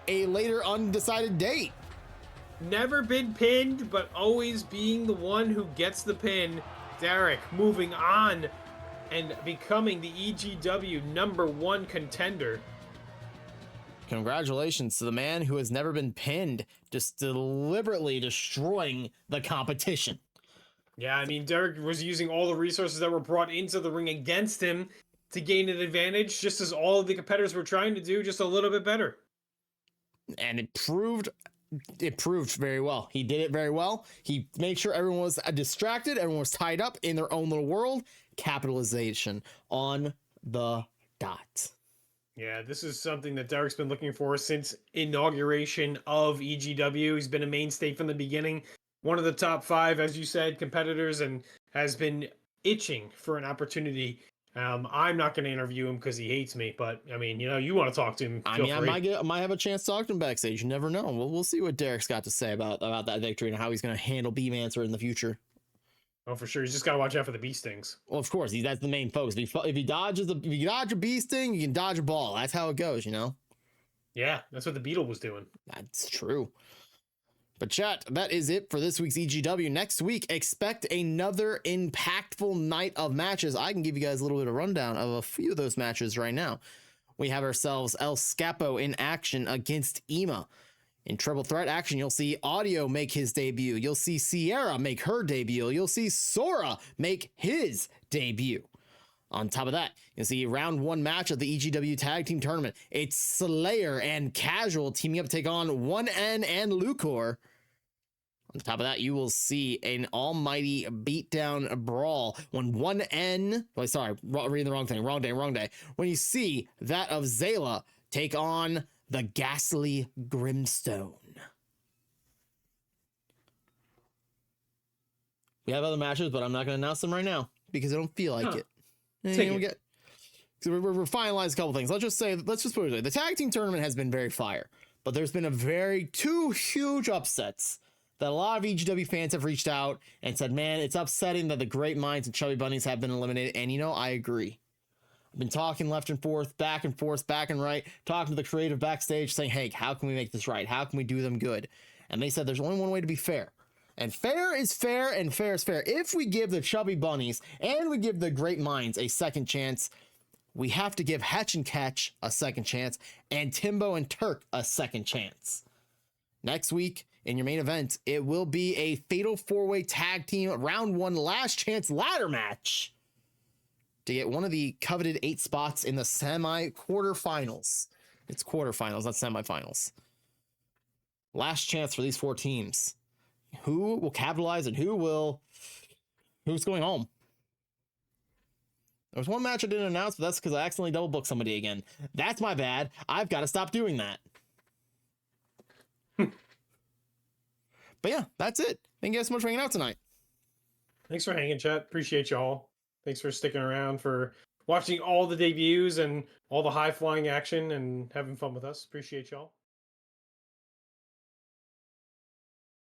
a later undecided date. Never been pinned, but always being the one who gets the pin. Derek moving on and becoming the EGW #1 contender. Congratulations to the man who has never been pinned, just deliberately destroying the competition. Yeah, I mean, Derek was using all the resources that were brought into the ring against him to gain an advantage, just as all of the competitors were trying to do, just a little bit better. And it proved very well. He did it very well. He made sure everyone was distracted, everyone was tied up in their own little world. Capitalization on the dot. Yeah, this is something that Derek's been looking for since inauguration of EGW. He's been a mainstay from the beginning. One of the top 5, as you said, competitors, and has been itching for an opportunity. I'm not going to interview him because he hates me, but I mean, you want to talk to him. I might have a chance to talk to him backstage. You never know. We'll see what Derek's got to say about that victory and how he's going to handle Beatmancer in the future. Oh, for sure. He's just got to watch out for the bee stings. Well, of course, that's the main focus. If you dodge a bee sting, you can dodge a ball. That's how it goes, Yeah, that's what the Beetle was doing. That's true. But chat, that is it for this week's EGW. Next week, expect another impactful night of matches. I can give you guys a little bit of rundown of a few of those matches right now. We have ourselves El Scapo in action against Ema. In triple threat action, you'll see Audio make his debut. You'll see Sierra make her debut. You'll see Sora make his debut. On top of that, you'll see round 1 match of the EGW Tag Team Tournament. It's Slayer and Casual teaming up to take on 1N and Lucor. On top of that, you will see an almighty beatdown brawl when 1N... Oh, sorry, reading the wrong thing. Wrong day. When you see that of Zayla take on the Ghastly Grimstone. We have other matches, but I'm not going to announce them right now because I don't feel like it. We're finalized a couple things. Let's just put it this way. The tag team tournament has been very fire, but there's been two huge upsets that a lot of EGW fans have reached out and said, man, it's upsetting that the Great Minds and Chubby Bunnies have been eliminated. And I agree. I've been talking left and forth, back and right, talking to the creative backstage saying, hey, how can we make this right? How can we do them good? And they said there's only one way to be fair. And fair is fair and fair is fair. If we give the Chubby Bunnies and we give the Great Minds a second chance, we have to give Hatch and Catch a second chance and Timbo and Turk a second chance. Next week, in your main event, it will be a fatal 4-way tag team round 1 last chance ladder match to get one of the coveted 8 spots in the quarterfinals. It's quarterfinals, not semifinals. Last chance for these 4 teams. Who will capitalize and who's going home? There was one match I didn't announce, but that's because I accidentally double booked somebody again. That's my bad. I've got to stop doing that. But yeah, that's it. Thank you guys so much for hanging out tonight. Thanks for hanging, chat. Appreciate y'all. Thanks for sticking around, for watching all the debuts and all the high-flying action and having fun with us. Appreciate y'all.